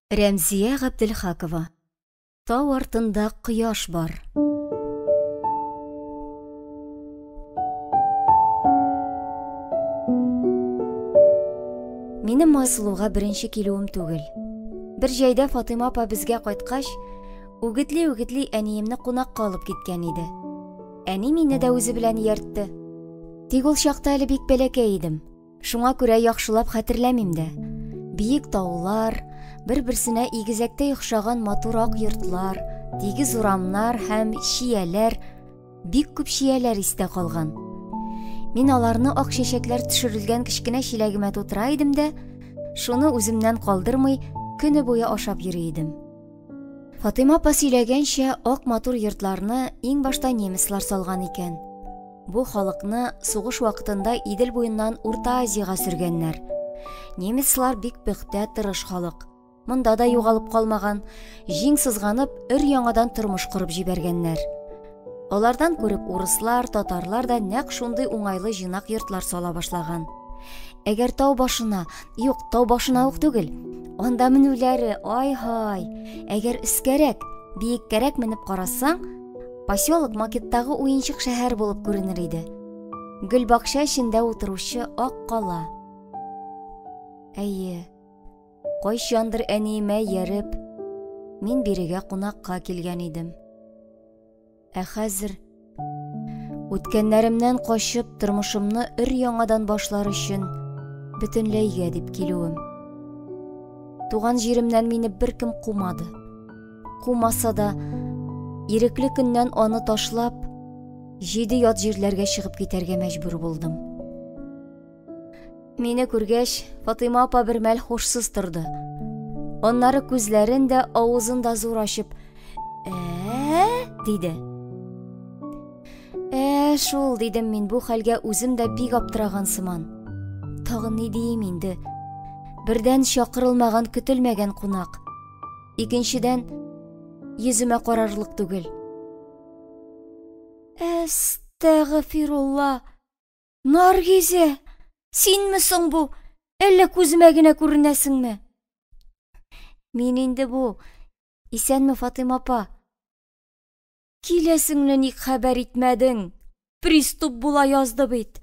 Рәмзия Ғабделхакова. Тау артында ҡояш бар. Минем Майсылуға беренче килүем түгел. Бер җәйдә Фатыйма апа безгә кайткач, үгетли әниемне кунакка алып киткән иде. Әни мине дә үзе белән ияртте. Тик ул чакта әле бик бәләкәй идем. Шуңа күрә яхшылап хәтерләмим дә. Биек таулар, бер-берсенә игезәктәй охшаган матур ак йортлар, тигез урамнар һәм шияләр, бик күп шияләр истә калган. Мин аларны ак чәчәкләр төшерелгән кечкенә чиләгемә тутыра идем дә, шуны үземнән калдырмый көне буе ашап йөри идем. Фатыйма апа сөйләгәнчә, ак матур йортларны иң башта немецлар салган икән. Бу халыкны сугыш вакытында Идел буеннан Урта Азияга сөргәннәр. Немецлар бик пөхтә тырыш халык. Монда да югалып калмаган, җиң сызганып, өр-яңадан тормыш корып җибәргәннәр. Алардан күреп урыслар, татарлар да нәкъ шундый уңайлы җинак йортлар сала башлаган. Әгәр тау башына ук түгел, анда менүләре, ай-һай, әгәр өскәрәк, биеккәрәк менеп карасаң, поселок макеттагы уенчык шәһәр булып күренер иде. Гөлбакча эчендә утыручы ак кала. Әйе, кайчандыр әниемә ярып, мин бирегә кунакка килгән идем. Ә хәзер үткәннәремнән качып тормышымны өр-яңадан башлар өчен бөтенләйгә дип килүем. Туган җиремнән мине беркем кумады. Кумаса да, ирекле көннән аны ташлап, 7 ят җирләргә чыгып китәргә мәҗбүр булдым. Мине күргәч, Фатыйма апа бер мәл хушсыз торды. Аннары күзләрен дә, авызын да зур ачып, диде. Шул, дидем мин бу хәлгә үзем дә бик аптыраган сыман. Тагын ни дием инде? Бердән чакырылмаган, көтелмәгән кунак. Икенчедән, йөземә карарлык түгел. Әстәгъфирулла! Наргизе! Синме соң бу? Әллә күземә генә күренәсеңме? Мин инде бу. Исәнме, Фатыйма апа? Киләсеңне ник хәбәр итмәдең? Приступ була язды бит.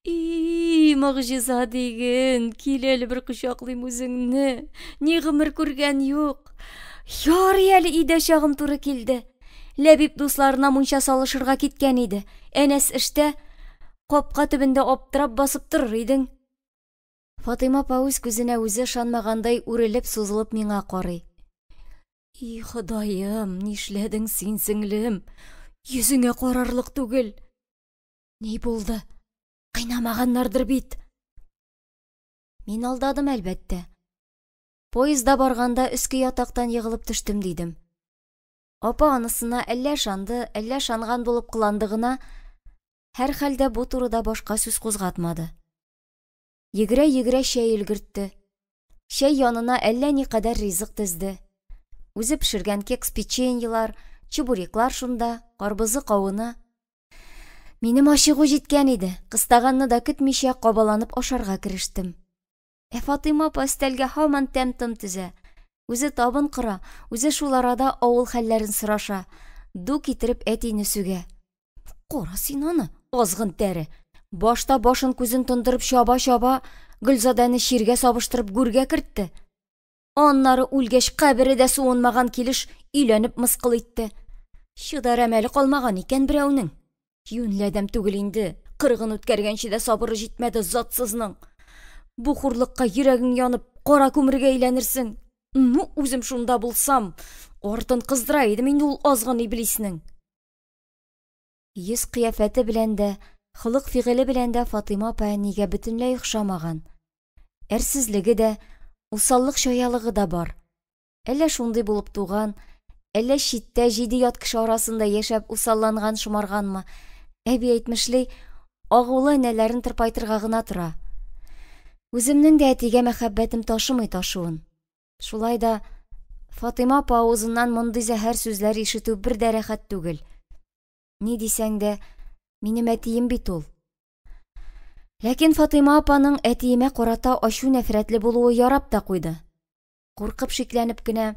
Мөгъҗиза диген, киләле бер кочаклыйм үзеңне. Ни гомер күргән юк. Ярый әле өйдә чагым туры килде. Ләбиб дусларына мунча салышырга киткән иде. Әнәс эштә, капка төбендә аптырап басып торыр идең. Фатыйма апа үз күзенә үзе ышанмагандай үрелеп, сузылып миңа карый. Ходаем, нишләдең син, сеңлем? Йөзеңә карарлык түгел. Ни булды? Кыйнамаганнардыр бит. Мин алдадым, әлбәттә. Поезда барганда өске ятактан егылып төштем дидем. Апа анысына әллә шанды, әллә шанган булып кыланды гына, һәр хәлдә бу турыда башка сүз кузгатмады. Йөгерә чәй өлгертте. Чәй янына әллә никадәр ризык тезде. Үзе пешергән кекс, печеньелар, чебуреклар шунда, карбызы кавыны. Минем ачыгу җиткән иде. Кыстаганны да көтмичә кабаланып ашарга керештем. Фатыйма апа өстәлгә һаман тәм-том түзә. Үзе табын кыра, үзе шул арада авыл хәлләрен сораша. Ду китереп әтине сүгә. Кара син аны, азгын тәре. Башта башын күзен тондырып чаба, Гөлзадәне ширгә сабыштырып гүргә кертте. Аннары үлгәч кабере дә суынмаган килеш өйләнеп мыскыл итте. Чыдар әмәле калмаган икән берәүнең. Юнләдәм түгел инде. 40 үткәргәнче дә сабыры җитмәде затсызның. Бу хурлыкка йөрәгең янып, кара күмергә әйләнерсең. Үзем шунда булсам, артын кыздыра идем инде ул азгын иблиснең. Йөз кыяфәте белән дә, холык-фигыле белән дә Фатыйма апа әнигә бөтенләй охшамаган. Әрсезлеге дә, усаллык чаялыгы да бар. Әллә шундый булып туган, әллә читтә 7 ят кеше арасында яшәп усалланган, шомарганмы? Әби әйтмешли, агулы нәләрен тырпайтырга гына тора. Үземнең дә әтигә мәхәббәтем ташымый ташуын. Шулай да Фатыйма апа авызыннан мондый зәһәр сүзләр ишетү бер дә рәхәт түгел. Ни дисәң дә, минем әтием бит ул. Ләкин Фатыйма апаның әтиемә карата ачу нәфрәтле булуы ярап та куйды. Куркып шикләнеп кенә: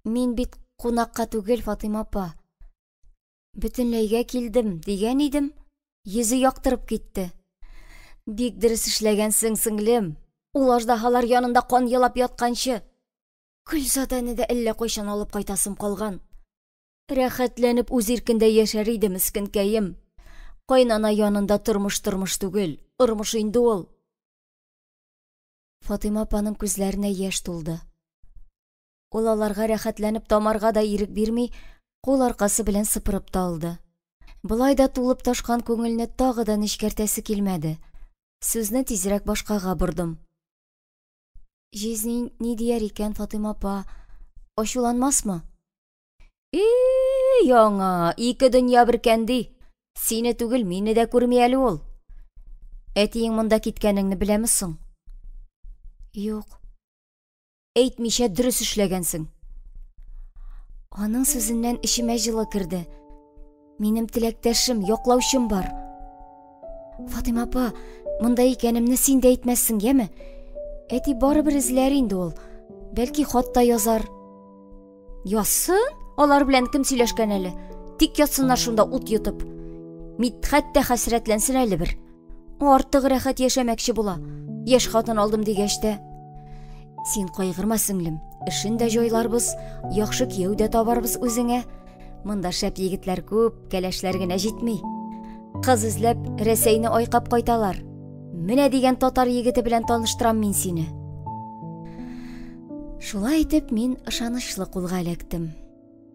«Мин бит кунакка түгел, Фатыйма апа. Бөтенләйгә килдем» дигән идем. Йөзе яктырып китте. «Бик дөрес эшләгәнсең, сеңлем. Ул аждаһалар янында кан елап ятканчы. Гөлзадәне дә әллә кайчан алып кайтасым калган. Рәхәтләнеп үз иркендә яшәр иде мескенкәем. Кайнана янында тормыш түгел, ормыш инде ул». Фатыйма апаның күзләренә яшь тулды. Ул аларга рәхәтләнеп тамарга да ирек бирми, кул аркасы белән сыпырып та алды. Булай да тулып ташкан күңелне тагы да нечкәртәсе килмәде. Сүзне тизрәк башкага бордым. «Жизнь ни дияр икән, Фатыйма апа? Ачуланмасмы?» Яңа, ике дөнья беркәнди. Сине түгел, мине дә күрми әле ул. Әтиең монда киткәнеңне беләме соң? Юк. Әйтмичә дөрес эшләгәнсең. Аның сүзеннән ишемә җылы керде. Минем теләктәшем, яклаучым бар. Фатыйма апа, монда икәнемне син дә әйтмәссең, яме? Әти барыбер эзләр инде ул. Бәлки хат та язар. Язсын? Алар белән кем сөйләшкән әле? Тик ятсыннар шунда ут йотып. Мидхәт тә хәсрәтләнсен әле бер. Артык рәхәт яшәмәкче була. Яшь хатын алдым дигәч тә. Син кайгырма, сеңлем. Эшен дә җайларбыз, яхшы кияү дә табарбыз үзеңә. Монда шәп егетләр күп, кәләшләр генә җитми. Кыз эзләп Рәсәйне айкап кайталар. Менә дигән татар егете белән таныштырам мин сине. Шулай итеп, мин ышанычлы кулга эләктем.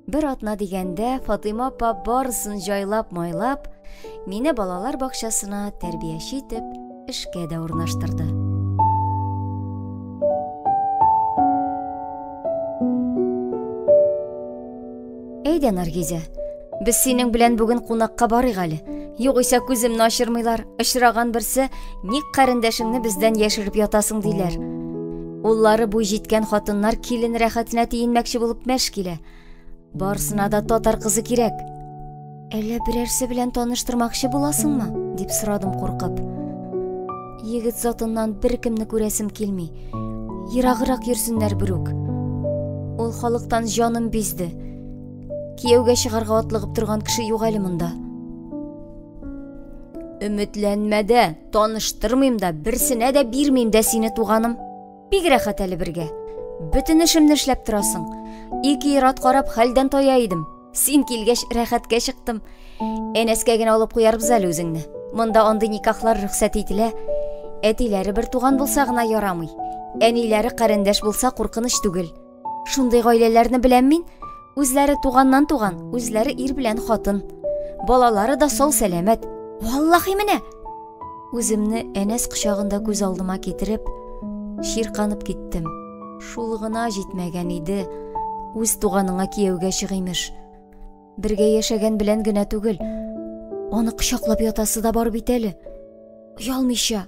Бер атна дигәндә Фатыйма апа барысын җайлап-майлап, мине балалар бакчасына тәрбияче итеп, эшкә дә урнаштырды. Әйдә, Наргизә, без синең белән бүген кунакка барыйк әле. Югыйсә күземне ачырмыйлар. Очраган берсе, ник кәрендәшеңне бездән яшереп ятасың диләр. Уллары буй җиткән хатыннар килен рәхәтенә тиенмәкче булып мәш килә. Барсына да татар кызы кирәк. Әллә берәрсе белән таныштырмакчы буласыңмы? Дип сорадым куркып. Егет затыннан беркемне күрәсем килми. Ерагырак йөрсеннәр берүк. Ул халыктан җаным бизде. Кияүгә чыгарга атлыгып торган кеше юк әле монда. Өметләнмә дә, таныштырмыйм да, берсенә дә бирмим дә сине, туганым. Бик рәхәт әле бергә. Бөтен эшемне эшләп торасың. Ике ират карап хәлдән тая идем. Син килгәч рәхәткә чыктым. Әнәскә генә алып куярбыз әле үзеңне. Монда андый никахлар рөхсәт ителә. Әтиләре бер туган булса гына ярамый. Әниләре кәрендәш булса куркыныч түгел. Шундый гаиләләрне беләм мин. Үзләре туганнан туган, үзләре ир белән хатын. Балалары да сау сәламәт. Валлаһи менә. Үземне Әнәс кочагында күз алдыма китереп, ширканып киттем. Шул гына җитмәгән иде. Үз туганыңа кияүгә чыгыймыш. Бергә яшәгән белән генә түгел, аны кочаклап ятасы да бар бит әле. Ялмыйча.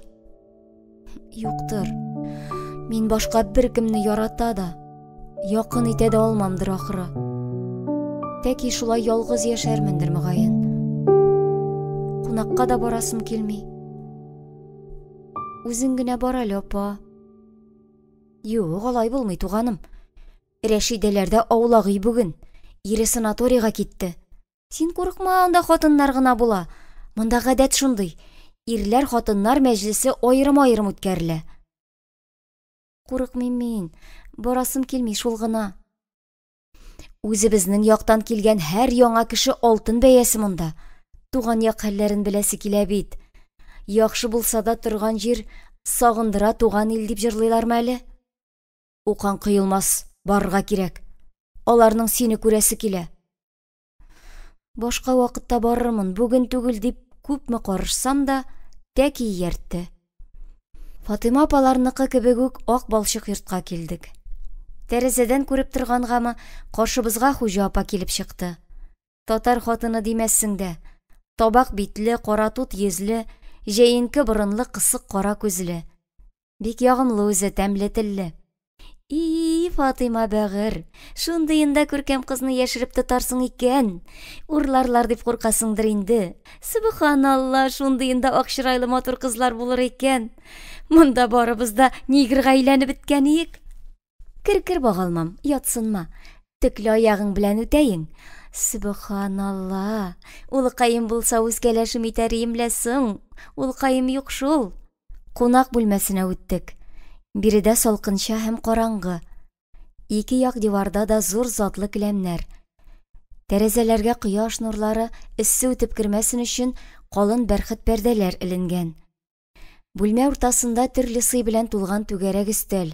Юктыр. Мин башка беркемне ярата да, якын итә дә алмамдыр ахыры. Тәки шулай ялгыз яшәрмендер мөгаен. Кунакка да барасым килми. Үзең генә бар әле, апа. Юк, алай булмый, туганым. Рәшидәләрдә аулагый бүген. Ире санаторийга китте. Син курыкма, анда хатыннар гына була. Монда гадәт шундый. Ирләр хатыннар мәҗлесе аерым-аерым үткәрелә. Курыкмыйм мин. Барасым килми шул гына. Үзебезнең яктан килгән һәр яңа кеше алтын бәясе монда. Туган як хәлләрен беләсе килә бит. Яхшы булса да торган җир сагындыра туган ил дип җырлыйлармы әле? Укан кыелмас, барырга кирәк. Аларның сине күрәсе килә. Башка вакытта барырмын, бүген түгел дип күпме карышсам да, тәки ияртте. Фатыйма апаларныкы кебек үк ак балчык йортка килдек. Тәрәзәдән күреп торгангамы, каршыбызга хуҗа апа килеп чыкты. Татар хатыны димәссең дә. Табак битле, кара тут йөзле, җәенке борынлы, кысык кара күзле. Бик ягымлы үзе, тәмле телле. Фатыйма бәгыр, шундыйында күркәм кызны яшереп тотарсың икән. Урларлар дип куркасыңдыр инде. Субханалла, шундыйында ак чырайлы матур кызлар булыр икән. Монда барыбыз да нигрга әйләнеп беткән ик. Кір бағалмам, ятсынма. Төкле аягың белән үтәйең. Субханалла. Улыкайым булса үзгәләшем итәр имләсең. Улыкайым юк шул. Кунак бүлмәсенә үттек. Биредә салкынча һәм караңгы. Ике як диварда да зур затлы келәмнәр. Тәрәзәләргә кояш нурлары эссе үтеп кермәсен өчен калын бәрхет пәрдәләр эленгән. Бүлмә уртасында төрле сый белән тулган түгәрәк өстәл.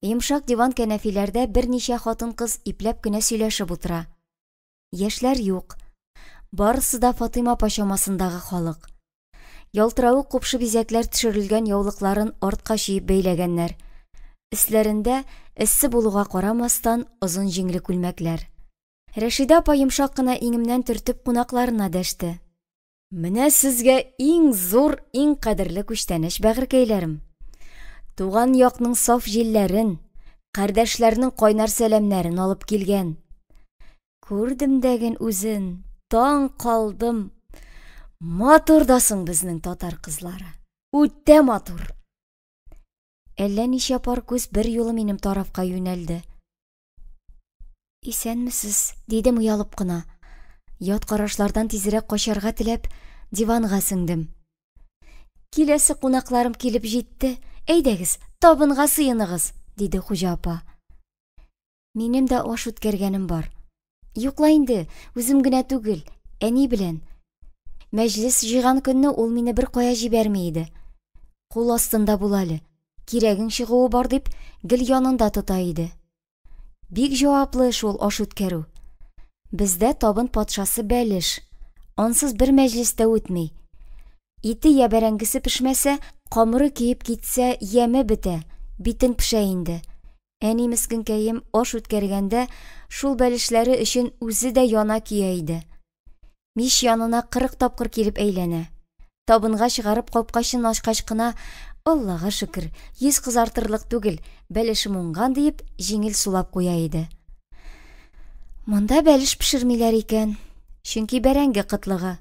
Йомшак диван кәнәфиләрдә берничә хатын-кыз ипләп кенә сөйләшеп утыра. Яшьләр юк. Барысы да Фатыйма апа чамасындагы халык. Ялтырауы купшы бизәкләр төшерелгән яулыкларын артка чиеп бәйләгәннәр. Өсләрендә эссе булуга карамастан озын җиңле күлмәкләр. Рәшидә апа йомшак кына иңемнән төртеп кунакларына дәште. Менә сезгә иң зур, иң кадерле күчтәнәч бәгыркәйләрем. Туган якның саф җилләрен, кардәшләрнең кайнар сәламнәрен алып килгән. Күрдем дәген үзен, таң калдым. Матурдасың безнең татар кызлары. Үтә матур. Әллә ничә пар күз бер юлы минем тарафка юнәлде. Исәнмесез, дидем уялып кына. Ят карашлардан тизрәк качарга теләп, диванга сеңдем. Киләсе кунакларым килеп җитте. Әйдәгез, табынга сыеныгыз, диде хуҗа апа. Минем дә аш үткәргәнем бар. Юкла инде, үзем генә түгел, әни белән. Мәҗлес җыйган көнне ул мине бер кая җибәрми иде. Кул астында була әле. Кирәгең чыгуы бар дип, гел янында тота иде. Бик җаваплы шул аш үткәрү. Бездә табын патшасы бәлеш. Ансыз бер мәҗлестә үтми. Ите я бәрәңгесе пешмәсә, камыры киеп китсә, яме бетә, битен пешә инде. Әни мискенкәем аш үткәргәндә, шул бәлешләре өчен үзе дә яна кия иде. Миш янына 40 тапкыр килеп әйләнә. Табынга чыгарып капкачын ачкач кына, Аллага шөкер, йөз кызартырлык түгел, бәлешем уңган диеп, җиңел сулап куя иде. Монда бәлеш пешермиләр икән, чөнки бәрәңге кытлыгы.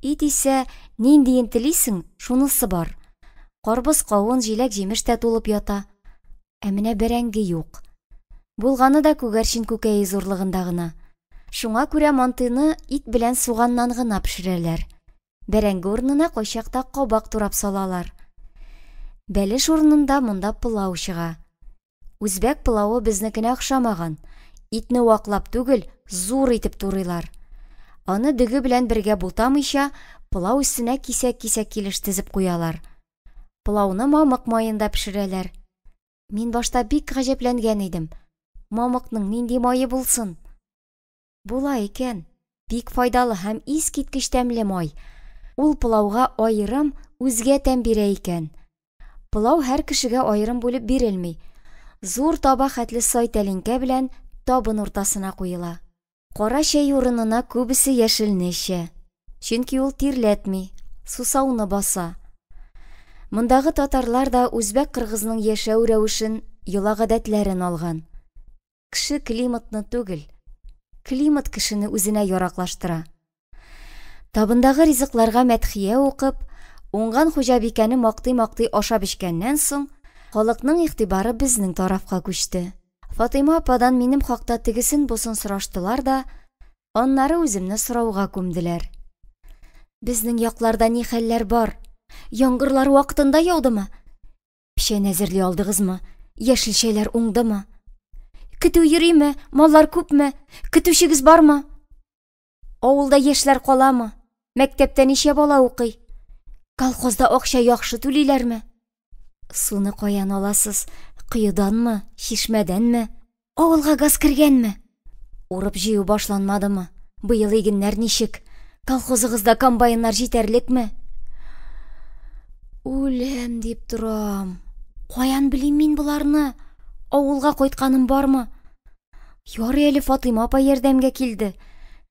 Ит исә, ниндиен телисең, шунысы бар. Карбыз, кавын, җиләк, җимеш тә тулып ята. Ә менә бәрәңге юк. Булганы да күгәрчен күкәе зурлыгында гына. Шуңа күрә мантыйны ит белән суганнан гына пешерәләр. Бәрәңге урынына кайчакта кабак турап салалар. Бәлеш урынында монда пылау чыга. Үзбәк пылавы безнекенә охшамаган. Итне ваклап түгел, зур итеп турыйлар. Аны дөге белән бергә бутамыйча, пылау өстенә кисәк-кисәк килеш тезеп куялар. Пылауны мамык майында пешерәләр. Мин башта бик гаҗәпләнгән идем. Мамыкның нинди майы булсын? Була икән. Бик файдалы һәм искиткеч тәмле май. Ул пылауга аерым үзгә тәм бирә икән. Пылау һәр кешегә аерым булып бирелми. Зур таба хәтле сай тәлинкә белән табын уртасына куела. Кара чәй урынына күбесе яшелне эчә. Чөнки ул тирләтми, сусауны баса. Мондагы татарлар да үзбәк кыргызның яшәү рәвешен, йола гадәтләрен алган. Кеше климатны түгел, климат кешене үзенә яраклаштыра. Табындагы ризыкларга мәдхия укып, уңган хуҗабикәне мактый-мактый ашап эчкәннән соң, халыкның игътибары безнең тарафка күчте. Фатыйма ападан минем хакта тегесен бусын сораштылар да, аннары үземне сорауга күмделәр. Безнең якларда ни хәлләр бар? Яңгырлар вакытында яудымы? Печән әзерли алдыгызмы? Яшелчәләр уңдымы? Көтү йөриме? Маллар күпме? Көтүчегез бармы? Авылда яшьләр каламы? Мәктәптә ничә бала укый? Колхозда акча яхшы түлиләрме? Суны каян аласыз? Кыюданмы? Чишмәдәнме? Авылга газ кергәнме? Урып җыю башланмадымы? Быел игеннәр ничек? Колхозыгызда комбайннар җитәрлекме? Үләм дип торам. Каян белим мин буларны? Авылга кайтканым бармы? Ярый әле Фатыйма апа ярдәмгә килде.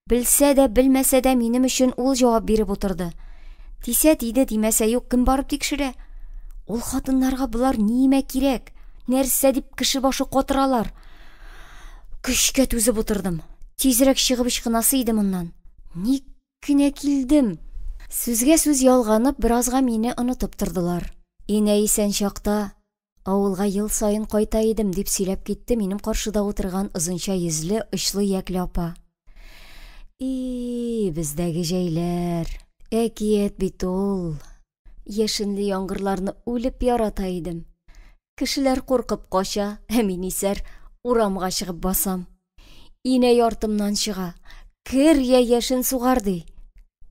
Белсә дә, белмәсә дә минем өчен ул җавап биреп утырды. Тисә тиде, димәсә юк, кем барып тикшерә? Ул хатыннарга булар нимә кирәк? Нәрсә дип кеше башы катыралар? Көчкә түзеп утырдым. Тизрәк чыгып ычкынасы иде моннан. Ник кенә килдем? Сүзгә сүз ялганып, беразга мине онытып тордылар. Инә исән чакта, Авылга ел сайын кайта идем дип сөйләп китте минем каршыда утырган озынча йөзле, очлы якле апа. Бездәге җәйләр, әкият бит ул. Яшенле яңгырларны үлеп ярата идем. Кешеләр куркып кача, мин исәр урамга чыгып басам. Ине яртымнан чыга, кер я яшен сугар ди.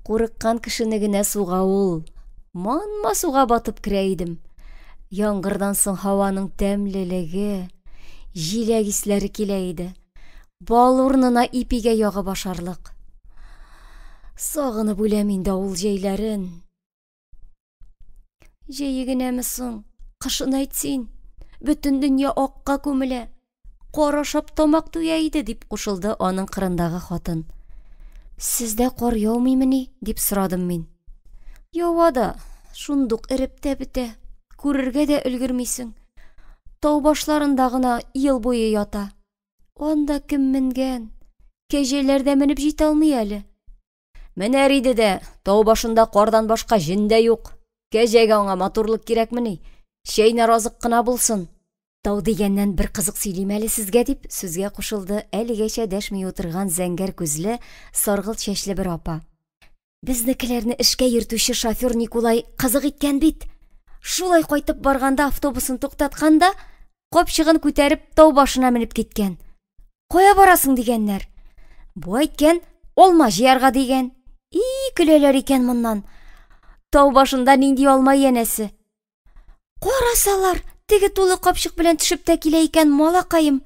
Курыккан кешене генә суга ул. Манма суга батып керә идем. Яңгырдан соң һаваның тәмлелеге, җиләк исләре килә иде. Бал урнына ипигә ягы башарлык. Сагынып үләм инде ул җәйләрен. Җәйе генәме соң, кышын әйтсин, бөтен дөнья акка күмелә. Карашап тамак туя иде, дип кушылды аның кырындагы хатын. Сездә кар яумыймыни? Дип сорадым мин. Ява да, шундук эреп тә бетә. Күрергә дә өлгермисең. Тау башларында гына ел буе ята. Анда кем менгән? Кәҗәләр дә менеп җитә алмый әле. Менәр иде дә, тау башында кардан башка җен дә юк. Кәҗәгә аңа матурлык кирәкмени? Шәйнәр азык кына булсын. Тау дигәннән бер кызык сөйлим әле сезгә, дип сүзгә кушылды әлегәчә дәшми утырган зәңгәр күзле, саргылт чәчле бер апа. Безнекеләрне эшкә йөртүче шофер Николай кызык иткән бит. Шулай кайтып барганда автобусын туктатканда, капчыгын күтәреп тау башына менеп киткән. Кая барасың дигәннәр. Бу әйткән, алма җыярга дигән. Көләләр икән моннан. Тау башында нинди алма янәсе. Карасалар, теге тулы капчык белән төшеп тә килә икән малакаем.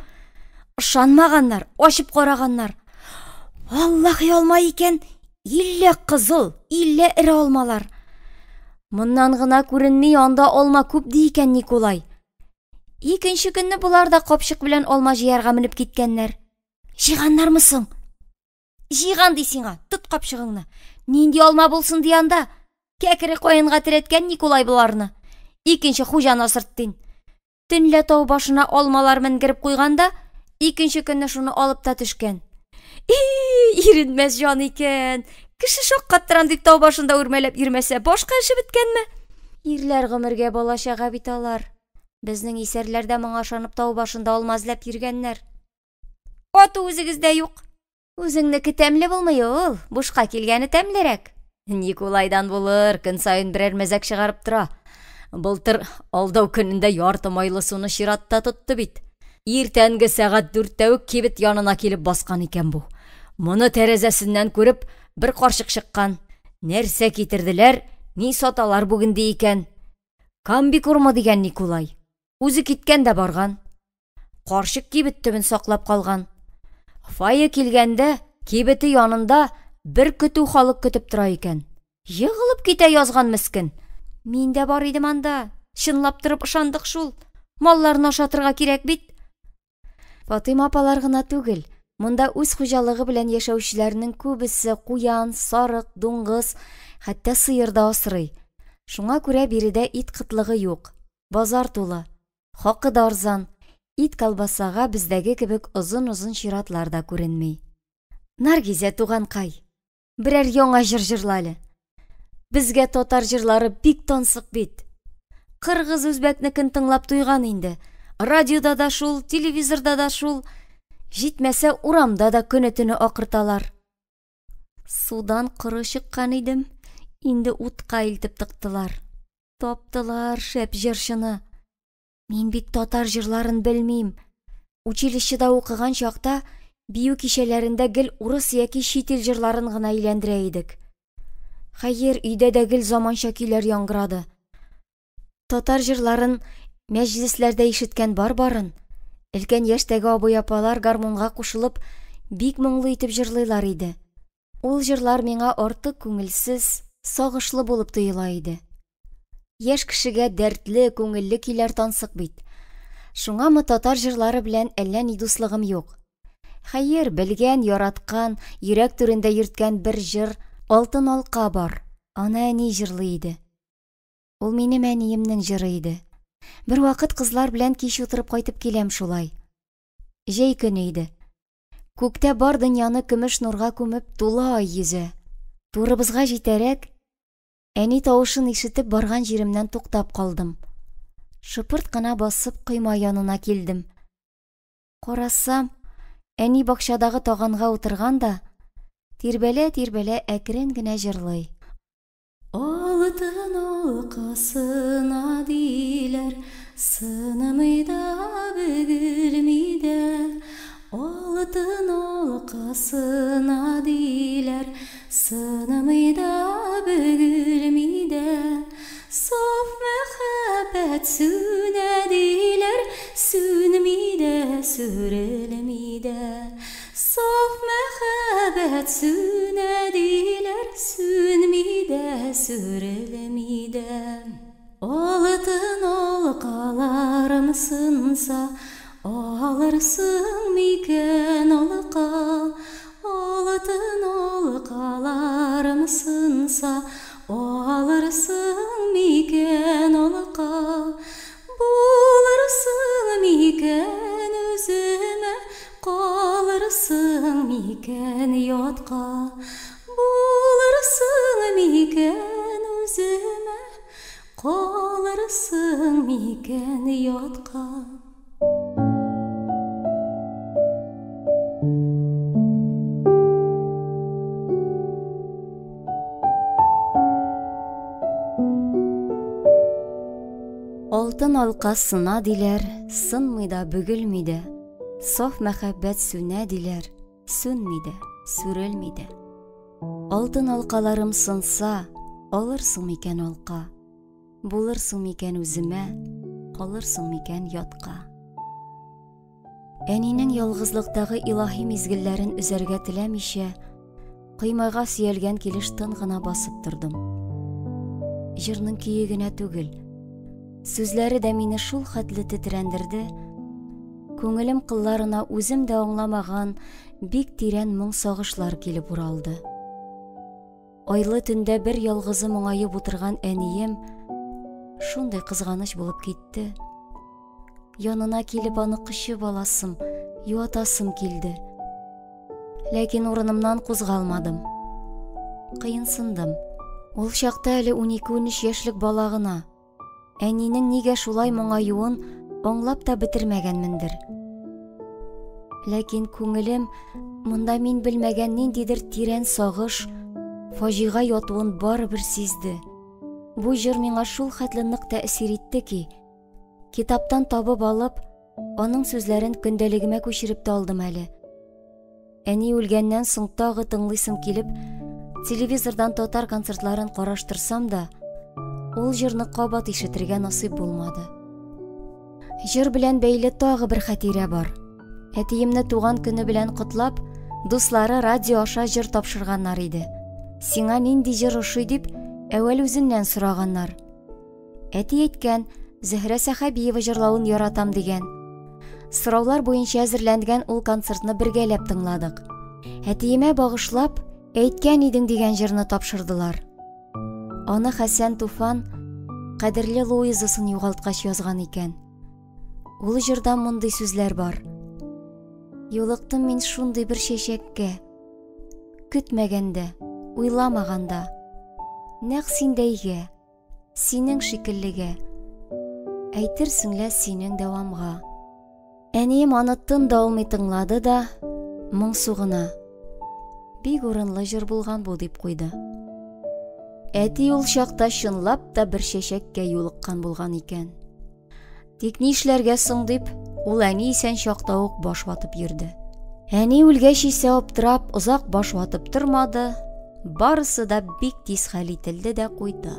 Ышанмаганнар, ачып караганнар. Аллаһи алма икән, 50 кызыл, 50 эре алмалар. Моннан гына күренми, анда алма күп ди икән Николай. Икенче көнне булар да капчык белән алма җыярга менеп киткәннәр. Җыйганнармы соң? Җыйган ди сиңа, тот капчыгыңны. Нинди алма булсын ди анда? Кәкере каенга тирәткән Николай буларны. Икенче хуҗаны асырттын. Төнлә тау башына алмалар менгереп куйганда, икенче көнне шуны алып та төшкән. Иренмәс җан икән. Кеше шаккаттырам дип тау башында үрмәләп йөрмәсә, башка эше беткәнме? Ирләр гомергә балачага бит алар. Безнең исәрләрдә моңа ышанып тау башында алма эзләп йөргәннәр. Аты үзегездә юк. Үзеңнеке тәмле булмый ул, бушка килгәне тәмлерәк. Николайдан булыр, көн сайын берәр мәзәк чыгарып тора. Былтыр алдау көнендә ярты майлы суны чиратта тотты бит. Иртәнге сәгать 4-тә үк кибет янына килеп баскан икән бу. Моны тәрәзәсеннән күреп, бер карчык чыккан. Нәрсә китерделәр, ни саталар бүген ди икән. Камбикурма дигән Николай. Үзе киткән дә барган. Карчык кибет төбен саклап калган. Фая килгәндә, кибете янында бер көтү халык көтеп тора икән. Йыгылып китә язган мескен. Мин дә бар идем анда. Чынлап торып ышандык шул. Малларны ашатырга кирәк бит. Фатыйма апалар гына түгел. Монда үз хуҗалыгы белән яшәүчеләрнең күбесе куян, сарык, дуңгыз, хәтта сыер да асрый. Шуңа күрә биредә ит кытлыгы юк. Базар тулы. Хакы да арзан. Ит колбасага бездәге кебек озын-озын чиратлар да күренми. Наргизә туганкай, берәр яңа җыр җырла әле. Безгә татар җырлары бик тансык бит. Кыргыз үзбәкнекен тыңлап туйган инде. Радиода да шул, телевизорда да шул. Җитмәсә урамда да көне-төне акырталар. Судан кыры чыккан идем, инде утка илтеп тыктылар. Таптылар шәп җырчыны. Мин бит татар җырларын белмим. Училищеда укыган чакта бию кичәләрендә гел урыс яки чит ил җырларын гына әйләндерә идек. Хәер, өйдә дә гел заманча көйләр яңгырады. Татар җырларын мәҗлесләрдә ишеткән бар-барын. Өлкән яшьтәге абый-апалар гармунга кушылып, бик моңлы итеп җырлыйлар иде. Ул җырлар миңа артык күңелсез, сагышлы булып тоела иде. Яшь кешегә дәртле, күңелле көйләр тансык бит. Шуңамы татар җырлары белән әллә ни дуслыгым юк. Хәер, белгән, яраткан, йөрәк түрендә йөрткән бер җыр Алтын алка бар. Аны әни җырлый иде. Ул минем әниемнең җыры иде. Бер вакыт кызлар белән кич утырып кайтып киләм шулай. Җәй көне иде. Күктә бар дөньяны көмеш нурга күмеп тулы ай йөзә. Турыбызга җитәрәк, әни тавышын ишетеп барган җиремнән туктап калдым. Шыпырт кына басып койма янына килдем. Карасам, әни бакчадагы таганга утырган да, тирбәлә-тирбәлә әкрен генә җырлый. Алтын алкасына диләр, сынымый да бөгелми дә. Алтын алкасына диләр, сынымый да бөгелми дә. Saf мәхәббәт сүнә диләр, сүнми дә, сүрелми дә. Saf мәхәббәт сүнә диләр, сүнми дә, сүрелми дә. Алтын алкаларым сынса, алырсың микән алка? Алтын алкаларым сынса, алырсың микән алка? Булырсың микән үземә, калырсың микән ятка? Булырсың микән үземә, калырсың микән ятка? Алтын алкасына диләр, сынмый да, бөгелми дә. Саф мәхәббәт сүнә диләр, сүнми дә, сүрелми дә. Алтын алкаларым сынса, алырсың микән алка? Булырсың микән үземә, калырсың микән ятка? Әнинең ялгызлыктагы илаһи мизгелләрен үзәргә теләмичә, кыймайга сөялгән килеш тын гына басып тордым. Җырның көе генә түгел, сүзләре дә мине шул хәтле тетрәндерде. Күңелем кылларына үзем дә аңламаган бик тирән моң сагышлар килеп уралды. Айлы төндә бер ялгызы моңаеп утырган әнием шундай кызганыч булып китте. Янына килеп аны кычып аласым, юатасым килде. Ләкин урынымнан кузгалмадым. Кыйынсындым. Ул чакта әле 12-13 яшьлек бала гына. Әнинең нигә шулай моңаюын аңлап та бетермәгәнмендер. Ләкин күңелем монда мин белмәгән ниндидер тирән сагыш, фаҗига ятуын барыбер сизде. Бу җыр миңа шул хәтле нык тәэсир итте ки, китаптан табып алып, аның сүзләрен көндәлегемә күчереп тә алдым әле. Әни үлгәннән соң тагы тыңлыйсым килеп, телевизордан татар концертларын караштырсам да, ул җырны кабат ишетергә насыйп булмады. Җыр белән бәйле тагы бер хәтирә бар. Әтиемне туган көне белән котлап, дуслары радио аша җыр тапшырганнар иде. Сиңа нинди җыр ошый дип, әүвәл үзеннән сораганнар. Әти әйткән, Зөһрә Сәхәбиева җырлавын яратам дигән. Сораулар буенча әзерләнгән ул концертны бергәләп тыңладык. Әтиемә багышлап, әйткән идең дигән җырны тапшырдылар. Аны Хәсән Туфан кадерле Луизасын югалткач язган икән. Ул җырда мондый сүзләр бар. Юлыктым мин шундый бер чәчәккә, көтмәгәндә, уйламаганда, нәкъ синдәйгә, синең шикеллегә, әйтерсең лә синең дәвамга. Әнием аны тын да алмый тыңлады да, моңсу гына, бик урынлы җыр булган бу дип куйды. Әти ул чакта чынлап та бер чәчәккә юлыккан булган икән. Тик нишләргә соң дип, ул әни исән чакта ук баш ватып йөрде. Әни үлгәч исә аптырап, озак баш ватып тормады, барысы да бик тиз хәл ителде дә куйды.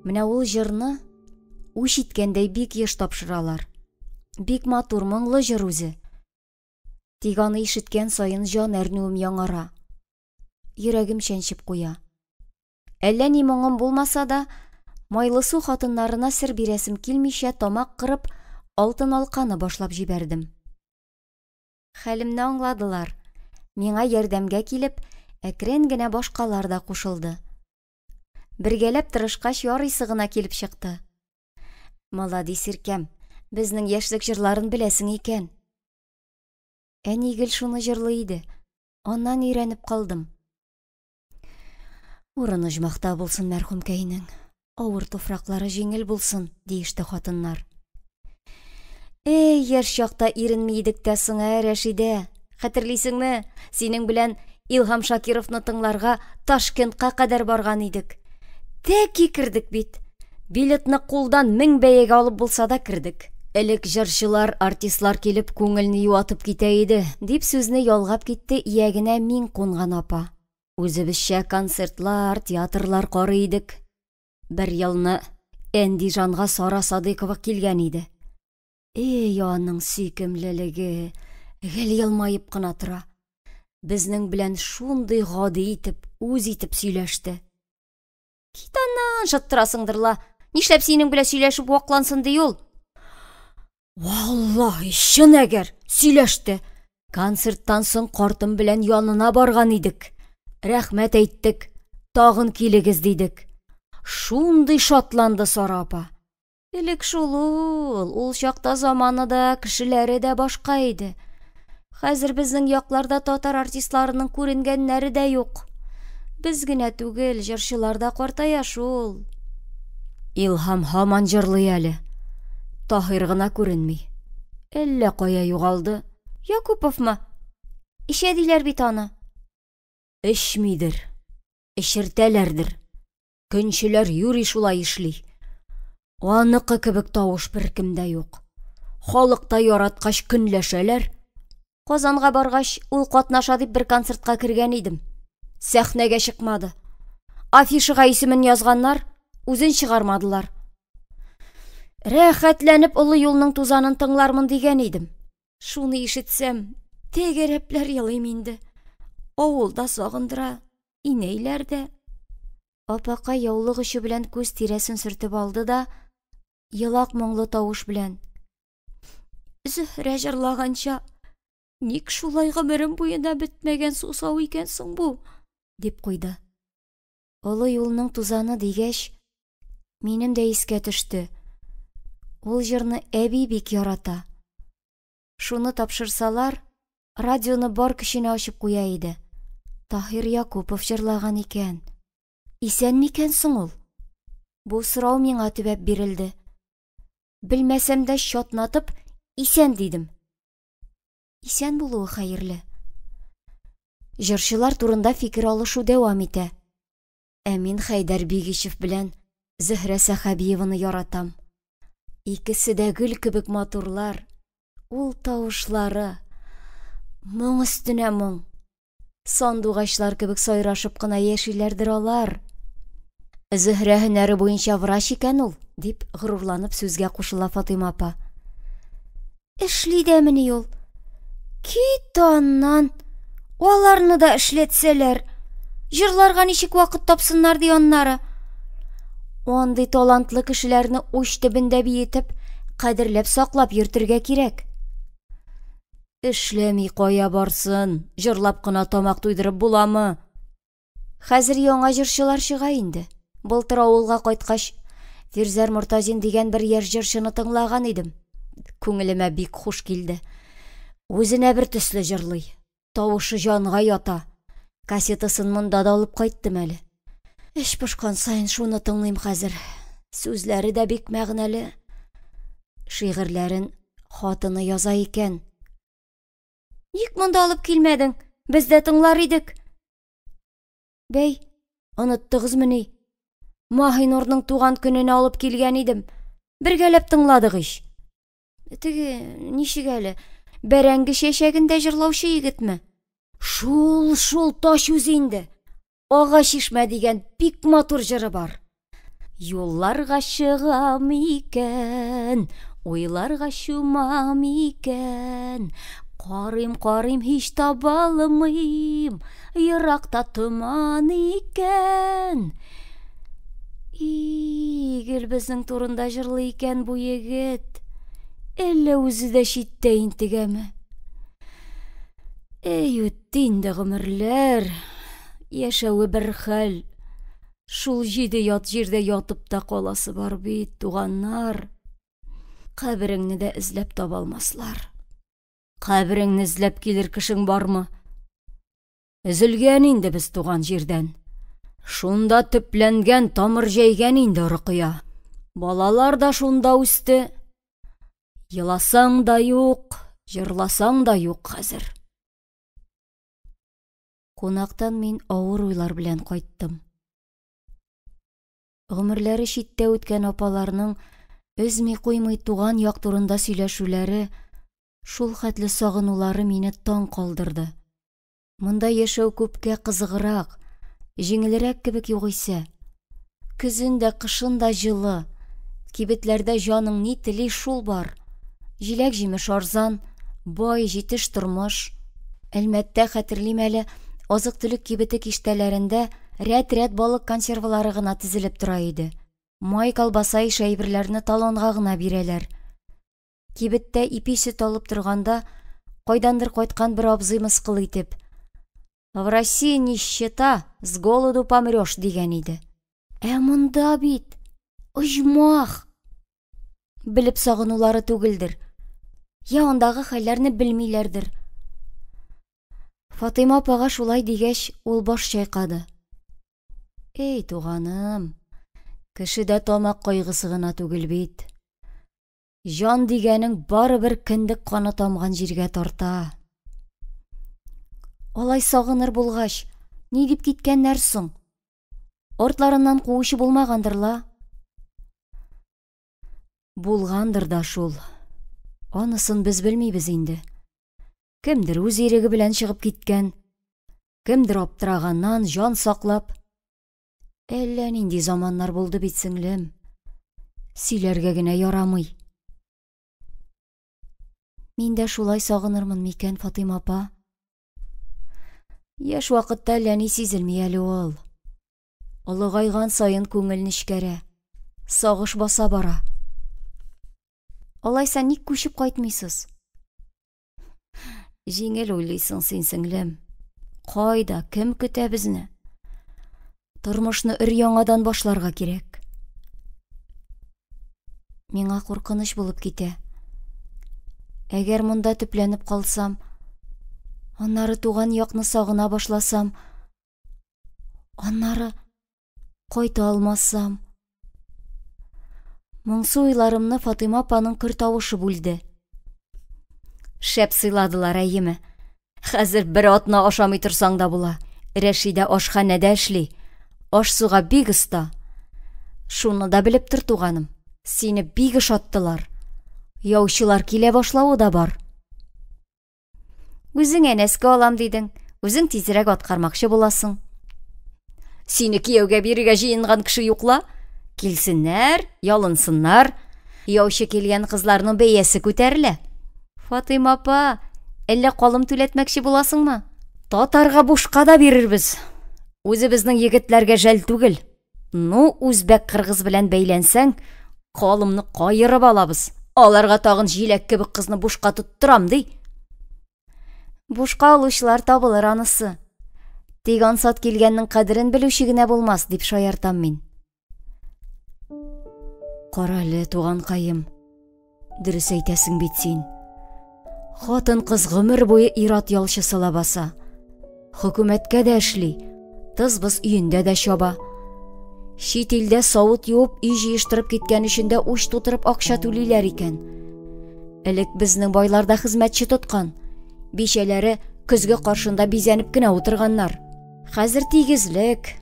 Менә ул җырны үч иткәндәй бик еш тапшыралар. Бик матур моңлы җыр үзе. Тик аны ишеткән саен җан әрнүем яңара. Йөрәгем чәнчеп куя. Әллә ни моңым булмаса да, майлысу хатыннарына сер бирәсем килмичә тамак кырып, алтын алканы башлап җибәрдем. Хәлемне аңладылар. Миңа ярдәмгә килеп, әкрен генә башкалар да кушылды. Бергәләп тырышкач ярыйсы гына килеп чыкты. Молодец иркәм, безнең яшьлек җырларын беләсең икән. Әни гел шуны җырлый иде. Аннан өйрәнеп калдым. Урыны җмахта булсын мәрхүмкәйнең. Авыр туфраклары җиңел булсын, диеште хатыннар. Эй, яшь чакта иренми идек тә соң, Рәшидә. Хәтерлисеңме, синең белән Илһам Шакировны тыңларга Ташкентка кадәр барган идек. Тәки кирдек бит. Билетны кулдан 1000 бәягә алып булса да кирдек. Элек җырчылар, артистлар килеп күңелне юатып китә иде, дип сүзне ялгап китте иягенә мин кунган апа. Үзебезчә концертлар, театрлар карый идек. Бер елны Әндижанга Сара Садыйкова килгән иде. Эй, аның сөйкемлелеге, гел елмаеп кына тора. Безнең белән шундый гади итеп, үз итеп сөйләште. Китаннан шыттырасыңдырла. Нишләп синең белән сөйләшеп ваклансын ди ул? Валлаһи, чын әгәр сөйләште. Концерттан соң картым белән янына барган идек. Рәхмәт әйттек, тагын килегез дидек. Шундый шатланды Сара апа. Элек шул ул чакта заманы да, кешеләре дә башка иде. Хәзер безнең якларда татар артистларының күренгәннәре дә юк. Без генә түгел, җырчылар да картая шул. Илһам һаман җырлый әле. Таһир гына күренми. Әллә кая югалды? Якуповмы? Ишәдиләр бит аны. Эчмидер. Эшертәләрдер. Көнчеләр юри шулай эшли. Аныкы кебек тавыш беркемдә юк. Халыкта яраткач көнләшәләр. Казанга баргач, ул катнаша дип бер концертка кергән идем. Сәхнәгә чыкмады. Афишага исемен язганнар, үзен чыгармадылар. Рәхәтләнеп олы юлның тузанын тыңлармын дигән идем. Шуны ишетсәм, тәгәрәпләр елыйм инде. Авылда сагындыра, инәйләр дә. Апака яулык очы белән күз тирәсен сөртеп алды да, елак моңлы тавыш белән: Зөһрә җырлаганча, ник шулай гомерем буена бетмәгән сусау икән соң бу? Дип куйды. Олы юлның тузаны дигәч, минем дә искә төште. Ул җырны әби бик ярата. Шуны тапшырсалар, радионы бар көченә ачып куя иде. Таһир Якупов җырлаган икән. Исән микән соң ул? Бу сорау миңа төбәп бирелде. Белмәсәм дә шатнатып, исән дидем. Исән булуы хәерле. Җырчылар турында фикер алышу дәвам итә. Мин Хәйдәр Бигичев белән Зөһрә Сәхәбиеваны яратам. Икесе дә гөл кебек матурлар. Ул тавышлары, моң өстенә моң. Сандугачлар кебек сайрашып кына яшиләрдер алар. Зөһрә һөнәре буенча врач икән ул, дип горурланып сүзгә кушыла Фатыйма апа. Эшли дәмени ул? Кит аннан. Аларны да эшләтсәләр, җырларга ничек вакыт тапсыннар ди аннары. Андый талантлы кешеләрне уч төбендә биетеп, кадерләп саклап йөртергә кирәк. Эшләми кая барсын, җырлап кына тамак туйдырып буламы? Хәзер яңа җырчылар чыга инде. Былтыр авылга кайткач, Фирзәр Мортазин дигән бер яшь җырчыны тыңлаган идем. Күңелемә бик хуш килде. Үзенә бер төсле җырлый. Тавышы җанга ята. Кассетасын монда да алып кайттым әле. Эш пошкан сайын шуны тыңлыйм хәзер. Сүзләре дә бик мәгънәле. Шигырьләрен хатыны яза икән. Ник монда алып килмәдең? Без дә тыңлар идек. Бәй, оныттыгызмыни? Маһинурның туган көненә алып килгән идем. Бергәләп тыңладык ич. Теге, ничек әле? Бәрәңге чәчәгендә җырлаучы егетме? Шул таш үзе инде. Ага шишмә дигән бик матур җыры бар. Юлларга чыгам икән, уйларга чумам икән. Карыйм, һич таба алмыйм, еракта томан икән. Гел безнең турында җырлый икән бу егет. Әллә үзе дә читтә интегәме? Эй, үтте инде гомерләр. Яшәүе бер хәл. Шул җиде ят җирдә ятып та каласы бар бит, туганнар. Кабереңне дә эзләп таба алмаслар. Кабереңне эзләп килер кешең бармы? Өзелгән инде без туган җирдән. Шунда төпләнгән тамыр җәйгән инде Рөкыя. Балалар да шунда үсте. Еласаң да юк, җырласаң да юк хәзер. Кунактан мин авыр уйлар белән кайттым. Гомерләре читтә үткән апаларның өзми куймый туган як турында сөйләшүләре, шул хәтле сагынулары мине таң калдырды. Монда яшәү күпкә кызыграк, җиңелрәк кебек югыйсә. Көзен дә, кышын да җылы. Кибетләрдә җаның ни тели шул бар. Җиләк җимеш арзан, бай җитеш тормыш. Әлмәттә хәтерлим әле, азык-төлек кибете киштәләрендә рәт-рәт балык консервалары гына тезелеп тора иде. Май, колбаса иш әйберләрне талонга гына бирәләр. Кибеттә ипи сөт алып торганда, кайдандыр кайткан бер абзый мыскыл итеп: «В России нищета, с голоду помрёшь» дигән иде. Монда бит оҗмах. Белеп сагынулары түгелдер. Я ондагы хәлләрне белмиләрдер. Фатыйма апага шулай дигәч, ул баш чайкады. Эй, туганым, кешедә тамак кайгысы гына түгел бит. Жан дигәнең барыбер кендек каны тамган җиргә тарта. Алай сагыныр булгач, ни дип киткәннәр соң? Ортларыннан куучы булмагандырла? Булгандыр да шул. Анысын без белмибез инде. Кемдер үз иреге белән чыгып киткән, кемдер аптыраганнан жан саклап. Әллә нинди заманнар булды бит сеңлем. Сөйләргә генә ярамый. Мин дә шулай сагынырмын микән, Фатыйма апа? Яшь вакытта әллә ни сизелми әле ул. Олыгайган саен күңел нечкәрә, сагыш баса бара. Алайса ник күчеп кайтмыйсыз? Җиңел уйлыйсың син сеңлем. Кайда, кем көтә безне? Тормышны өр-яңадан башларга кирәк. Миңа куркыныч булып китә. Әгәр монда төпләнеп калсам, аннары туган якны сагына башласам, аннары кайта алмасам. Моңсу уйларымны Фатыйма апаның көр тавышы бүлде. Шәп сыйладылар әйеме. Хәзер бер атна ашамый торсаң да була. Рәшидә ашханәдә эшли. Аш-суга бик оста. Шуны да белеп тор, туганым. Сине бик ошаттылар. Яучылар килә башлауы да бар. Үзең әнәскә алам дидең. Үзең тизрәк аткармакчы буласың. Сине кияүгә бирергә җыенган кеше юкла. Килсеннәр, ялынсыннар. Яучы килгән кызларның бәясе күтәрелә. Фатыйма апа, әллә калым түләтмәкче буласыңмы? Татарга бушка да бирербез. Үзебезнең егетләргә жәл түгел. Ну, үзбәк кыргыз белән бәйләнсәң, калымны кайырып алабыз. Аларга тагын җиләк кебек кызны бушка тоттырам ди. Бушка алучылар табылыр анысы. Тик ансат килгәннең кадерен белүче генә булмас, дип шаяртам мин. Карале, туганкаем. Дөрес әйтәсең бит син. Хатын кыз гомер буе ират ялчысыла баса. Хөкүмәткә дә эшли, тыз-быз өендә дә чаба. Чит илдә савыт юып, үй җыештырып киткән өчен дә уч тутырып акча түлиләр икән. Элек безнең байларда хезмәтче тоткан. Бишәләре көзгә каршында бизәнеп кенә утырганнар. Хәзер тигезлек,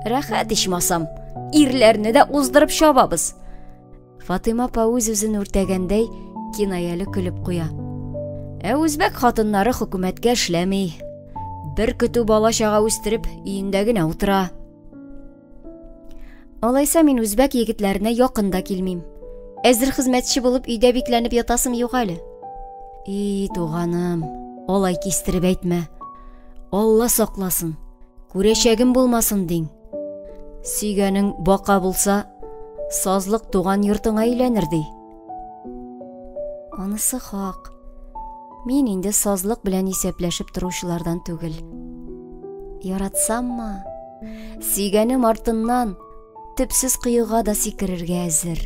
рәхәт ичмасам, ирләрне дә уздырып чабабыз. Фатыйма апа үз-үзен үртәгәндәй кинаялы көлеп куя. Үзбәк хатыннары хөкүмәткә эшләми. Бер көтү бала-чага үстереп, өендә генә утыра. Алайса мин үзбәк егетләренә якында килмим. Әзер хезмәтче булып өйдә бикләнеп ятасым юк әле. Туганым, алай кистереп әйтмә. Алла сакласын, күрәчәгем булмасын диң. Сөйгәнең бака булса, сазлык туган йортыңа әйләнер ди. Анысы хак. Мин инде сазлык белән исәпләшеп торучылардан түгел. Яратсаммы, сөйгәнем артыннан төпсез кыюга да сикерергә әзер.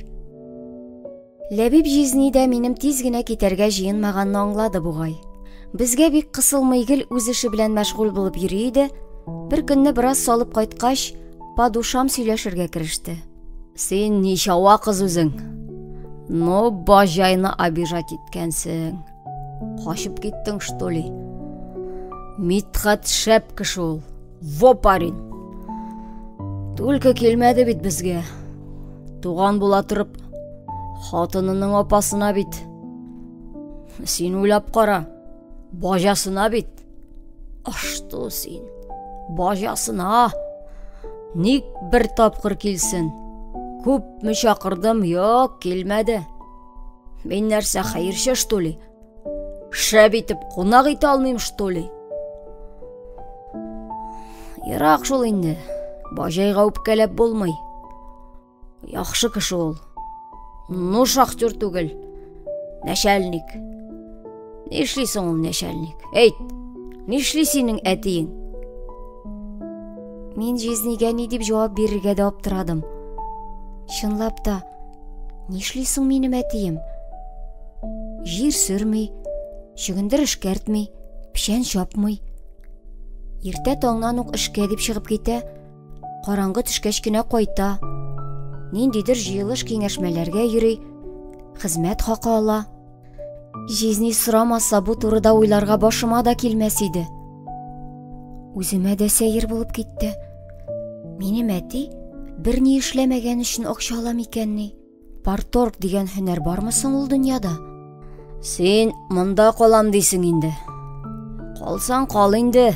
Ләбиб җизни дә минем тиз генә китәргә җыенмаганны аңлады бугай. Безгә бик кысылмый гел үз эше белән мәшгуль булып йөри иде. Бер көнне бераз салып кайткач, Падушам сөйләшергә кереште. Сен нишауа кыз үзең? Но бажайны обижать иткәнсең. Кашып киттең, что ли? Мидхәт шәп кеше ул. Во парень. Түлке килмәде бит безгә. Туган була торып, хатынының апасына бит. Син уйлап кара. Бажасына бит. Ашты син. Бажасына. Ник бер тапкыр килсен? Күпме чакырдым, юк, килмәде. Мен нәрсә хәерче, что ли? Шәп итеп кунак ите алмыйм, что ли? Ерак шул инде. Бажайга үпкәләп булмый. Яхшы кеше ул. Ну шахтер түгел. Начальник. Нишлисең ул начальник? Әйт, нишли синең әтиең? Мин жизнигә ни дип җавап бирергә дә аптырадым. Чынлап та, нишлисең минем әтием? Җир сөрми, чөгендер эшкәртми, печән чапмый. Иртә таңнан ук эшкә дип чыгып китә, караңгы төшкәч кенә кайта. Ниндидер җыелыш киңәшмәләргә йөри, хезмәт хакы ала. Жизни сорамаса, бу турыда уйларга башыма да килмәс иде. Үземә дә сәер булып китте. Минем әти бер ни эшләмәгән өчен акча алам икәнни? Парторг дигән һөнәр бармы соң ул дөньяда? Син монда калам дисең инде. Калсаң кал инде.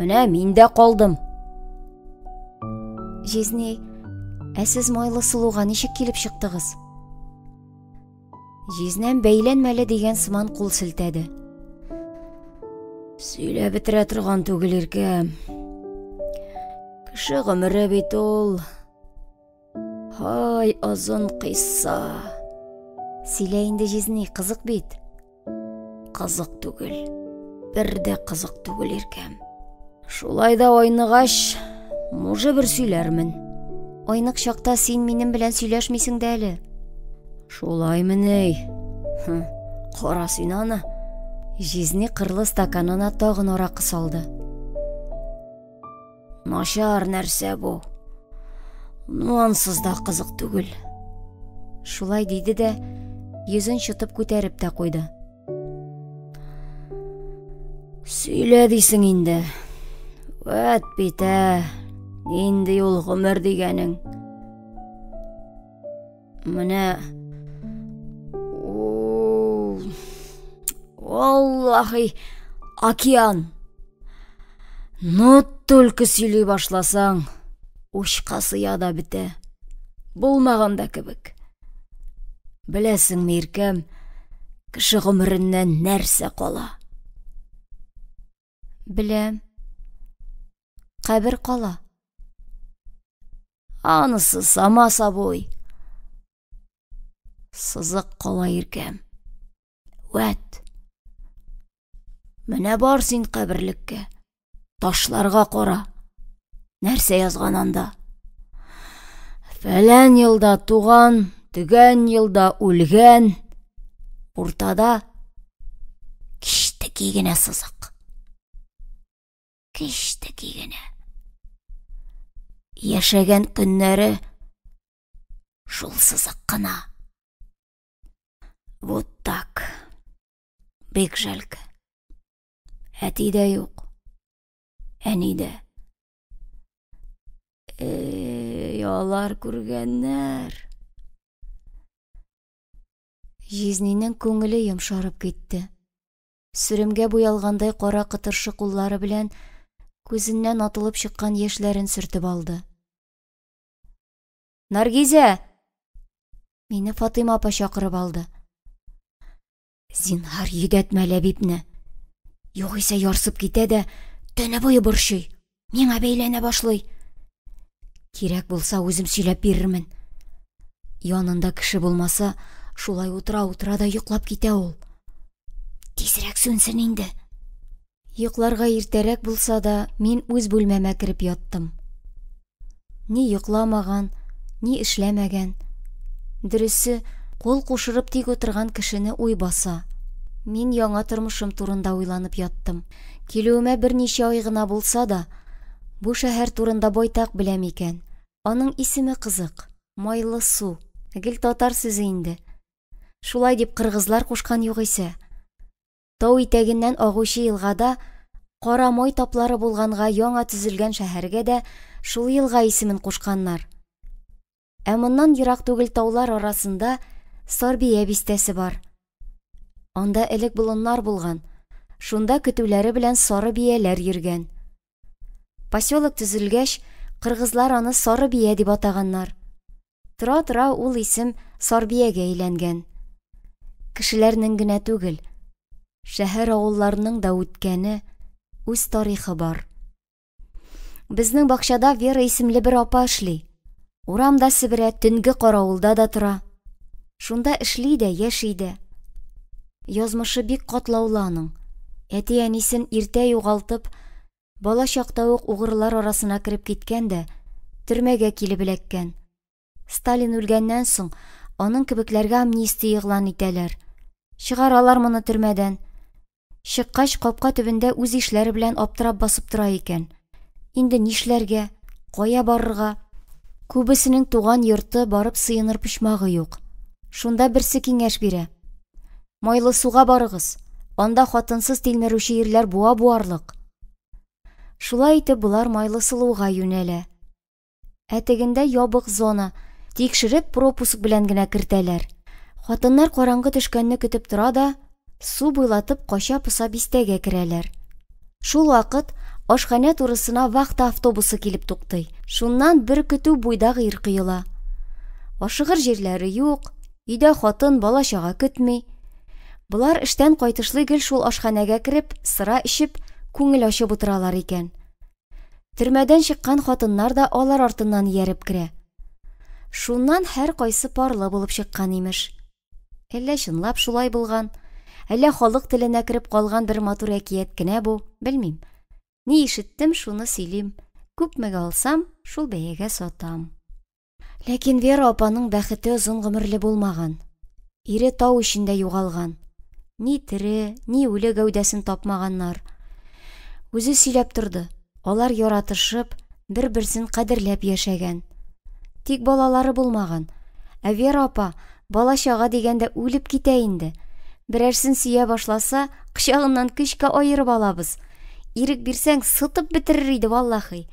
Менә мин дә калдым. Жизни, сез майлы сылуга ничек килеп чыктыгыз? Жизнән бәйләнмәле дигән сыман кул селтәде. Сөйләп бетерә торган түгел иркәм. Кеше гомере бит ул. Һай, озын кыйсса. Сөйлә инде, Жизни, кызык бит. Кызык түгел. Бер дә кызык түгел иркәм. Шулай да ойныгач, муже бер сөйләрмен. Ойнык чакта син минем белән сөйләшмисең дә әле. Шулаймы ни? Кара син аны. Жизни кырлы стаканына тагын аракы салды. Начар нәрсә бу. Ансыз да кызык түгел. Шулай диде дә, йөзен чытып күтәреп тә куйды. Сөйлә дисең инде. Вәт битә. Инде ул гомер дигәнең. Менә Аллахи, океан. Ну, только сөйли башласаң, учкасы яда бетә. Булмаганда кебек. Беләсеңме, иркәм, кеше гомереннән нәрсә кала? Беләм. Кабер кала. Анысы сама собой. Сызык кала, иркәм. Вәт. Менә бар син каберлеккә. Ташларга кара. Нәрсә язган анда? Фәлән елда туган, төгән елда үлгән. Уртада киштеки генә сызык. Киштеки генә. Яшәгән көннәре шул сызык кына. Вот так. Бик жәлке. Әти дә юк. Әни дә. Алар күргәннәр. Жизнинең күңеле йомшарып китте. Сүремгә буялгандай кара кытыршы куллары белән күзеннән атылып чыккан яшьләрен сөртеп алды. Наргизә! Мине Фатыйма апа чакырып алды. Зинһар йөдәтмә Ләбибне. Югыйсә ярсып китә дә, төне буе борчый. Миңа бәйләнә башлый. Кирәк булса, үзем сөйләп бирермен. Янында кеше булмаса, шулай утыра да йоклап китә ул. Тизрәк сүнсен инде. Йокларга иртәрәк булса да, мин үз бүлмәмә кереп яттым. Ни йокламаган, ни эшләмәгән. Дөресе, кул кушырып тик утырган кешене уй баса. Мин яңа тормышым турында уйланып яттым. Килүемә берничә ай гына булса да, Бу шәһәр турында байтак беләм икән. Аның исеме кызык. Майлы су. Гел татар сүзе инде. Шулай дип кыргызлар кушкан югыйсә. Тау итәгеннән агучы елгада кара май таплары булганга яңа төзелгән шәһәргә дә шул елга исемен кушканнар. Ә моннан ерак түгел таулар арасында Сарбия бистәсе бар. Анда элек болыннар булган. Шунда көтүләре белән сары бияләр йөргән. Поселок төзелгәч, кыргызлар аны Сары бия дип атаганнар. Тора-тора ул исем Сарбиягә әйләнгән. Кешеләрнең генә түгел, шәһәр авылларының да үткәне, үз тарихы бар. Безнең бакчада Вера исемле бер апа эшли. Урамда себерә, төнге каравылда да тора. Шунда эшли дә, яши дә. Язмышы бик катлаулы аның. Әти-әнисен иртә югалтып, бала чакта ук угырлар арасына кереп киткән дә, төрмәгә килеп эләккән. Сталин үлгәннән соң аның кебекләргә амнистия игълан итәләр. Чыгаралар моны төрмәдән. Чыккач, капка төбендә үз эшләре белән аптырап басып тора икән. Инде нишләргә, кая барырга? Күбесенең туган йорты, барып сыеныр почмагы юк. Шунда берсе киңәш бирә. Майлы суга барыгыз. Анда хатынсыз тилмерүче ирләр буа буарлык. Шулай итеп булар Майлы сылуга юнәлә. Әтегендә ябык зона, тикшереп пропуск белән генә кертәләр. Хатыннар караңгы төшкәнне көтеп тора да, су буйлатып кача-поса бистәгә керәләр. Шул вакыт ашханә турысына вахта автобусы килеп туктый. Шуннан бер көтү буйдагы ир кыела. Ашыгыр җирләре юк, өйдә хатын бала чага көтми. Булар эштән кайтышлый гел шул ашханәгә кереп, сыра эчеп, күңел ачып утыралар икән. Төрмәдән чыккан хатыннар да алар артыннан ияреп керә. Шуннан һәр кайсы парлы булып чыккан имеш. Әллә чынлап шулай булган, әллә халык теленә кереп калган бер матур әкият кенә бу, белмим. Ни ишеттем, шуны сөйлим. Күпмегә алсам, шул бәягә сатам. Ләкин Вера апаның бәхете озын гомерле булмаган. Ире тау эчендә югалган. Ни тере, ни үле гәүдәсен тапмаганнар. Үзе сөйләп торды. Алар яратышып, бер-берсен кадерләп яшәгән. Тик балалары булмаган. Ә Вера апа бала чага дигәндә үлеп китә инде. Берәрсен сөя башласа, кычагыннан көчкә аерып алабыз. Ирек бирсәң, сытып бетерер иде валлаһи.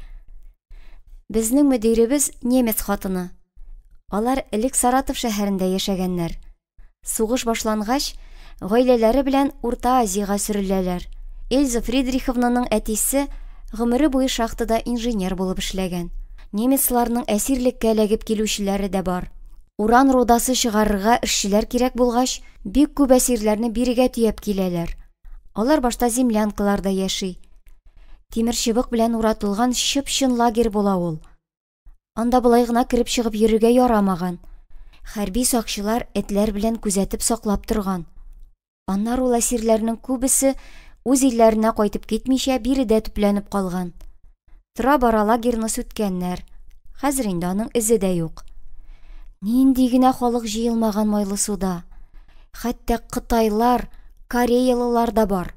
Безнең мөдиребез немец хатыны. Алар элек Саратов шәһәрендә яшәгәннәр. Сугыш башлангач, гаиләләре белән Урта Азиягә сөреләләр. Эльза Фридриховнаның әтисе гомере буе шахтада инженер булып эшләгән. Немецларның әсирлеккә эләгеп килүчеләре дә бар. Уран рудасы чыгарырга эшчеләр кирәк булгач, бик күп әсирләрне бирегә төяп киләләр. Алар башта землянкаларда яши. Тимер чыбык белән уратылган чып-чын лагерь була ул. Анда былай гына кереп чыгып йөрергә ярамаган. Хәрби сакчылар этләр белән күзәтеп саклап торган. Аннар ул әсирләрнең күбесе үз илләренә кайтып китмичә биредә төпләнеп калган. Тора-бара лагерьны сүткәннәр. Хәзер инде аның эзе дә юк. Нинди генә халык җыелмаган Майлы суда. Хәтта Кытайлар, Кореялылар да бар.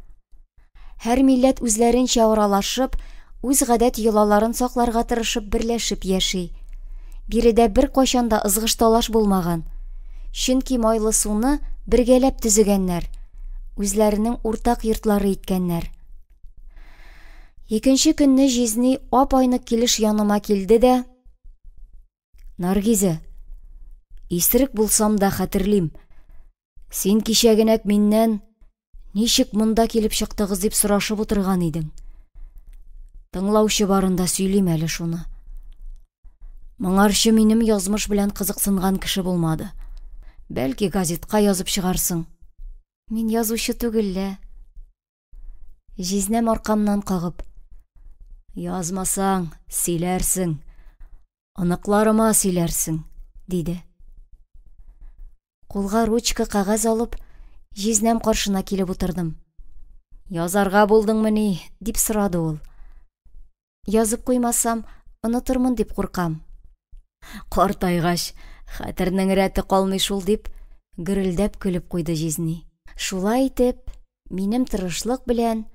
Һәр милләт үзләренчә аралашып, үз гадәт йолаларын сакларга тырышып берләшеп яши. Биредә бер кайчан да ызгыш-талаш булмаган. Чөнки Майлы суны бергәләп төзегәннәр. Үзләренең уртак йортлары иткәннәр. Икенче көнне Жизни ап-айны килеш яныма килде дә: "Наргиза, исерек булсам да хәтерлим. Син кичәгенәк миннән ничек монда килеп чыктыгыз дип сорашып утырган идең. Тыңлаучы барында сөйлим әле шуны. Моңарчы минем язмыш белән кызыксынган кеше булмады. Бәлки газетка язып чыгарсың." "Мин язучы түгел." Жизнәм аркамнан кагып: "Язмасаң, сөйләрсең. Аныкларыма сөйләрсең", диде. Кулга ручка кагаз алып, Жизнәм каршына килеп утырдым. "Язарга булдыңмы ни?" дип сорады ул. "Язып куймасам, онытырмын дип куркам." "Картайгач, хәтернең рәте калмый шул", дип гөрелдәп көлеп куйды Жизни. Шулай итеп, минем тырышлык белән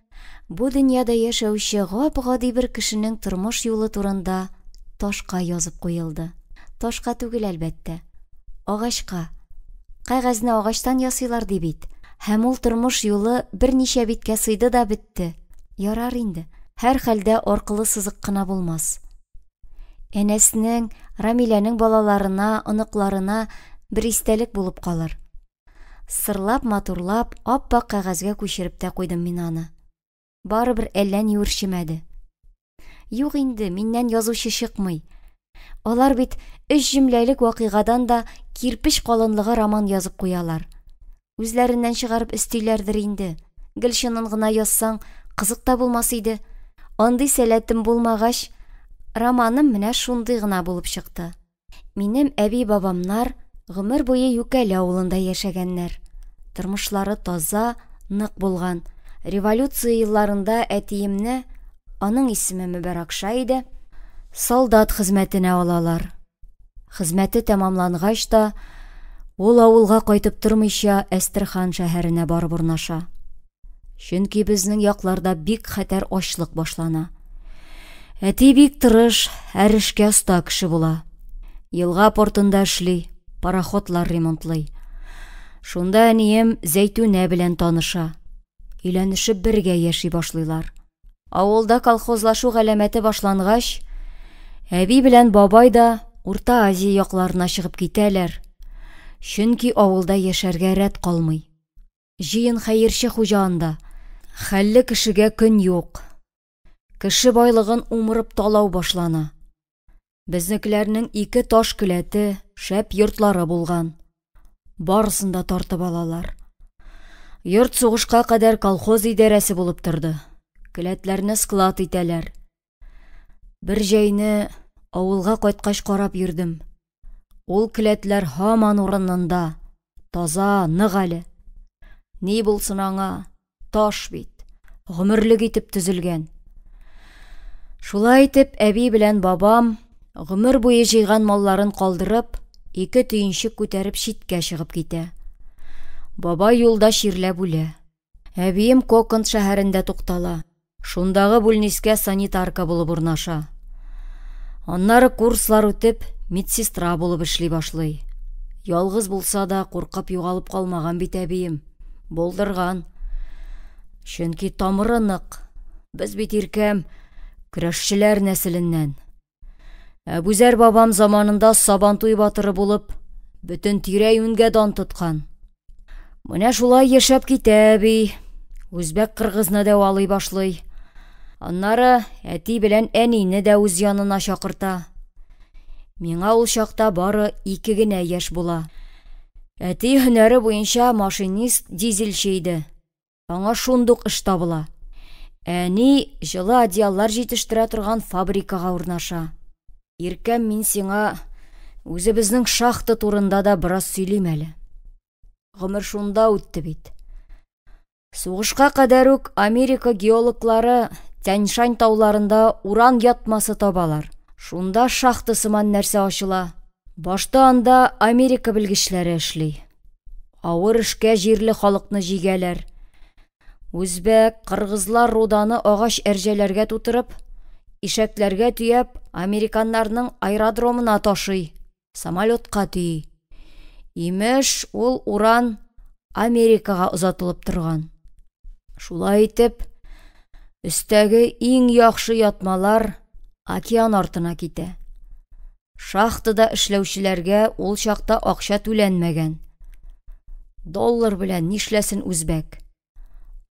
Бу дөньяда яшәүче гап-гади бер кешенең тормыш юлы турында ташка язып куелды. Ташка түгел, әлбәттә, агачка. Кәгазьне агачтан ясыйлар ди бит. Һәм ул тормыш юлы берничә биткә сыйды да бетте. Ярар инде, һәр хәлдә аркылы сызык кына булмас. Әнәснең, Рамиләнең балаларына, оныкларына бер истәлек булып калыр. Сырлап, матурлап, ап-ак кәгазьгә күчереп тә куйдым мин аны. Барыбер әллә ни үрчемәде. Юк инде, миннән язучы чыкмый. Алар бит 3 җөмләлек вакыйгадан да кирпеч калынлыгы роман язып куялар. Үзләреннән чыгарып өстиләрдер инде. Гөлшинын гына язсаң, кызык та булмас иде. Андый сәләтем булмагач, романым менә шундый гына булып чыкты. Минем әби-бабамнар гомер буе Юкәле авылында яшәгәннәр. Тормышлары таза, нык булган. Революция елларында әтиемне, аның исеме Мөбәрәкша иде, солдат хезмәтенә алалар. Хезмәте тәмамлангач та, ул авылга кайтып тормыйча Әстерхан шәһәренә барып урнаша. Чөнки безнең якларда бик хәтәр ачлык башлана. Әти бик тырыш, һәр эшкә оста кеше була. Елга портында эшли, пароходлар ремонтлый. Шунда әнием Зәйтүнә белән таныша. Өйләнешеп бергә яши башлыйлар. Авылда колхозлашу галәмәте башлангач, әби белән бабай да Урта Азия якларына чыгып китәләр. Чөнки авылда яшәргә рәт калмый. Җыен хәерче хуҗаанда. Хәлле кешегә көн юк. Кеше байлыгын умырып талау башлана. Безнекеләрнең 2 таш келәте, шәп йортлары булган. Барысын да тартып алалар. Йорт сугышка кадәр колхоз идарәсе булып торды. Келәтләрне склад итәләр. Бер җәйне авылга кайткач карап йөрдем. Ул келәтләр һаман урынында, таза, нык әле. Ни булсын аңа, таш бит, гомерлек итеп төзелгән. Шулай итеп, әби белән бабам гомер буе җыйган малларын калдырып, 2 төенчек күтәреп читкә чыгып китә. Бабай юлда чирләп үлә. Әбием Коканд шәһәрендә туктала. Шундагы бүлнискә санитарка булып урнаша. Аннары курслар үтеп, медсестра булып эшли башлый. Ялгыз булса да куркып югалып калмаган бит әбием. Булдырган. Чөнки тамыры нык. Без бит иркәм көрәшчеләр нәселеннән. Әбүзәр бабам заманында Сабантуй батыры булып, бөтен тирә-юньгә дан тоткан. Менә шулай яшәп китә әби. Үзбәк кыргызны дәвалый башлый. Аннары әти белән әнине дә үз янына чакырта. Миңа ул чакта бары 2 генә яшь була. Әти һөнәре буенча машинист, дизельче иде. Аңа шундук эш табыла. Әни җылы одеяллар җитештерә торган фабрикага урнаша. Иркәм, мин сиңа үзебезнең шахта турында да бераз сөйлим әле. Гомер шунда үтте бит. Сугышка кадәр үк Америка геологлары Тяньшань тауларында уран ятмасы табалар. Шунда шахта сыман нәрсә ачыла. Башта анда Америка белгечләре эшли. Авыр эшкә җирле халыкны җигәләр. Үзбәк, кыргызлар руданы агач әрҗәләргә тутырып, ишәкләргә төяп, американнарның аэродромына ташый, самолетка төйи. Имеш, ул уран Америкага озатылып торган. Шулай итеп, өстәге иң яхшы ятмалар океан артына китә. Шахтада эшләүчеләргә ул чакта акча түләнмәгән. Доллар белән нишләсен үзбәк?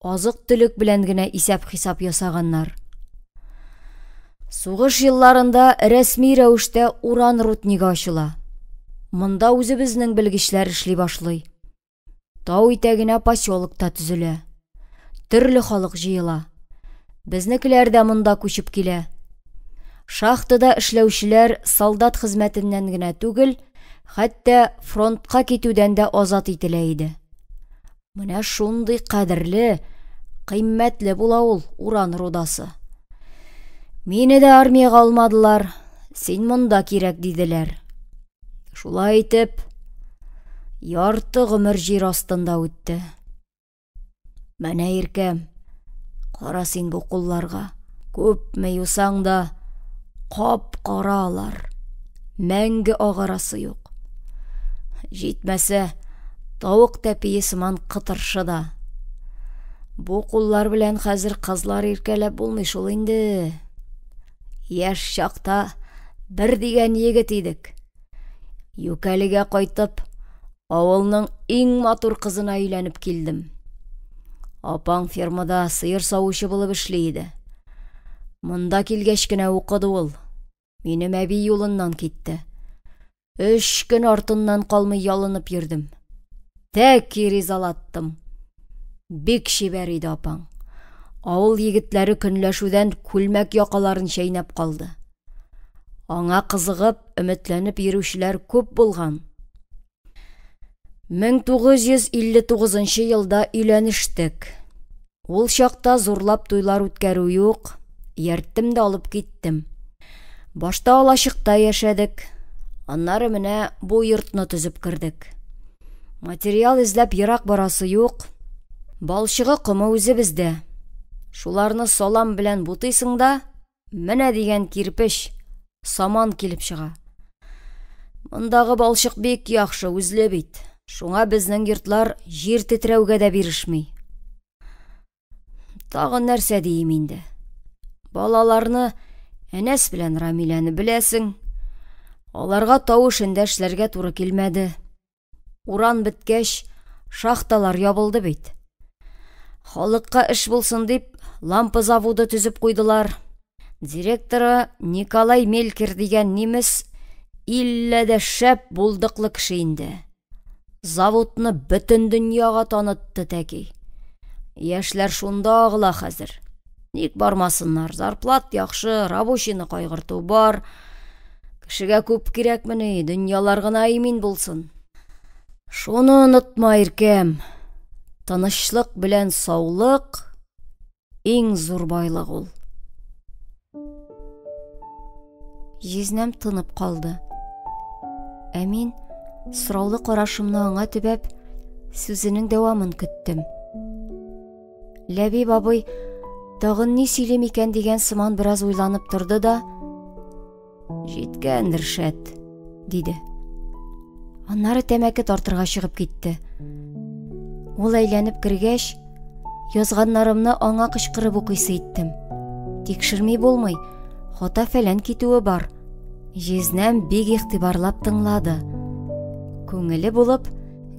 Азык-төлек белән генә исәп-хисап ясаганнар. Сугыш елларында рәсми рәвештә уран руднигы ачыла. Монда үзебезнең белгечләр эшли башлый. Тау итәгенә поселокта төзелә. Төрле халык җыела. Безнекеләр дә монда күчеп килә. Шахтада эшләүчеләр солдат хезмәтеннән генә түгел, хәтта фронтка китүдән дә азат ителә иде. Менә шундый кадерле, кыйммәтле була ул уран рудасы. Мине дә армиягә алмадылар, син монда кирәк диделәр. Шулай итеп, ярты гомер җир астында үтте. Менә иркәм, Қара син бу кулларга. Көпме юсаң да кап-каралар. Мәңге агарасы юк. Җитмәсә, тавык тәпие сыман кытыршы да. Бу куллар белән хәзер кызлар иркәләп булмый шул инде. Яшь чакта бер дигән егет идек. Юкәлегә кайтып, авылның иң матур кызына өйләнеп килдем. Апаң фермада сыер савучы булып эшли иде. Монда килгәч кенә укыды ул. Минем әби юлыннан китте. 3 көн артыннан калмый ялынып йөрдем. Тәк ризалаттым. Бик шибәр иде апаң. Авыл егетләре көнләшүдән күлмәк якаларын чәйнәп калды. Аңа кызыгып, өметләнеп йөрүчеләр күп булган. 1959 елда өйләнештек. Ул чакта зурлап туйлар үткәрү юк, яртым да алып киттем. Башта алачыкта яшәдек, аннары менә бу йортны төзеп кирдек. Материал эзләп ерак барасы юк. Балчыгы кымы үзебездә. Шуларны салам белән бутыйсың да, менә дигән кирпеч, саман килеп чыга. Мондагы балчык бик яхшы үзле бит. Шуңа безнең йортлар җир тетрәүгә дә бирешми. Тагын нәрсә дием инде. Балаларны, Әнәс белән Рамиләне беләсең. Аларга тавыш эшләргә туры килмәде. Уран беткәч, шахталар ябылды бит. Халыкка эш булсын дип, лампа заводы төзеп куйдылар. Директоры Николай Мелькер дигән немец 50 шәп булдыклы кеше инде. Заводны бөтен дөньяга танытты тәки. Яшьләр шунда агыла хәзер. Ник бармасыннар, зарплат яхшы, рабочийны кайгырту бар. Кешегә күп кирәкмени, дөньялар гына имин булсын. Шуны онытма, иркәм. Тынычлык белән саулык иң зур байлык ул. Җизнәм тынып калды. Ә мин сораулы карашымны аңа төбәп, сүзенең дәвамын көттем. Ләбиб абый тагын ни сөйлим икән дигән сыман бераз уйланып торды да, «Җиткәндер шәт», диде. Аннары тәмәке тартырга чыгып китте. Ул әйләнеп кергәч, язганнарымны аңа кычкырып укыйсы иттем. Тикшерми булмый, хата фәлән китүе бар. Җизнәм бик игътибарлап тыңлады. Күңеле булып,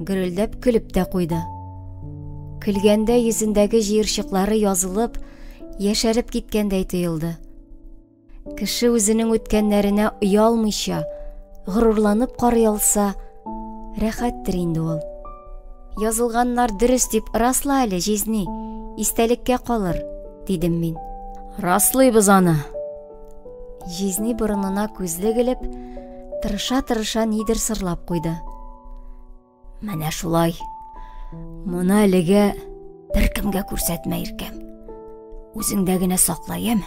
гөрелдәп көлеп тә куйды. Көлгәндә йөзендәге җыерчыклары язылып, яшәреп киткәндәй тоелды. Кеше үзенең үткәннәренә уялмыйча, горурланып карый алса, рәхәттер инде ул. Язылганнар дөрес дип расла әле, Җизни, истәлеккә калыр, дидем мин. Раслыйбыз аны. Җизни борынына күзлек элеп, тырыша-тырыша нидер сырлап куйды. Менә шулай. Моны әлегә беркемгә күрсәтмә, иркәм. Үзеңдә генә саклаем.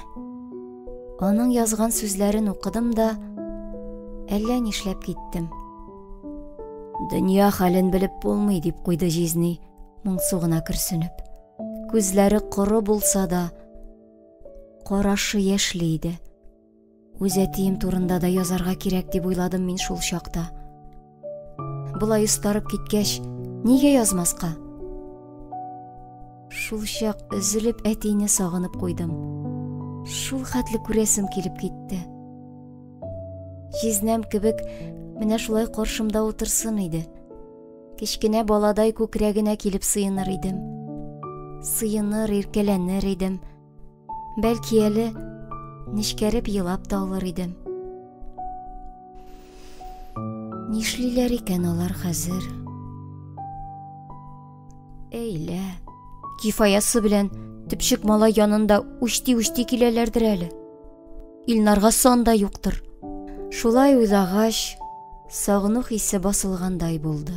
Аның язган сүзләрен укыдым да, әллә нишләп киттем. Дөнья хәлен белеп булмый, дип куйды Җизни, моңсугына көрсенеп. Күзләре коры булса да, карашы яшьли иде. Үз әтием турында да язарга кирәк дип уйладым мин шул чакта. Булай устарып киткәч, нигә язмаска? Шул чак өзелеп әтине сагынып куйдым. Шул хәтле күрәсем килеп китте. Җизнәм кебек менә шулай каршымда утырсын иде. Кечкенә баладай күкрәгенә килеп сыеныр идем. Сыеныр, иркәләнер идем. Бәлки әле нишкәреп елап та алыр идем. Нишлиләр икән алар хәзер? Әйлә, кифаясы белән төпчек малай янында учти-учти киләләрдер әле. Илнарга сон да юктыр. Шулай уйлагач, сагыну хисе басылгандай булды.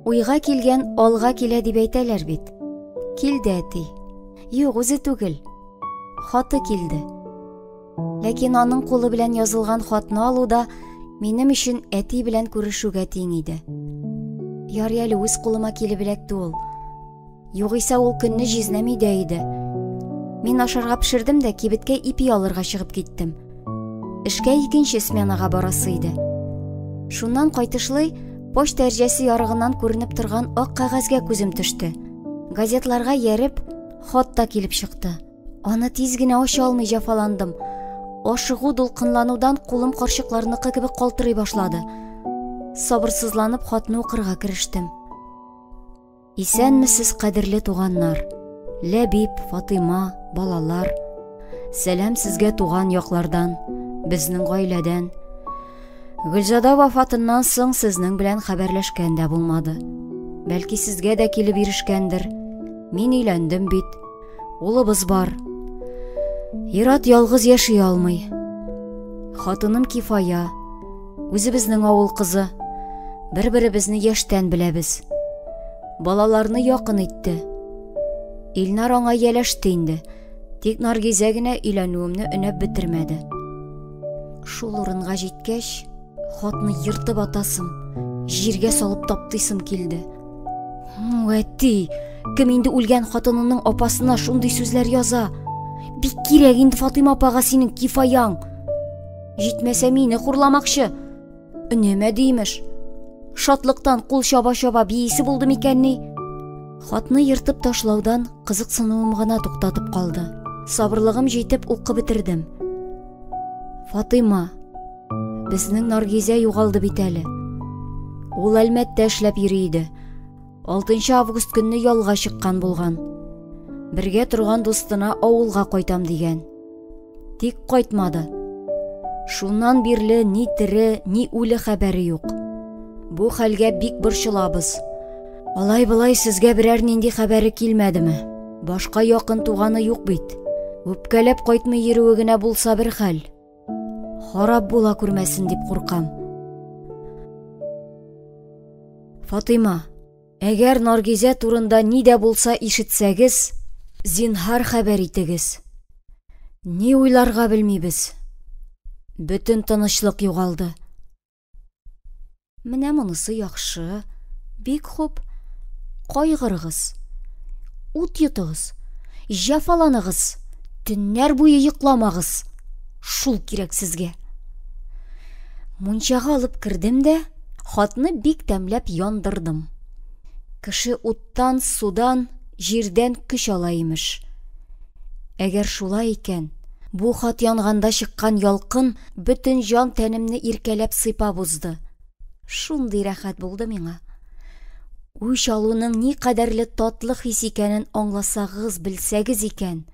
Уйга килгән алга килә дип әйтәләр бит. Килде әти. Юк, үзе түгел. Хаты килде. Ләкин аның кулы белән язылган хатны алуда минем өчен әти белән күрешүгә тиң иде. Ярый әле үз кулыма килеп эләкте ул. Югыйсә ул көнне җизнәми дә иде. Мин ашарга пешердем дә кибеткә ипи алырга чыгып киттем. Эшкә икенче сменага барасы иде. Шуннан кайтышлый почта әрҗәсе ярыгыннан күренеп торган ак кәгазьгә күзем төште. Газетларга ярып, хат та килеп чыкты. Аны тиз генә ача алмый җафаландым. Ашыгу дулкынланудан кулым карчыкларныкы кебек калтырый башлады. Сабырсызланып хатны укырга керештем. Исәнмесез, кадерле туганнар? Ләбиб, Фатыйма, балалар. Сәлам сезгә туган яклардан, безнең гаиләдән. Гөлзада вафатыннан соң сезнең белән хәбәрләшкән дә булмады. Бәлки сезгә дә килеп ирешкәндер. Мин өйләндем бит. Улыбыз бар. Ират ялгыз яши алмый. Хатыным Кифая. Үзебезнең авыл кызы. Бер-беребезне яшьтән беләбез. Балаларны якын итте. Илнар аңа яләште инде. Тик Наргизә генә өйләнүемне өнәп бетермәде. Шул урынга җиткәч, хатны йыртып атасым, җиргә салып таптыйсым килде. Әти, кем инде үлгән хатынының апасына шундый сүзләр яза? Бик кирәк инде Фатыйма апага синең Кифаяң. Җитмәсә мине хурламакчы. Өнемә димеш. Шатлыктан кул чаба-чаба биисе булды микәнни? Хатны йыртып ташлаудан кызыксынуым гына туктатып калды. Сабырлыгым җитеп укып бетердем. Фатыйма, безнең Наргизә югалды бит әле. Ул Әлмәттә эшләп йөри иде. 6 август көнне ялга чыккан булган. Бергә торган дустына авылга кайтам дигән. Тик кайтмады. Шуннан бирле ни тере, ни үле хәбәре юк. Бу хәлгә бик борчылабыз. Алай-былай сезгә берәр нинди хәбәре килмәдеме? Башка якын туганы юк бит. Үпкәләп кайтмый йөрүе генә булса бер хәл. Харап була күрмәсен дип куркам. Фатыйма, әгәр Наргизә турында ни дә булса ишетсәгез, зинһар хәбәр итегез. Ни уйларга белмибез. Бөтен тынычлык югалды. Менә монысы яхшы, бик хуп. Кайгырыгыз, ут йотыгыз, җафаланыгыз, төннәр буе йокламагыз. Шул кирәк сезгә. Мунчага алып кирдем дә, хатны бик тәмләп яндырдым. Кеше уттан, судан, җирдән көч ала имеш. Әгәр шулай икән, бу хат янганда чыккан ялкын бөтен җан тәнемне иркәләп сыйпап узды. Шундый рәхәт булды миңа. Үч алуның ни кадәрле татлы хис икәнен аңласагыз, белсәгез икән.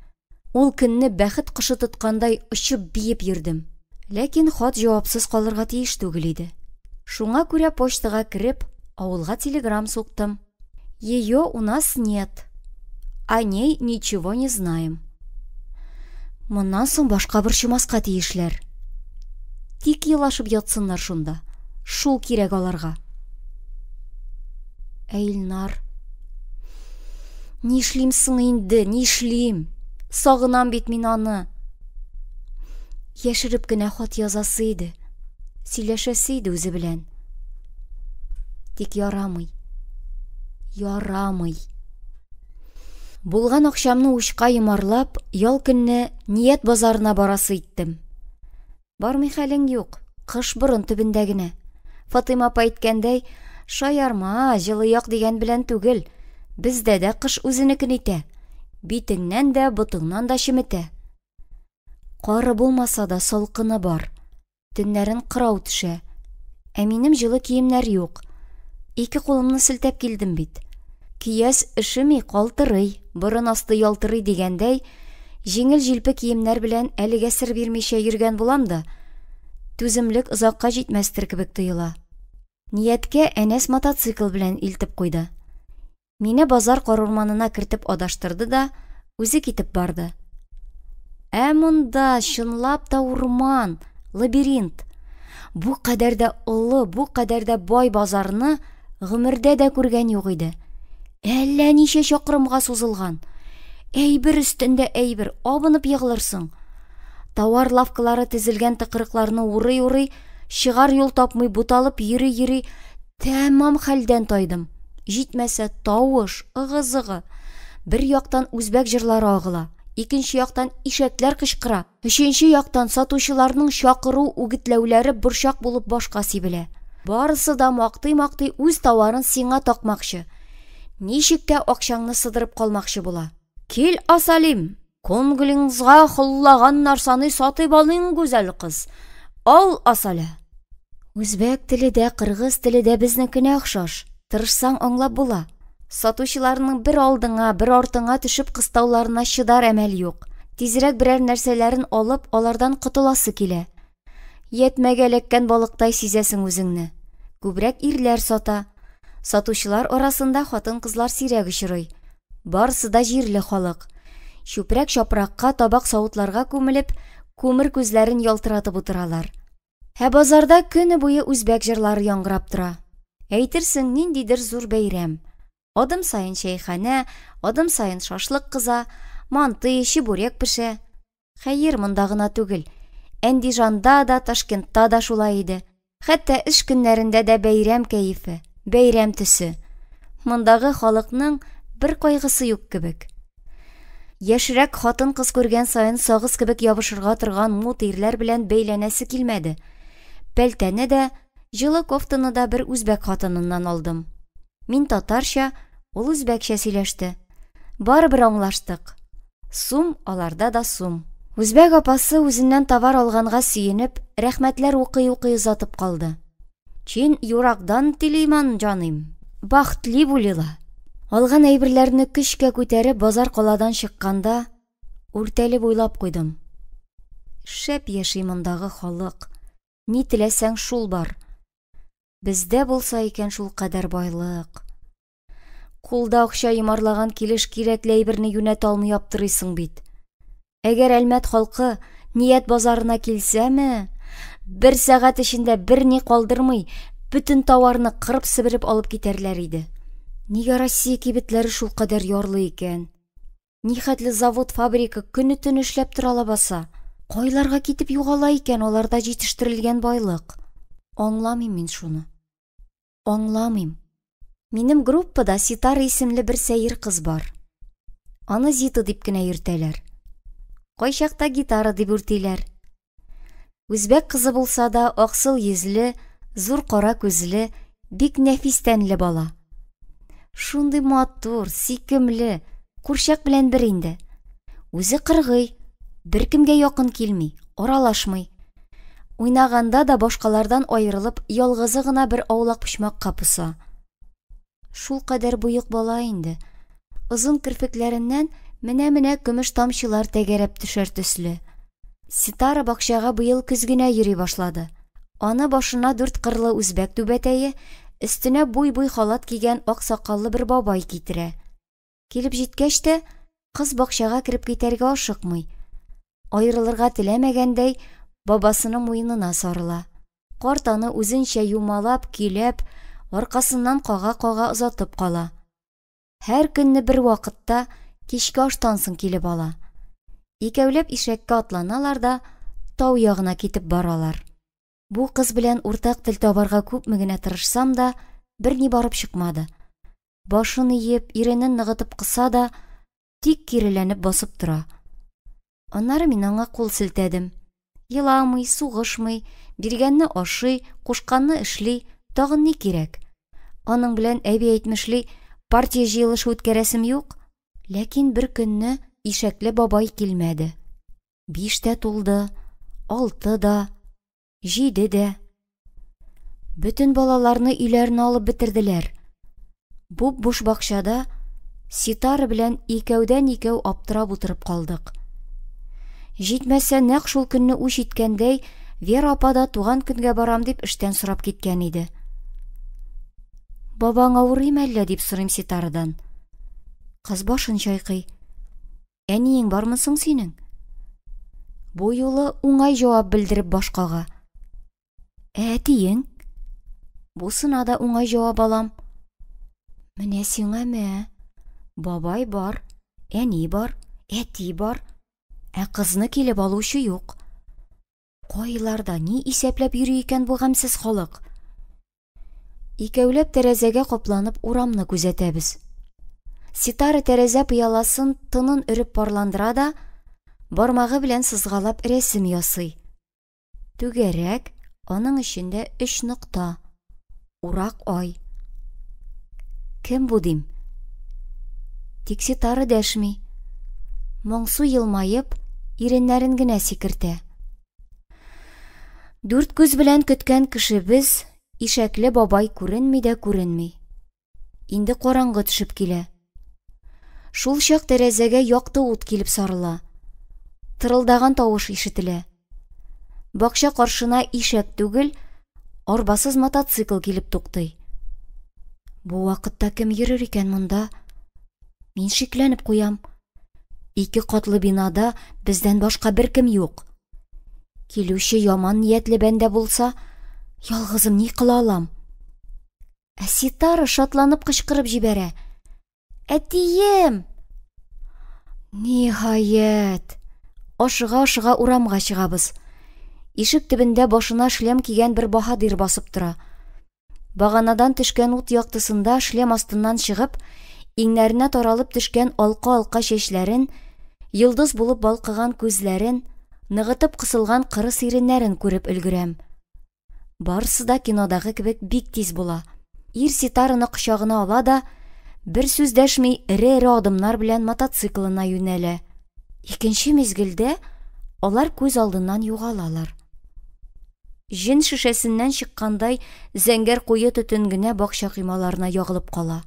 Ул көнне бәхет кышы тоткандай очып биеп йөрдем. Ләкин хат җавапсыз калырга тиеш түгел иде. Шуңа күрә почтага кирип, авылга телеграм суктым. Ее у нас нет. О ней ничего не знаем. Моннан соң башка борчымаска тиешләр. Тик елашып ятсыннар шунда. Шул кирәк аларга. Илнар. Нишлим соң инде, нишлим? Сагынам бит мин аны. Яшереп кенә хат язасы иде. Сөйләшәсе иде үзе белән. Тик ярамый. Ярамый. Булган акчамны учка йомарлап, ял көнне Ният базарына барасы иттем. Бармый хәлең юк, кыш борын төбендә генә. Фатыйма апа әйткәндәй, шаярма, җылы як дигән белән түгел. Бездә дә кыш үзенекен итә. Битеңнән дә, ботыңнан да шиметә. Кары булмаса да салкыны бар. Төннәрен кырау төшә. Ә минем җылы киемнәр юк. 2 кулымны селтәп килдем бит. Кияс эшеми калтырый, борын асты ялтырый дигәндәй, җиңел җилпе киемнәр белән әлегә сер бирмичә йөргән булам да, түземлек озакка җитмәстер кебек тоела. Нияткә Әнәс мотоцикл белән илтеп куйды. Мине базар карурманына кертеп адаштырды да, үзе китеп барды. Ә монда чынлап та урман, лабиринт. Бу кадәр дә олы, бу кадәр дә бай базарны гомердә дә күргән юк иде. Әллә ничә чакрымга сузылган. Әйбер өстендә әйбер, абынып егылырсың. Тауар лавкалары тезелгән тыкрыкларны урый-урый, чыгар юл тапмый буталып йөри-йөри, тәмам хәлдән тайдым. Җитмәсә тавыш, ыгы-зыгы. Бер яктан үзбәк җырлары агыла, икенче яктан ишәкләр кычкыра, өченче яктан сатучыларның чакыру үгетләүләре борчак булып башка сибелә. Барысы да мактый-мактый үз товарын сиңа такмакчы. Ничек тә акчаңны сыдырып калмакчы була. Кил, Асалим, күңелеңгә холлаган нарсаны сатып алың, гүзәл кыз. Ал, Асале. Үзбәк теле дә, кыргыз теле дә безнекенә охшаш. Тырышсаң аңлап була. Сатучыларның бер алдыңа, бер артыңа төшеп кыстауларына чыдар әмәл юк. Тизрәк берәр нәрсәләрен алып, алардан котыласы килә. Йәтмәгә эләккән балыктай сизәсең үзеңне. Күбрәк ирләр сата. Сатучылар арасында хатын-кызлар сирәк очрый. Барысы да җирле халык. Чүпрәк чапракка, табак савытларга күмелеп, күмер күзләрен ялтыратып утыралар. Базарда көне буе үзбәк җырлары яңгырап тора. Әйтерсең, ниндидер зур бәйрәм. Адым сайын чәйханә, адым сайын шашлык кыза, манты, чебурек пешә. Хәер, монда гына түгел. Әндижанда да, Ташкентта да шулай иде. Хәтта эш көннәрендә дә бәйрәм кәефе, бәйрәм төсе. Мондагы халыкның бер кайгысы юк кебек. Яшьрәк хатын-кыз күргән сайын сагыз кебек ябышырга торган мут ирләр белән бәйләнәсе килмәде. Пәлтәне дә, җылы кофтаны да бер үзбәк хатыныннан алдым. Мин татарча, ул үзбәкчә сөйләште. Барыбер аңлаштык. Сум, аларда да сум. Үзбәк апасы үзеннән товар алганга сөенеп, рәхмәтләр укый-укый озатып калды. Чин юракдан тилейман, җаным. Бахтлы булыла. Алган әйберләрне көчкә күтәреп базар каладан чыкканда, үртәлеп уйлап куйдым. Шәп яши мондагы халык. Ни теләсәң шул бар. Бездә булса икән шул кадәр байлык. Кулда акча йомарлаган килеш кирәкле әйберне юнәтә алмый яптырыйсың бит. Әгәр Әлмәт халкы Ният базарына килсәме, бер сәгать эчендә берни калдырмый, бүтән товарны кырып себереп алып китәрләр иде. Нигә Россия кибетләре шул кадәр ярлы икән? Нихәтле завод, фабрика көне-төн эшләп тора лабаса. Кайларга китеп югала икән аларда җитештерелгән байлык? Аңламыйм мин шуны. Аңламыйм. Минем группада Ситара исемле бер сәер кыз бар. Аны Зита дип кенә йөртәләр. Кайчакта гитара дип үртиләр. Үзбәк кызы булса да аксыл йөзле, зур кара күзле, бик нәфис тәнле бала. Шундый матур, сикемле, күршәк белән бер инде. Үзе кыргый, беркемгә якын килми, аралашмый. Уйнаганда да башкалардан аерылып, ялгызы гына бер аулак почмакка поса. Шул кадәр буйык бала инде. Озын кирпекләреннән менә-менә көмеш тамчылар тәгәрәп төшәр төсле. Ситара бакчага быел көз генә йөри башлады. Аны башына 4 кырлы үзбәк түбәтәе, өстенә буй-буй халат кигән ак сакаллы бер бабай китерә. Килеп җиткәч тә, кыз бакчага кирип китәргә ашыкмый. Аерылырга теләмәгәндәй, бабасының муенына сарыла. Карт аны үзенчә юмалап, көйләп, аркасыннан кага-кага озатып кала. Һәр көнне бер вакытта кичке аштан соң килеп ала. Икәүләп ишәккә атланалар да тау ягына китеп баралар. Бу кыз белән уртак тел табарга күпме генә тырышсам да, берни барып чыкмады. Башын иеп, иренен ныгытып кыса да, тик киреләнеп басып тора. Аннары мин аңа кул селтәдем. Еламый, сугышмый, биргәнне ашый, кушканны эшли, тагын ни кирәк? Аның белән әби әйтмешли, партия җыелышы үткәрәсем юк. Ләкин бер көнне ишәкле бабай килмәде. 5 тә тулды, 6 да, 7 дә. Бүтән балаларны өйләренә алып бетерделәр. Бу буш бакчада Ситара белән икәүдән-икәү аптырап утырып калдык. Җитмәсә, нәкъ шул көнне үч иткәндәй, Вера апа да туган көнгә барам дип эштән сорап киткән иде. Бабаң авырыймы әллә дип сорыйм Ситарадан. Кыз башын чайкый. Әниең бармы соң синең? Бу юлы уңай җавап белдереп башкага. Әтиең? Бусына да уңай җавап алам. Менә сиңәме? Бабай бар, әни бар, әти бар. Кызны килеп алучы юк. Кайларда ни исәпләп йөри икән бу гамьсез халык? Икәүләп тәрәзәгә капланып урамны күзәтәбез. Ситара тәрәзә пыяласын тынын өреп парландыра да, бармагы белән сызгалап рәсем ясый. Түгәрәк, аның эчендә 3 нокта. Урак ай. Кем бу дим? Тик Ситара дәшми. Моңсу елмайып, иреннәрен генә сикертә. 4 күз белән көткән кешебез ишәкле бабай күренми дә күренми. Инде караңгы төшеп килә. Шул чак тәрәзәгә якты ут килеп сарыла. Тырылдаган тавыш ишетелә. Бакча каршына ишәк түгел, арбасыз мотоцикл килеп туктый. Бу вакытта кем йөрер икән монда? Мин шикләнеп куям. 2 катлы бинада бездән башка беркем юк. Килүче яман ниятле бәндә булса, ялгызым ни кыла алам? Ә Ситара шатланып кычкырып җибәрә. Әтием! Ниһаять! Ашыга-ашыга урамга чыгабыз. Ишек төбендә башына шлем кигән бер баһадир басып тора. Баганадан төшкән ут яктысында шлем астыннан чыгып, иңнәренә таралып төшкән алка-алка чәчләрен, йылдыз булып балкыган күзләрен, ныгытып кысылган кырыс иреннәрен күреп өлгерәм. Барысы да кинодагы кебек бик тиз була. Ир Ситараны кочагына ала да, бер сүз дәшми эре-эре адымнар белән мотоциклына юнәлә. Икенче мизгелдә алар күз алдыннан югалалар. Җен шешәсеннән чыккандай зәңгәр куе төтен генә бакча кыймаларына ягылып кала.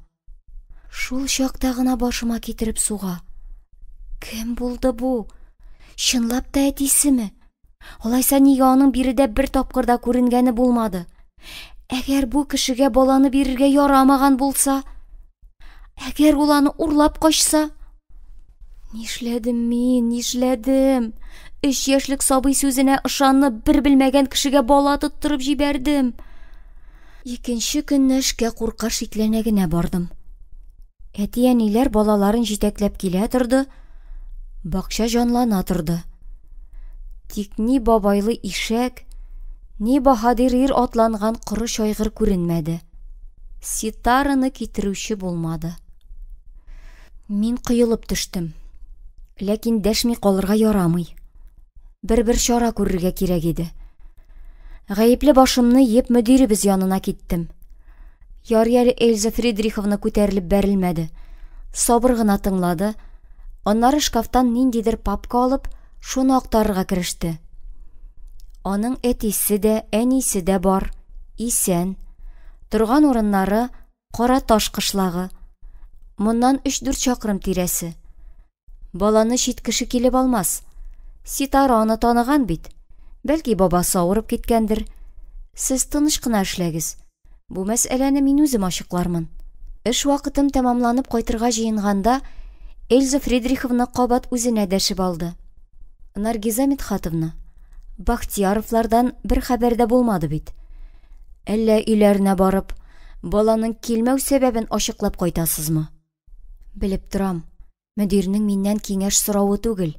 Шул чакта гына башыма китереп суга. Кем булды бу? Чынлап та әтисеме? Алайса нигә аның биредә бер тапкыр да күренгәне булмады? Әгәр бу кешегә баланы бирергә ярамаган булса, әгәр ул аны урлап качса? Нишләдем мин, нишләдем? 3 яшьлек сабый сүзенә ышанып, бер белмәгән кешегә бала тоттырып җибәрдем. Икенче көнне эшкә курка шикләнә генә бардым. Әти-әниләр балаларын җитәкләп килә торды, бакча җанлана торды. Тик ни бабайлы ишәк, ни баһадир ир атланган коры чайгыр күренмәде. Ситараны китерүче булмады. Мин кыелып төштем. Ләкин дәшми калырга ярамый. Бер чара күрергә кирәк иде. Гаепле башымны еп мөдиребез янына киттем. Ярый Эльза Фридриховна күтәрелеп бәрелмәде. Сабыр гына тыңлады. Аннары шкафтан ниндидер папка алып, шуны актарырга кереште. Аның әтисе дә, әнисе дә бар, исән. Торган урыннары Кара Таш кышлагы. Моннан 3-4 чакрым тирәсе. Баланы чит кеше килеп алмас. Ситара аны таныган бит. Бәлки бабасы авырып киткәндер. Сез тыныч кына эшләгез. Бу мәсьәләне мин үзем ачыклармын. Эш вакытым тәмамланып кайтырга җыенганда, Эльза Фридриховна кабат үзенә дәшеп алды. Наргиза Митхатовна, Бахтияровлардан бер хәбәр дә булмады бит. Әллә өйләренә барып, баланың килмәү сәбәбен ачыклап кайтасызмы? Белеп торам. Мөдирнең миннән киңәш соравы түгел.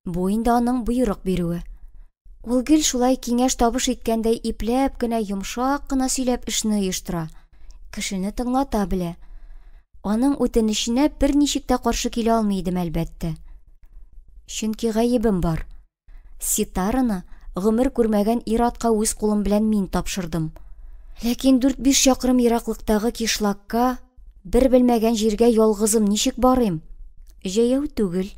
Бу инде аның буйрык бирүе. Ул гел шулай киңәш табыш иткәндәй ипләп кенә, йомшак кына сөйләп эшне оештыра. Кешене тыңлата белә. Аның үтенеченә берничек тә каршы килә алмый идем, әлбәттә. Чөнки гаебем бар. Ситараны гомер күрмәгән ир-атка үз кулым белән мин тапшырдым. Ләкин 4-5 чакрым ераклыктагы кишлакка, бер белмәгән җиргә ялгызым ничек барыйм? Җәяү түгел.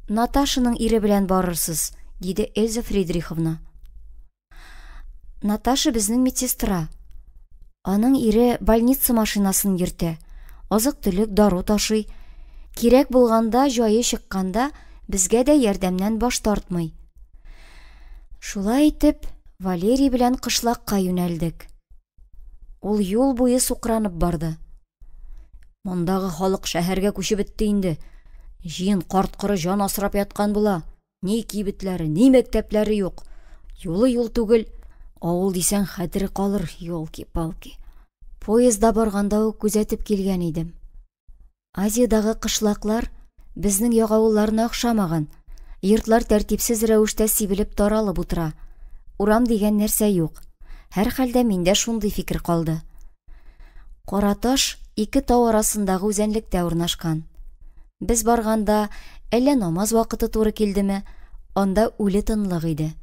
Наташаның ире белән барырсыз, диде Эльза Фридриховна. Наташа безнең медсестра. Аның ире больница машинасын йөртә. Азык-төлек, дару ташый. Кирәк булганда, җае чыкканда, безгә дә ярдәмнән баш тартмый. Шулай итеп, Валерий белән кышлакка юнәлдек. Ул юл буе сукранып барды. Мондагы халык шәһәргә күчеп бетте инде. Җыен карт-коры җан асрап яткан була. Ни кибетләре, ни мәктәпләре юк. Юлы юл түгел. Авыл дисәң хәтере калыр, ёлки-палки. Поезда барганда ук күзәтеп килгән идем. Азиядагы кышлаклар безнең ягавылларына охшамаган. Йортлар тәртипсез рәвештә сибелеп таралып утыра. Урам дигән нәрсә юк. Һәр хәлдә миндә шундый фикер калды. Караташ ике тау арасындагы үзәнлектә урнашкан. Без барганда әллә намаз вакыты туры килдеме, анда үле тынлык иде.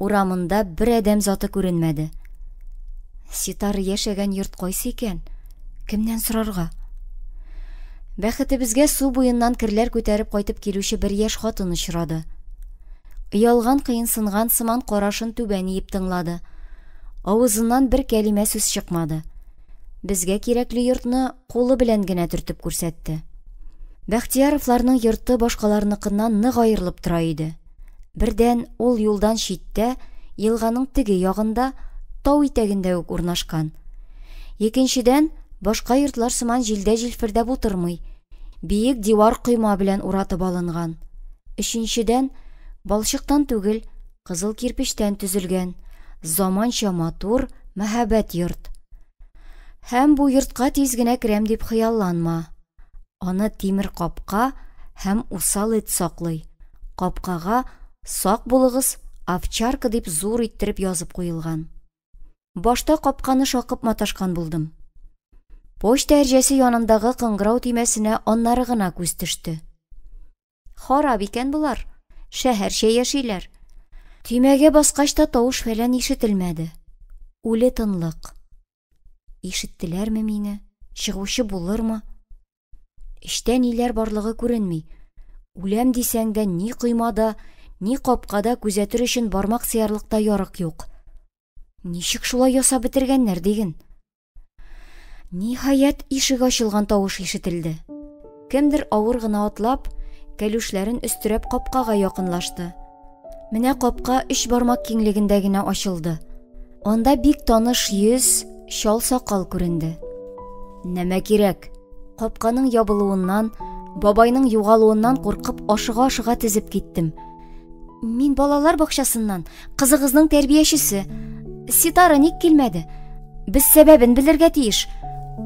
Урамында бер адәм заты күренмәде. Ситар яшәгән йорт кайсы икән? Кемнән сорарга? Бәхетебезгә су буеннан керләр күтәреп кайтып килүче бер яшь хатын очрады. Оялган кыенсынган сыман карашын түбән иеп тыңлады. Авызыннан бер кәлимә сүз чыкмады. Безгә кирәкле йортны кулы белән генә төртеп күрсәтте. Бәхтияровларның йорты башкаларныкыннан нык аерылып тора иде. Бердән ул юлдан читтә, елганың теге ягында, тау итәгендә үк урнашкан. Икенчедән, башка йортлар сыман җилдә җилфердәп утырмый, биек дивар койма белән уратып алынган. Өченчедән, балчыктан түгел, кызыл кирпечтән төзелгән, заманча матур, мәһабәт йорт. Һәм бу йортка тиз генә керәм дип хыялланма. Аны тимер капка һәм усал эт саклый. Капкага «Сак булыгыз, овчарка» дип зур иттереп язып куелган. Башта капканы шакып маташкан булдым. Почта әрҗәсе янындагы кыңгырау тимәсенә аннары гына күз төште. Харап икән булар, шәһәрчә яшиләр. Тимәгә баскач та тавыш фәлән ишетелмәде. Үле тынлык. Ишеттеләрме мине? Чыгучы булырмы? Эштә ниләр барлыгы күренми. Үләм дисәң дә ни коймада, ни капкада күзәтер өчен бармак сыярлыкта ярык юк. Ничек шулай ясап бетергәннәр диген? Ниһаять ишек ачылган тавыш ишетелде. Кемдер авыр гына атлап, кәлүшләрен өстерәп капкага якынлашты. Менә капка 3 бармак киңлегендә генә ачылды. Анда бик таныш йөз, чал сакал күренде. Нәмә кирәк? Капканың ябылуыннан, бабайның югалуыннан куркып ашыга-ашыга тезеп киттем. Мин балалар бакчасыннан, кызыгызның тәрбиячесе. Ситара ник килмәде? Без сәбәбен белергә тиеш.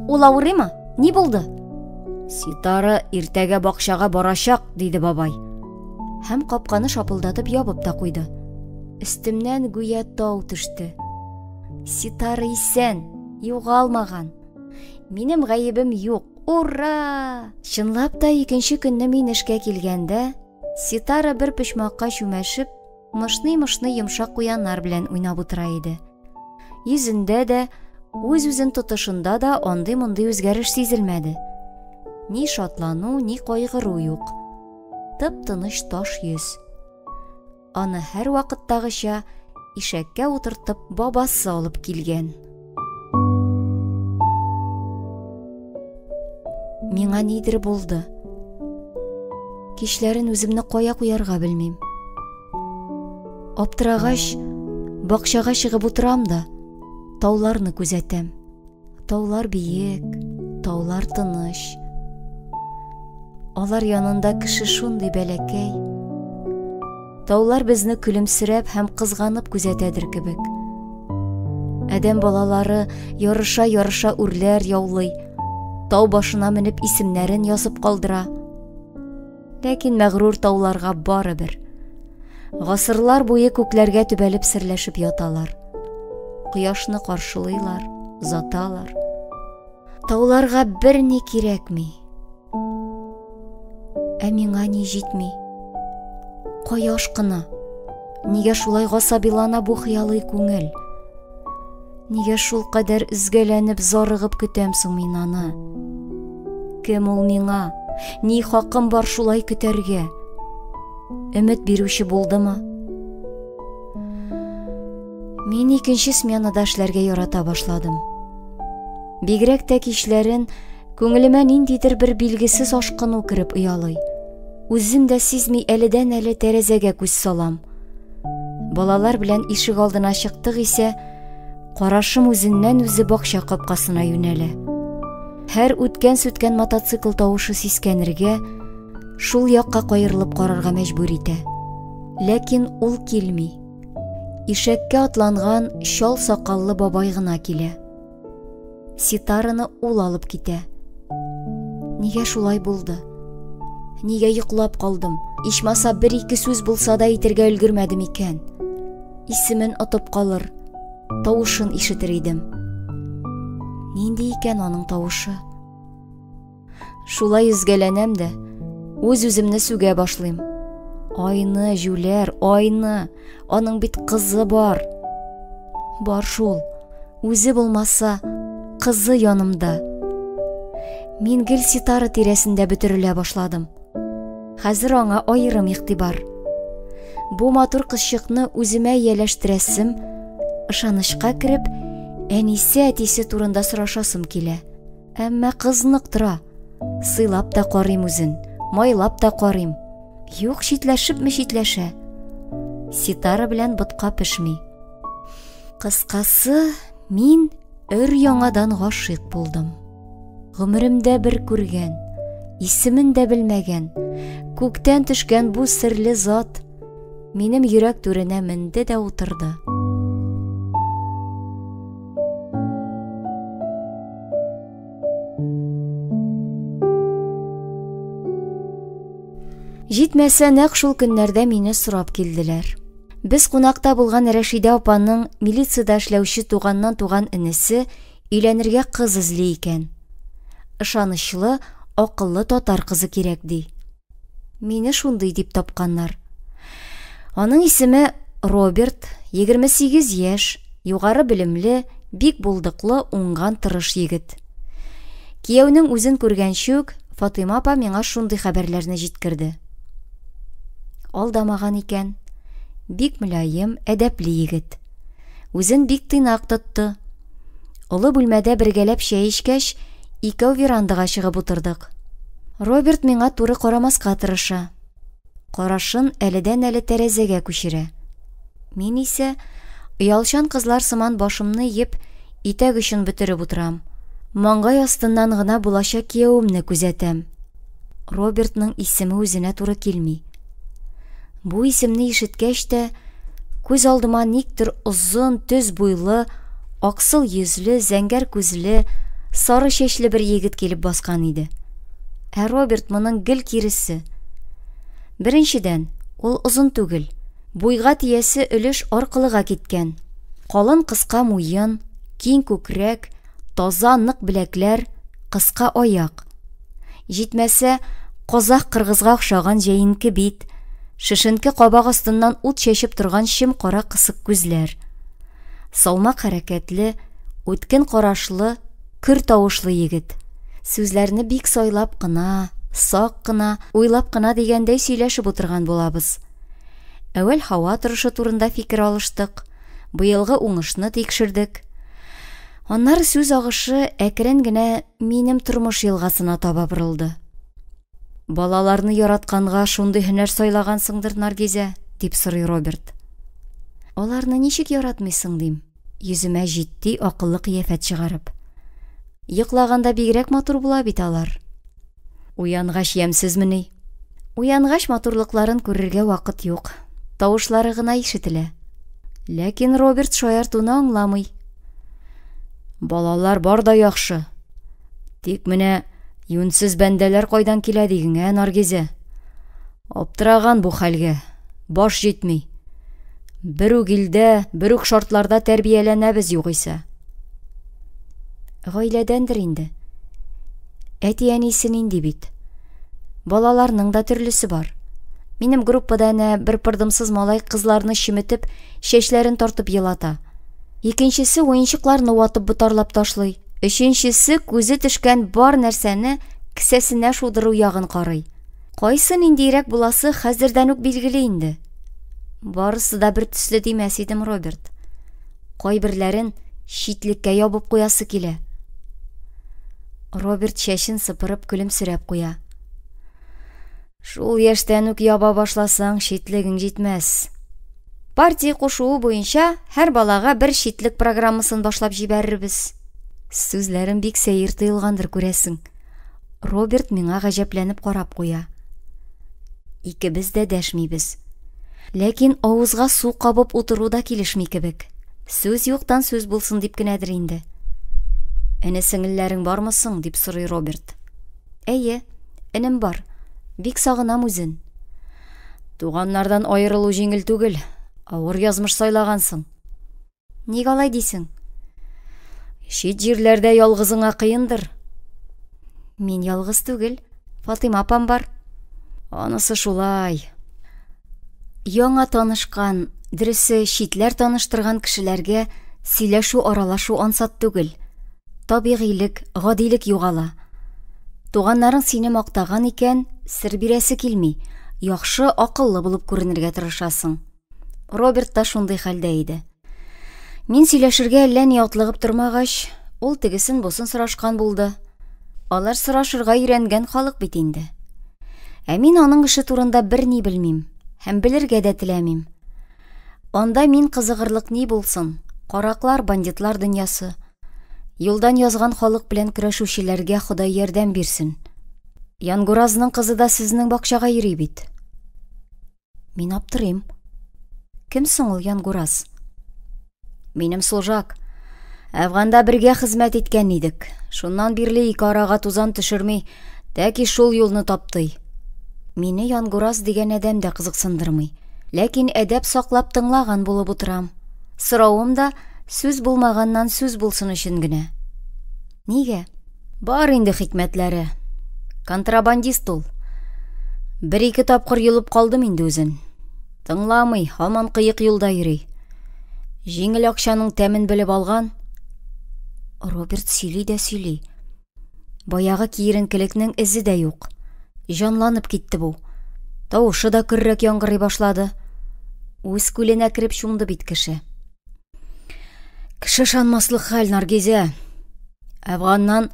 Ул авырыймы? Ни булды? Ситара иртәгә бакчага барачак, диде бабай. Һәм капканы шапылдатып ябып та куйды. Өстемнән гүя тау төште. Ситара исән, югалмаган. Минем гаебем юк. Ура! Чынлап та икенче көнне мин эшкә килгәндә, Ситара бер почмакка чүмәшеп, мышный-мышный йомшак куяннар белән уйнап утыра иде. Йөзендә дә, үз-үзен тотышында да андый-мондый үзгәреш сизелмәде. Ни шатлану, ни кайгыру юк. Тып-тыныч таш йөз. Аны һәр вакыттагыча ишәккә утыртып бабасы алып килгән. Миңа нидер булды. Кичләрен үземне кая куярга белмим. Аптырагач, бакчага чыгып утырам да, тауларны күзәтәм. Таулар биек, таулар тыныч. Алар янында кеше шундый бәләкәй. Таулар безне күлемсерәп һәм кызганып күзәтәдер кебек. Адәм балалары ярыша-ярыша үрләр яулый, тау башына менеп исемнәрен язып калдыра. Ләкин мәгърур тауларга барыбер. Гасырлар буе күкләргә төбәлеп серләшеп яталар. Кояшны каршылыйлар, заталар. Тауларга бер ни кирәкми. Ә миңа ни җитми? Кояш кына. Нигә шулай гасабилана бу хыялый күңел? Нигә шул кадәр үзгәләнеп, зарыгып көтәм соң мин аны? Кем ул миңа? Ни хакым бар шулай көтәргә? Өмет бирүче булдымы? Мин икенче сменада эшләргә ярата башладым. Бигрәк тә кичләрен күңелемә ниндидер бер билгесез ашкыну кереп уялый. Үзем дә сизми әледән-әле тәрәзәгә күз салам. Балалар белән ишек алдына чыктык исә, карашым үзеннән үзе бакча капкасына юнәлә. Һәр үткән-сүткән мотоцикл тавышы сискәнергә, шул якка каерылып карарга мәҗбүр итә. Ләкин ул килми. Ишәккә атланган чал сакаллы бабай гына килә. Ситараны ул алып китә. Нигә шулай булды? Нигә йоклап калдым? Ичмаса бер-ике сүз булса да итергә өлгермәдем икән. исемен отып калыр, тавышын ишетер идем. Нинди икән аның тавышы? Шулай үзгәләнәм дә, үз-үземне сүгә башлыйм. Айны, жүләр, айны, аның бит кызы бар. Бар шул, үзе булмаса, кызы янымда. Мин гел ситары тирәсендә бөтерелә башладым. Хәзер аңа аерым игътибар. Бу матур кызчыкны үземә ияләштерәсем, ышанышка кереп, әнисе әтисе турында сорашасым килә. Әмма кыз нык тора. Сыйлап та карыйм үзен, майлап та карыйм. Юк, читләшепме читләшә. Ситара белән ботка пешми. Кыскасы, мин өр-яңадан гашыйк булдым. Гомеремдә бер күргән, исемен дә белмәгән, күктән төшкән бу серле зат минем йөрәк түренә менде дә утырды. Җитмәсә, нәкъ шул көннәрдә мине сорап килделәр. Без кунакта булган Рәшидә апаның милицияда эшләүче туганнан туган энесе өйләнергә кыз эзли икән. Ышанычлы, акыллы татар кызы кирәк ди. Мине шундый дип тапканнар. Аның исеме Роберт, 28 яшь, югары белемле, бик булдыклы, уңган тырыш егет. Кияүнең үзен күргәнче үк Фатыйма апа миңа шундый хәбәрләрне җиткерде. Алдамаган икән. Бик мөлаем, әдәпле егет. Үзен бик тыйнак тотты. Олы бүлмәдә бергәләп чәй эчкәч, икәү верандага чыгып утырдык. Роберт миңа туры карамаска тырыша. Карашын әледән-әле тәрәзәгә күчерә. Мин исә оялчан кызлар сыман башымны еп, итәк өчен бөтереп утырам. Маңгай астыннан гына булачак кияүемне күзәтәм. Робертның исеме үзенә туры килми. Бу исемне ишеткәч тә, күз алдыма никтер озын, төз буйлы, аксыл йөзле, зәңгәр күзле, сары чәчле бер егет килеп баскан иде. Ә Роберт моның гел киресе. Беренчедән, ул озын түгел, буйга тиясе өлеш аркылыга киткән. Калын кыска муен, киң күкрәк, таза нык беләкләр, кыска аяк. Җитмәсә, казак кыргызга охшаган җәенке бит, шишенке кабак астыннан ут чәчеп торган чим кара кысык күзләр. Салмак хәрәкәтле, үткен карашлы, көр тавышлы егет. Сүзләрне бик сайлап кына, сак кына, уйлап кына дигәндәй сөйләшеп утырган булабыз. Әүвәл һава торышы турында фикер алыштык, быелгы уңышны тикшердек. Аннары сүз агышы әкрен генә минем тормыш елгасына таба борылды. Балаларны яратканга шундый һөнәр сайлагансыңдыр, Наргизә, дип сорый Роберт. Аларны ничек яратмыйсың, дим, йөземә җитди акыллы кыяфәт чыгарып. Йоклаганда бигрәк матур була бит алар. Уянгач ямсезмени? Уянгач матурлыкларын күрергә вакыт юк. Тавышлары гына ишетелә. Ләкин Роберт шаяртуны аңламый. Балалар бар да яхшы. Тик менә юнсыз бәндәләр кайдан килә дигең, Наргизә? Аптыраган бу хәлгә. Баш җитми. Бер үк илдә, бер үк шартларда тәрбияләнәбез югыйсә. Гаиләдәндер инде. Әти-әнисе нинди бит? Балаларның да төрлесе бар. Минем группада бер пырдымсыз малай кызларны чиметеп, чәчләрен тартып елата. Икенчесе уенчыкларны ватып бутарлап ташлый. Өченчесе күзе төшкән бар нәрсәне кесәсенә шудыру ягын карый. Кайсы ниндирәк буласы хәзердән үк билгеле инде. Барысы да бер төсле димәс идем, Роберт. Кайберләрен читлеккә ябып куясы килә. Роберт чәчен сыпырып көлемсерәп куя. Шул яшьтән үк яба башласаң, читлегең җитмәс. Партия кушуы буенча һәр балага бер читлек программасын башлап җибәрербез. Сүзләрем бик сәер тыелгандыр, күрәсең. Роберт миңа гаҗәпләнеп карап куя. Икебез дә дәшмибез. Ләкин авызга су кабып утыру да килешми кебек. Сүз юктан сүз булсын дип кенәдер инде. Әнә сеңелләрең бармы соң, дип сорый Роберт. Әйе, энем бар. Бик сагынам үзен. Туганнардан аерылу җиңел түгел. Авыр язмыш сайлагансың. Ник алай дисең? Шет җирләрдә ялгызыңа кыендыр. Мин ялгыз түгел, Фатыйма апам бар. Анысы шулай. Яңа танышкан, дөресе читләр таныштырган кешеләргә сөйләшү, аралашу ансат түгел. Табигыйлек, гадилек югала. Туганнарың сине мактаган икән, сер бирәсе килми, яхшы, акыллы булып күренергә тырышасың. Роберт та шундый хәлдә иде. Мин сөйләшергә әллә ни атлыгып тормагач, ул тегесен бусын сорашкан булды. Алар сорашырга өйрәнгән халык бит инде. Ә мин аның эше турында бер ни белмим, һәм белергә дә теләмим. Анда мин кызыгырлык ни булсын, караклар, бандитлар дөньясы. Юлдан язган халык белән көрәшүчеләргә Ходай ярдәм бирсен. Янгуразның кызы да сезнең бакчага йөри бит. Мин аптырыйм. Кем соң ул Янгураз? Минем служак. Әфганда бергә хезмәт иткән идек. Шуннан бирле ике арага тузан төшерми, тәки шул юлны таптый. Мине Янгураз дигән адәм дә кызыксындырмый, ләкин әдәп саклап тыңлаган булып утырам. Соравым да сүз булмаганнан сүз булсын өчен генә. Нигә? Бар инде хикмәтләре. Контрабандист ул. Бер-ике тапкыр юлып калдым инде үзен. Тыңламый, һаман кыек юлда йөри. Җиңел акчаның тәмен белеп алган. Роберт сөйли дә сөйли. Баягы киеренкелекнең эзе дә юк. Җанланып китте бу. Тавышы да көррәк яңгырый башлады. Үз күленә кереп шуңды бит кеше. Кеше шанмаслык хәл, Наргизә. Әфганнан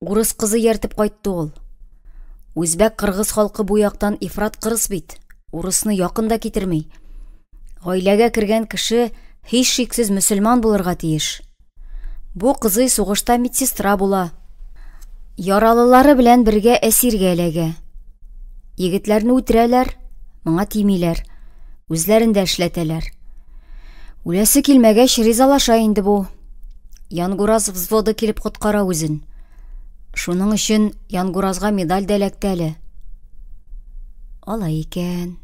урыс кызы яртып кайтты ул. Үзбәк, кыргыз халкы бу яктан ифрат кырыс бит. Урысны якында китермей. Гаиләгә кергән кеше һич шиксез мөселман булырга тиеш. Бу кызы сугышта медсестра була. Яралылары белән бергә әсиргә эләгә. Егетләрне үтерәләр, моңа тимиләр. Үзләрендә эшләтәләр. Үләсе килмәгәч ризалаша инде бу. Янгураз взводы килеп коткара үзен. Шуның өчен Янгуразга медаль дә эләкте әле. Алай икән.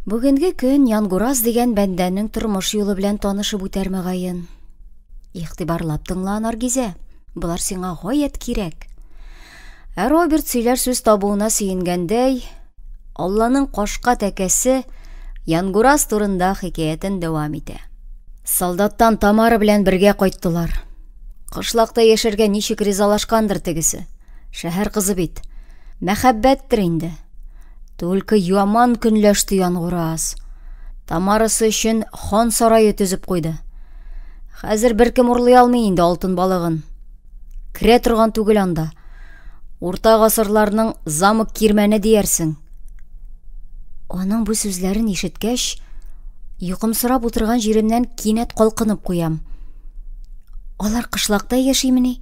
Бүгенге көн Янгураз дигән бәндәнең тормыш юлы белән танышып үтәр мөгаен. Игътибарлап тыңла, Наргизә. Булар сиңа гаять кирәк. Ә Роберт сөйләр сүз табуына сөенгәндәй, Алланың кашка тәкәсе Янгураз турында хикәятен дәвам итә. Солдаттан Тамара белән бергә кайттылар. Кышлакта яшәргә ничек ризалашкандыр тегесе. Шәһәр кызы бит. Мәхәббәттер инде. Түлке яман көнләште Янгураз. Тамарасы өчен хан сарае төзеп куйды. Хәзер беркем урлый алмый инде алтын балыгын. Керә торган түгел анда. Урта гасырларның замок кирмәне диярсең. Аның бу сүзләрен ишеткәч, йокымсырап утырган җиремнән кинәт калкынып куям. Алар кышлакта яшимени?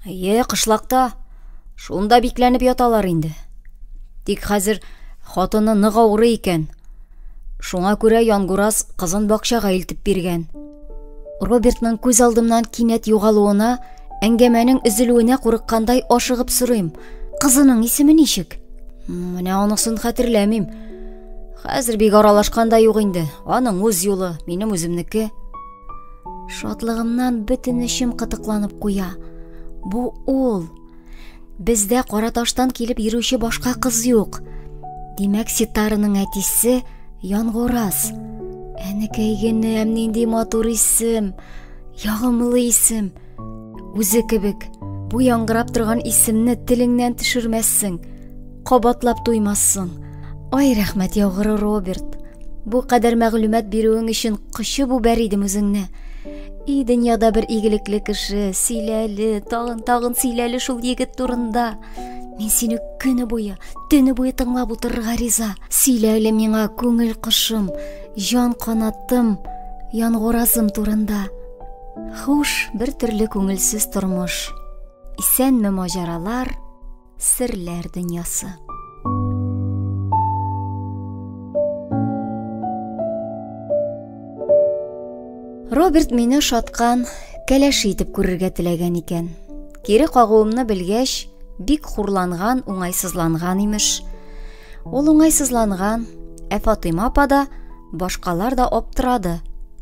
Кышлакта. Шунда бикләнеп яталар инде. Тик хәзер хатыны нык авырый икән. Шуңа күрә Янгураз кызын бакчага илтеп биргән. Робертның күз алдымнан кинәт югалуына, әңгәмәнең өзелүенә курыккандай ашыгып сорыйм. Кызының исеме ничек? Менә анысын хәтерләмим. Хәзер бик аралашкан да юк инде. Аның үз юлы, минем үземнеке. Шатлыгымнан бөтен эчем кытыкланып куя. Бу ул. Бездә Караташтан килеп йөрүче башка кыз юк. Димәк, Ситарының әтисе Янгураз. Әнекәй генәм, нинди матур исем, ягымлы исем. Үзе кебек, бу яңгырап торган исемне телеңнән төшермәссең, кабатлап туймассың. Ай, рәхмәт яугыры, Роберт. Бу кадәр мәгълүмат бирүең өчен кычып үбәр идем үзеңне. И дөньяда бер игелекле кеше, сөйләле, тагын сөйләле шул егет турында. Мин сине көне буе, төне буе тыңлап утырырга риза. Сөйләле миңа, күңел кошым, җан канатым, Янгуразым турында. Хуш, бер төрле күңелсез тормыш. Исәнме маҗаралар, серләр дөньясы. Роберт мине шаткан, кәләш итеп күрергә теләгән икән. Кире кагуымны белгәч, бик хурланган, уңайсызланган имеш. Ул уңайсызланган, ә Фатыйма апа да Башкалар да аптырады,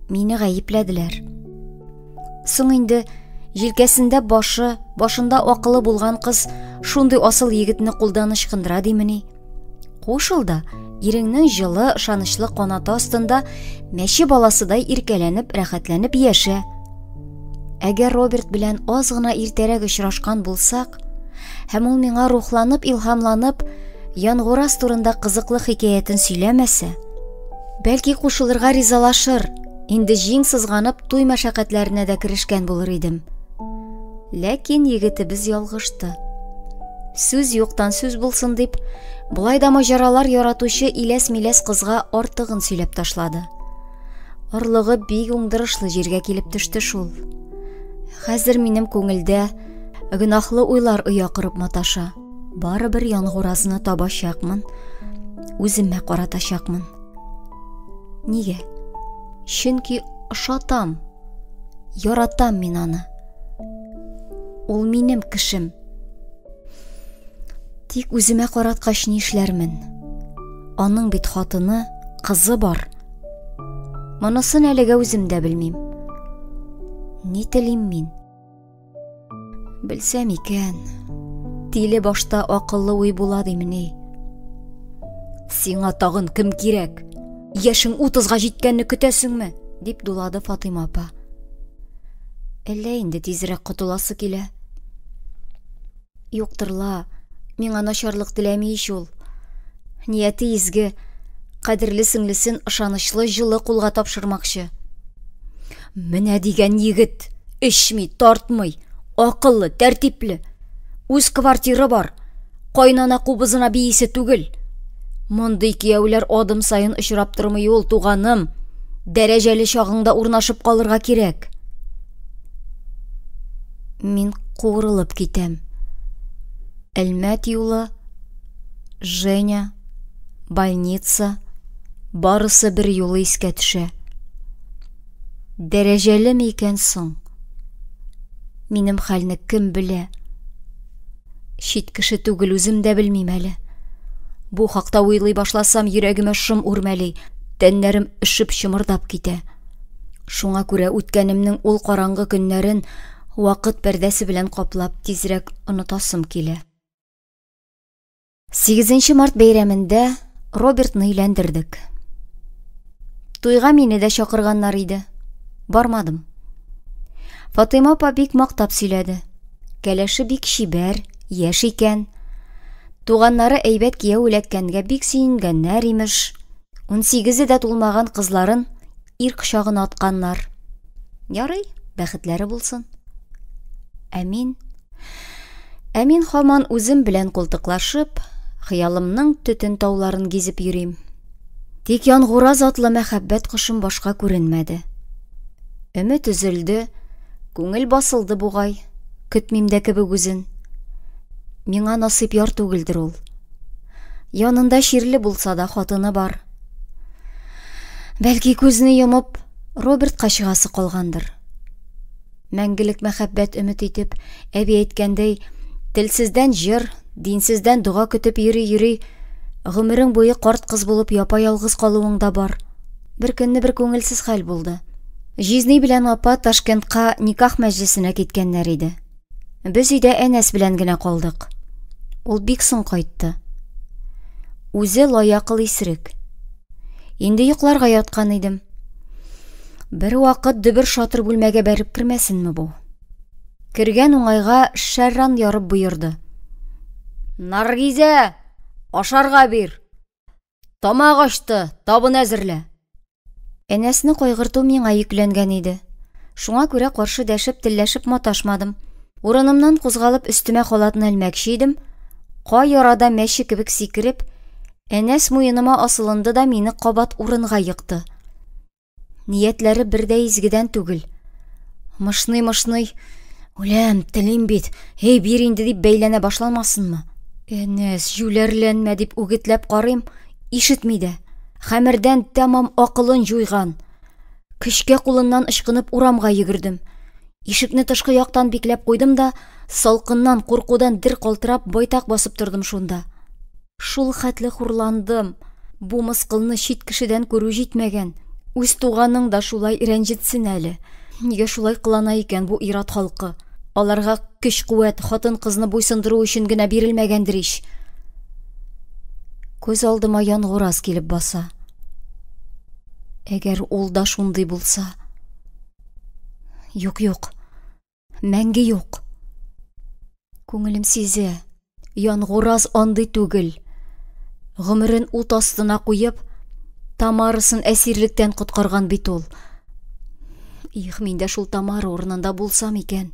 мине гаепләделәр. Соң инде җилкәсендә башында акылы булган кыз шундый асыл егетне кулдан ычкындыра димени? Кушыл да, иреңнең җылы, ышанычлы канаты астында мәче баласыдай иркәләнеп, рәхәтләнеп яшә. Әгәр Роберт белән аз гына иртәрәк очрашкан булсак, һәм ул миңа рухланып, илһамланып, Янгураз турында кызыклы хикәятен сөйләмәсә, бәлки кушылырга ризалашыр, инде җиң сызганып туй мәшәкатьләренә дә керешкән булыр идем. Ләкин егетебез ялгышты. Сүз юктан сүз булсын дип, булай да маҗаралар яратучы иләс-миләс кызга артыгын сөйләп ташлады. Орлыгы бик уңдырышлы җиргә килеп төште шул. Хәзер минем күңелдә гөнаһлы уйлар оя корып маташа. Барыбер Янгуразны табачакмын, үземә каратачакмын. Нигә? Чөнки ошатам, яратам мин аны. Ул минем кешем. Тик үземә караткач ни эшләрмен? Аның бит хатыны, кызы бар. Монысын әлегә үзем дә белмим. Ни телим мин? Белсәм икән, тиле башта акыллы уй була димени. Сиңа тагын кем кирәк? Яшең 30-га җиткәнне көтәсеңме? Дип дулады Фатыйма апа. Әллә инде тизрәк котыласы килә. Юктырла, миңа начарлык теләми ич ул. Нияте изге, кадерле сеңлесен ышанычлы җылы кулга тапшырмакчы. Менә дигән егет, эчми, тартмый, акыллы, тәртипле. Үз квартиры бар, кайнана кубызына биисе түгел. Мондый кияүләр адым сайын очрап тормый ул, туганым. Дәрәҗәле чагыңда урнашып калырга кирәк. Мин куырылып китәм. Әлмәт юлы, Женя, больница, барысы бер юлы искә төшә. Дәрәҗәле микән соң? Минем хәлне кем белә? Чит кеше түгел, үзем дә белмим әле. Бу хакта уйлый башласам, йөрәгемә шым үрмәли, тәннәрем өшеп чымырдап китә. Шуңа күрә үткәнемнең ул караңгы көннәрен вакыт пәрдәсе белән каплап тизрәк онытасым килә. 8 март бәйрәмендә Робертны өйләндердек. Туйга мине дә чакырганнар иде. Бармадым. Фатыйма апа бик мактап сөйләде. Кәләше бик чибәр, яшь икән. Туганнары әйбәт кияү эләккәнгә бик сөенгәннәр имеш. 18 дә тулмаган кызларын ир кочагына атканнар. Ярый, бәхетләре булсын. Әмин һаман үзем белән култыклашып, хыялымның төтен тауларын гизеп йөрим. Тик Янгураз атлы мәхәббәт кошым башка күренмәде. Өмет өзелде, күңел басылды бугай, көтмим дә кебек үзен. Миңа насыйп яр түгелдер ул. Янында ширле булса да хатыны бар. Бәлки күзне йомып, Робертка чыгасы калгандыр. Мәңгелек мәхәббәт өмет итеп, әби әйткәндәй, телсездән җыр, динсездән дуга көтеп йөри, гомерең буе карт кыз булып япа-ялгыз калуың да бар. Бер көнне бер күңелсез хәл булды. Жизни белән апа Ташкентка никах мәҗлесенә киткәннәр иде. Без өйдә Әнәс белән генә калдык. Ул бик соң кайтты. Үзе лаякыл исерек. Инде йокларга яткан идем. Бер вакыт дөбер шатыр бүлмәгә бәреп кермәсенме бу? Кергән уңайга шәрран ярып боерды. Наргизә, ашарга бир. Тамак ачты, табын әзерлә. Әнәсне кайгырту миңа йөкләнгән иде. Шуңа күрә каршы дәшеп, телләшеп маташмадым. Урынымнан кузгалып өстемә халатны элмәкче идем. Кай арада мәче кебек сикереп, Әнәс муеныма асылынды да мине кабат урынга йыкты. Ниятләре бердә изгедән түгел. Мышный, үләм, телим бит, эй, бир инде дип бәйләнә башламасынмы? Әнәс, жүләрләнмә дип үгетләп карыйм, ишетми дә. Хәмердән тәмам акылын җуйган. Кешкә кулыннан ычкынып урамга йөгердем. Ишекне тышкы яктан бикләп куйдым да, салкыннан, куркудан дер калтырап байтак басып тордым шунда. Шул хәтле хурландым. Бу мыскылны чит кешедән күрү җитмәгән. Үз туганың да шулай рәнҗетсен әле. Нигә шулай кылана икән бу ират халкы? Аларга көч-куәт хатын-кызны буйсындыру өчен генә бирелмәгәндер ич. Күз алдыма янгураз килеп баса. Әгәр ул да шундый булса. Юк, мәңге юк. Күңелем сизә, янгураз андый түгел. Гомерен ут астына куеп, Тамарасын әсирлектән коткарган бит ул. Их, мин дә шул Тамара урынында булсам икән.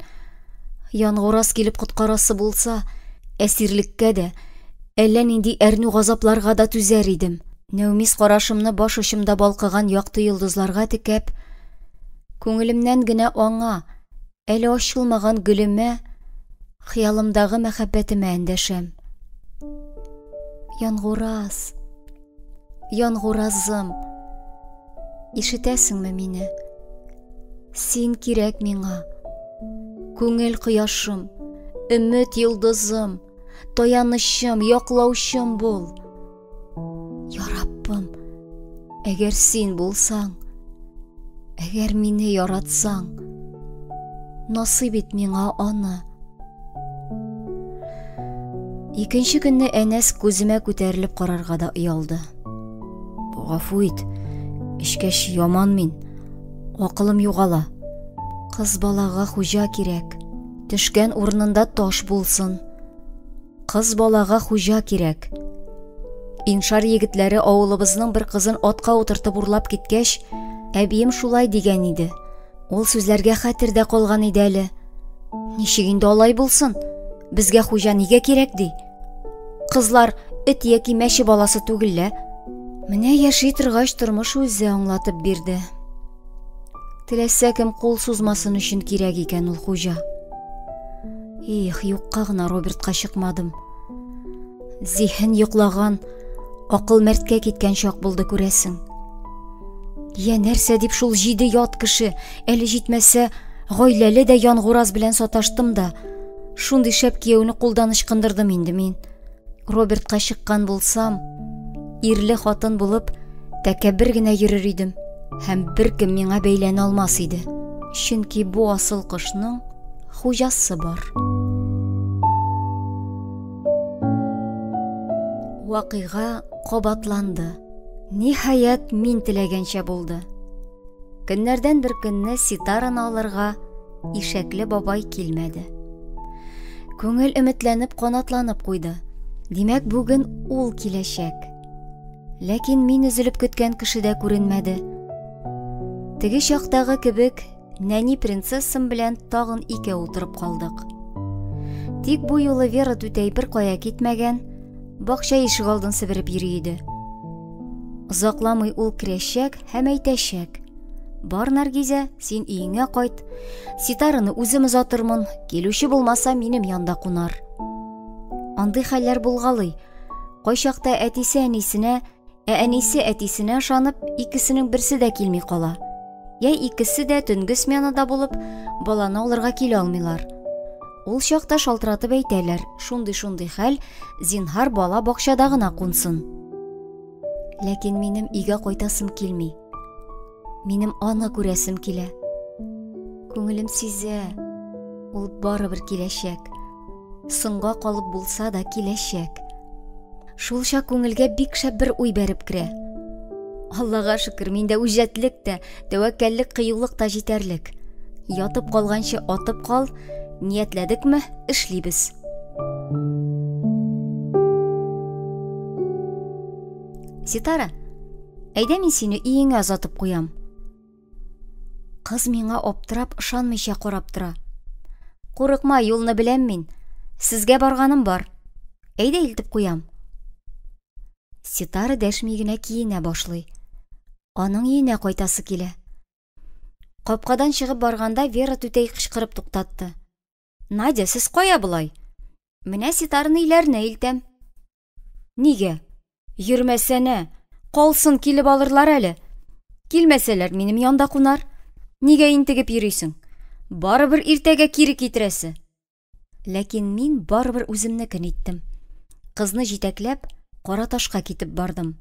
Янгураз килеп коткарасы булса, әсирлеккә дә, әллә нинди әрнү газапларга да түзәр идем. Нәүмис карашымны баш очымда балкыган якты йолдызларга текәп, күңелемнән генә аңа, әле ачылмаган гөлемә, хыялымдагы мәхәббәтемә эндәшәм. Янгураз, янгуразым, ишетәсеңме мине? Син кирәк миңа. Күңел кояшым, өмет йолдызым, таянычым, яклаучым бул. Я Раббым, әгәр син булсаң, әгәр мине яратсаң, насыйп ит миңа аны. Икенче көнне Әнәс күземә күтәрелеп карарга да оялды. Гафу ит, эшкәч яман мин, акылым югала. Кыз балага хуҗа кирәк, төшкән урынында таш булсын. Кыз балага хуҗа кирәк. Иншар егетләре авылыбызның бер кызын атка утыртып урлап киткәч, әбием шулай дигән иде. Ул сүзләргә хәтердә калган иде әле. Ничек инде алай булсын? Безгә хуҗа нигә кирәк ди? Кызлар эт яки мәче баласы түгеллә. Менә яши торгач тормыш үзе аңлатып бирде. Теләсә кем кул сузмасын өчен кирәк икән ул хуҗа. Их, юкка гына Робертка чыкмадым. Зиһен йоклаган, акыл мәрткә киткән чак булды күрәсең. Я нәрсә дип шул 7 ят кеше, әле җитмәсә, гаиләле дә янгураз белән саташтым да, шундый шәп кияүне кулдан ычкындырдым инде мин. Робертка чыккан булсам, ирле хатын булып, тәкәббер генә йөрер идем, һәм беркем миңа бәйләнә алмас иде. Чөнки бу асыл кошның хуҗасы бар. Вакыйга кабатланды. Ниһаят мин теләгәнчә булды. Көннәрдән бер көнне ситараны алырга ишәкле бабай килмәде. Күңел өметләнеп канатланып куйды. Димәк, бүген ул киләчәк. Ләкин мин өзелеп көткән кеше дә күренмәде. Теге чактагы кебек, нәни принцессам белән тагын икәү утырып калдык. Тик бу юлы Вера түтәй бер кая китмәгән, бакча ишек алдын себереп йөри иде. Озакламый ул керәчәк һәм әйтәчәк: "Бар, Наргизә, син өеңә кайт. Ситараны үзем озатырмын, килүче булмаса минем янда кунар." Андый хәлләр булгалый. Кайчакта әтисе әнисенә, әнисе әтисенә ышанып, икесенең берсе дә килми кала. Я икесе дә төнге сменада булып, баланы алырга килә алмыйлар. Ул чакта шалтыратып әйтәләр: "Шундый хәл, зинһар бала бакчада гына кунсын." Ләкин минем өйгә кайтасым килми. Минем аны күрәсем килә. Күңелем сизә, ул барыбер киләчәк. Соңга калып булса да киләчәк. Шулча күңелгә бик шәп бер уй бәреп керә. Аллага шөкер, миндә үҗәтлек тә, тәвәккәллек, кыюлык та җитәрлек. Ятып калганчы атып кал, ниятләдекме, эшлибез. Ситара, әйдә мин сине өеңә озатып куям. Кыз миңа аптырап, ышанмыйча карап тора. Курыкма, юлны беләм мин. Сезгә барганым бар. Әйдә илтеп куям. Ситара дәшми генә киенә башлый. Аның өенә кайтасы килә. Капкадан чыгып барганда Вера түтәй кычкырып туктатты. "Надя, сез кая булай? Менә Ситарны өйләренә илтәм." "Нигә? Йөрмәсәнә, калсын, килеп алырлар әле. Килмәсәләр, минем янда кунар. Нигә интегеп йөрисең? Барыбер иртәгә кире китерәсе." Ләкин мин барыбер үземнекен иттем. Кызны җитәкләп, Кара ташка китеп бардым.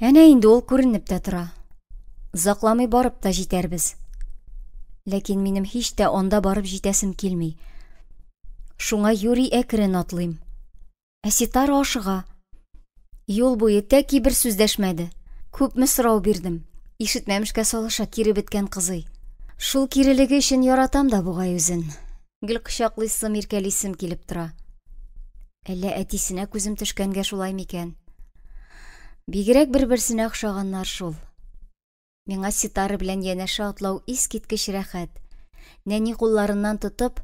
Әнә инде ул күренеп тә тора. Озакламый барып та җитәрбез. Ләкин минем һич тә анда барып җитәсем килми. Шуңа юри әкрен атлыйм. Ә Ситара ашыга. Юл буе тәки бер сүз дәшмәде. Күпме сорау бирдем. Ишетмәмешкә салыша кире беткән кызый. Шул кирелеге өчен яратам да бугай үзен. Гел кочаклыйсым, иркәлисем килеп тора. Әллә әтисенә күзем төшкәнгә шулай микән? Бигрәк бер-берсенә охшаганнар шул. Миңа Ситара белән янәшә атлау искиткеч рәхәт. Нәни кулларыннан тотып,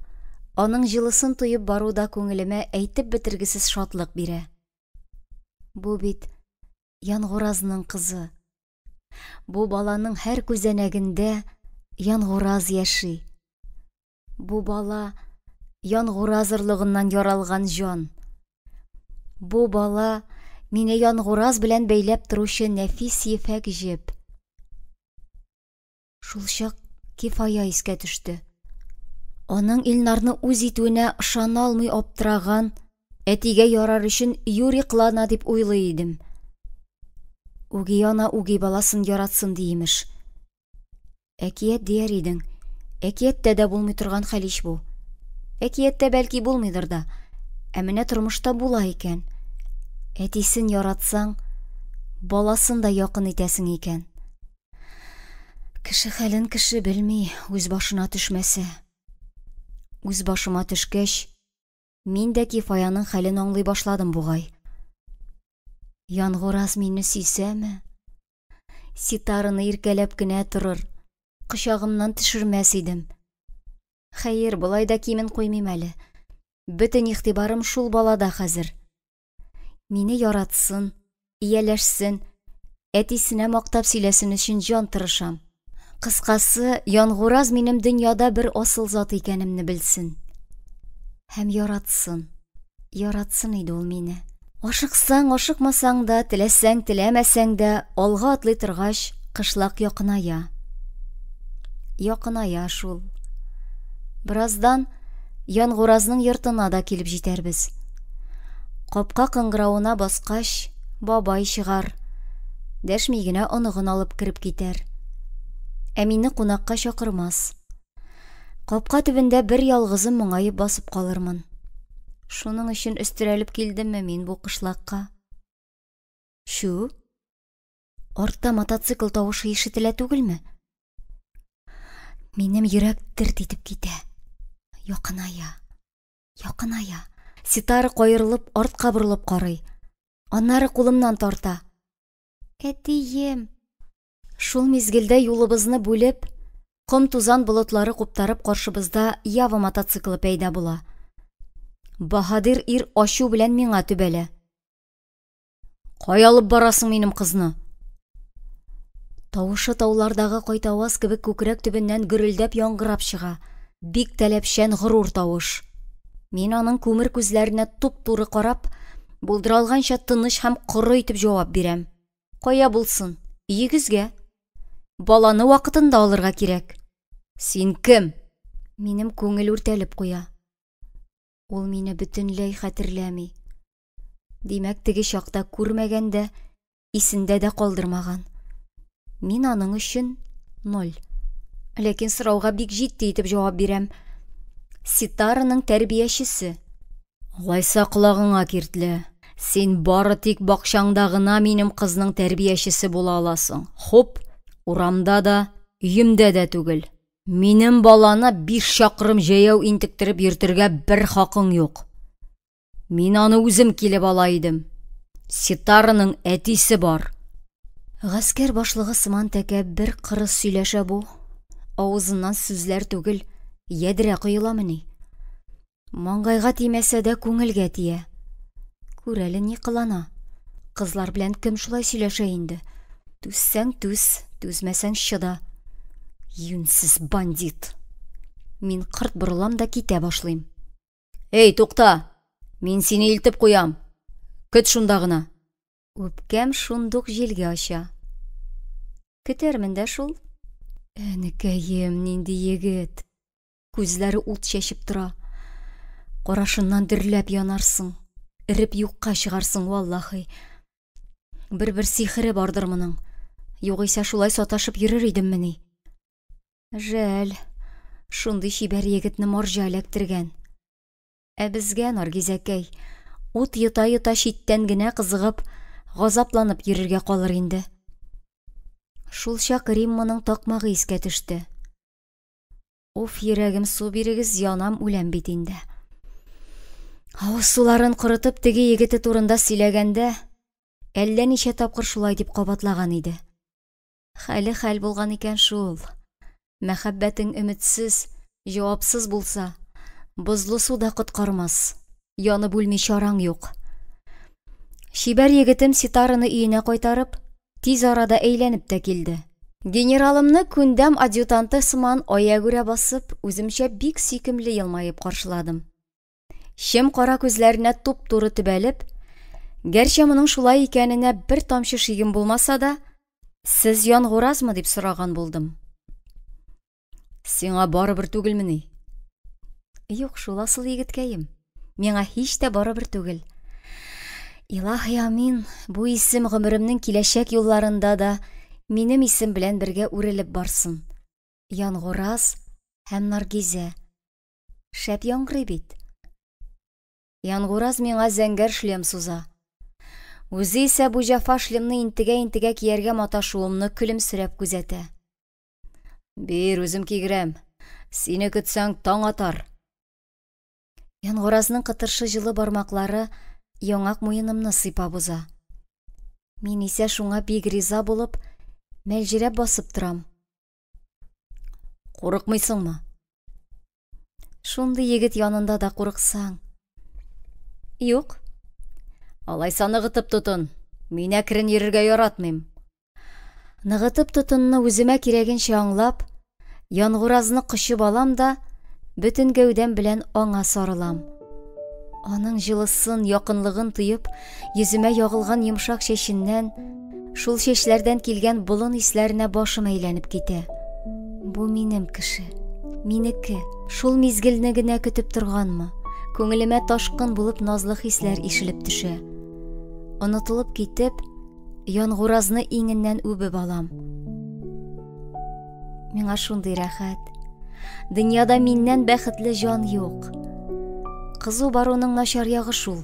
аның җылысын тоеп бару да күңелемә әйтеп бетергесез шатлык бирә. Бу бит Янгуразның кызы. Бу баланың һәр күзәнәгендә Янгураз яши. Бу бала Янгураз ырлыгыннан яралган җан. Бу бала мине Янгураз белән бәйләп торучы нәфис ефәк җеп. Шул чак Кифая искә төште. Аның Илнарны үз итүенә ышана алмый аптыраган, әтигә ярар өчен юри кылана дип уйлый идем. Үги ана үги баласын яратсын диимеш. Әкият дияр идең. Әкиәттә дә булмый торган хәл ич бу. Әкиәттә бәлки булмыйдыр да, ә менә тормышта була икән. Әтисен яратсаң, баласын да якын итәсең икән. Кеше хәлен кеше белми, үз башына төшмәсә. Үз башыма төшкәч, мин дә Кифаяның хәлен аңлый башладым бугай. Янгураз мине сөйсәме? Ситараны иркәләп кенә торыр, кочагымнан төшермәс идем. Хәер, болай да кимен куймыйм әле. Бөтен игътибарым шул балада хәзер. Мине яратсын, ияләшсен, әтисенә мактап сөйләсен өчен җан тырышам. Кыскасы, Янгураз минем дөньяда бер асыл зат икәнемне белсен. Һәм яратсын. Яратсын иде ул мине. Ашыксаң, ашыкмасаң да, теләсәң, теләмәсәң дә, алга атлый торгач, кышлак якыная. Якыная шул. Бираздан Янгуразның йортына да килеп җитәрбез. Капка кыңгырауына баскач, бабай чыгар. Дәшми генә оныгын алып кирип китәр. Ә мине кунакка чакырмас. Капка төбендә бер ялгызым моңаеп басып калырмын. Шуның өчен өстерәлеп килдемме мин бу кышлакка? Шу? Артта мотоцикл тавышы ишетелә түгелме? Минем йөрәк дерт итеп китә. Якыная. Якыная. Ситара кайрылып, артка борылып карый. Аннары кулымнан тарта. Әтием. Шул мизгелдә юлыбызны бүлеп, ком тузан болытлары куптарып каршыбызда Ява мотоциклы пәйда була. Баһадир ир ачу белән миңа төбәлә. Кая алып барасың минем кызны? Тавышы таулардагы кайтаваз кебек күкрәк төбеннән гөрелдәп яңгырап чыга. Бик таләпчән горур тавыш. Мин аның күмер күзләренә туп-туры карап, булдыралганча тыныч һәм коры итеп җавап бирәм. Кая булсын? Өегезгә. Баланы вакытында алырга кирәк. Син кем? Минем күңел үртәлеп куя. Ул мине бөтенләй хәтерләми. Димәк, теге чакта күрмәгәндә, исендә дә калдырмаган. Мин аның өчен 0. Ләкин сорауга бик җитди итеп җавап бирәм. Ситараның тәрбиячесе. Алайса колагыңа киртле. Син бары тик бакчаңда гына минем кызның тәрбиячесе була аласың. Хоп, урамда да, өемдә дә түгел. Минем баланы 5 чакрым җәяү интектиреп йөртергә бер хакың юк. Мин аны үзем килеп ала идем. Ситараның әтисе бар. Гаскәр башлыгы сыман тәкәббер кырыс сөйләшә бу. Авызыннан сүзләр түгел, ядрә коеламыни. Маңгайга тимәсә дә күңелгә тия. Күрәле ни кылана. Кызлар белән кем шулай сөйләшә инде? Түссәң түс, түзмәсәң чыда. Юнсыз бандит. Мин кырт борылам да китә башлыйм. Эй, тукта! Мин сине илтеп куям. Көт шунда гына. Үпкәм шундук җилгә ача. Көтәрмен дә шул. Әнекәем, нинди егет. Күзләре ут чәчеп тора. Карашыннан дөрләп янарсың. Иреп юкка чыгарсың, валлаһи. Бір сихире бардыр мұның. Югыйса шулай саташып йөрер идеммени. Жәл, шундый шибәр егетне марҗа эләктергән. Ә безгә, Наргизәкәй, ут йота-йота читтән генә кызыгып, газапланып йөрергә калыр инде. Шул чак Римманың такмагы искә төште. Уф, йөрәгем, су бирегез, янам, үләм бит инде. Авыз суларын корытып теге егете турында сөйләгәндә, әллә ничә тапкыр шулай дип кабатлаган иде. Хәле хәл булган икән шул. Мәхәббәтең өметсез, җавапсыз булса, бозлы суда коткармас. Янып үлми чараң юк. Шибәр егетем ситарыны өенә кайтарып, тиз арада әйләнеп тә килде. Генералымны күндәм адъютанты сыман аягүрә басып, үземчә бик сөйкемле елмаеп каршыладым. Шем кара күзләренә туп-туры төбәлеп, гәрчә моның шулай икәненә бер тамчы шигем булмаса да, сез янгуразмы дип сораган булдым. Сиңа барыбер түгелмени? Юк, шул асыл егеткәем. Миңа һич тә барыбер түгел. Илаһи амин, бу исем гомеремнең киләчәк юлларында да минем исем белән бергә үрелеп барсын. Янгураз һәм Наргизә. Шәп яңгырый бит. Янгураз миңа зәңгәр шлем суза. Үзе исә бу җафа шлемны интегә кияргә маташуымны көлемсерәп күзәтә. Бир, үзем кигерәм. Сине көтсәң таң атар. Янгуразның кытыршы җылы бармаклары яңак муенымны сыйпап уза. Мин исә шуңа бик риза булып, мәлҗирәп басып торам. Курыкмыйсыңмы? Шундый егет янында да курыксаң. Юк. Алайса ныгытып тотын. Мин әкрен йөрергә яратмыйм. Ныгытып тотынны үземә кирәгенчә аңлап, янгуразны кычып алам да, бөтен гәүдәм белән аңа сарылам. Аның җылысын, якынлыгын тоеп, йөземә ягылган йомшак чәченнән, шул чәчләрдән килгән болын исләренә башым әйләнеп китә. Бу минем кеше, минеке. Шул мизгелне генә көтеп торганмы? Күңелемә ташкын булып назлы хисләр ишелеп төшә. Онытылып китеп, янгуразны иңеннән үбеп алам. Миңа шундый рәхәт. Дөньяда миннән бәхетле җан юк. Кызу баруның начар ягы шул.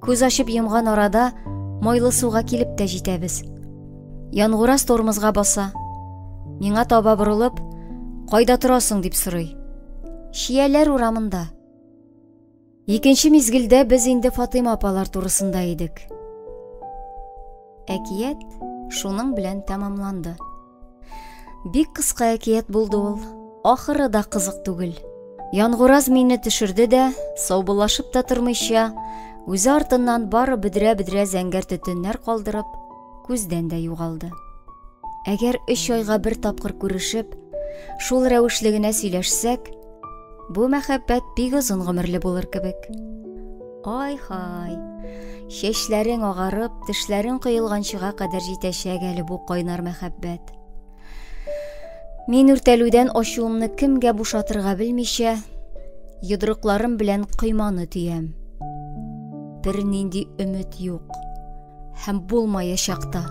Күз ачып йомган арада майлы суга килеп тә җитәбез. Янгураз тормозга баса. Миңа таба борылып, кайда торасың дип сорый. Шияләр урамында. Икенче мизгелдә без инде Фатыйма апалар турысында идек. Әкият шуның белән тәмамланды. Бик кыска әкият булды ул. Ахыры да кызык түгел. Янгураз мине төшерде дә, саубулашып та тормыйча, үзе артыннан бары бөдрә-бөдрә зәңгәр төтеннәр калдырып, күздән дә югалды. Әгәр 3 айга бер тапкыр күрешеп, шул рәвешле генә сөйләшсәк, бу мәхәббәт бик озын гомерле булыр кебек. Ай-хай, чәчләрең агарып, тешләрең кыелганчыга кадәр җитәчәк әле бу кайнар мәхәббәт. Мин үртәлүдән ачуымны кемгә бушатырга белмичә, йодрыкларым белән кыйманы төям. Бер нинди өмет юк, һәм булмаячак та.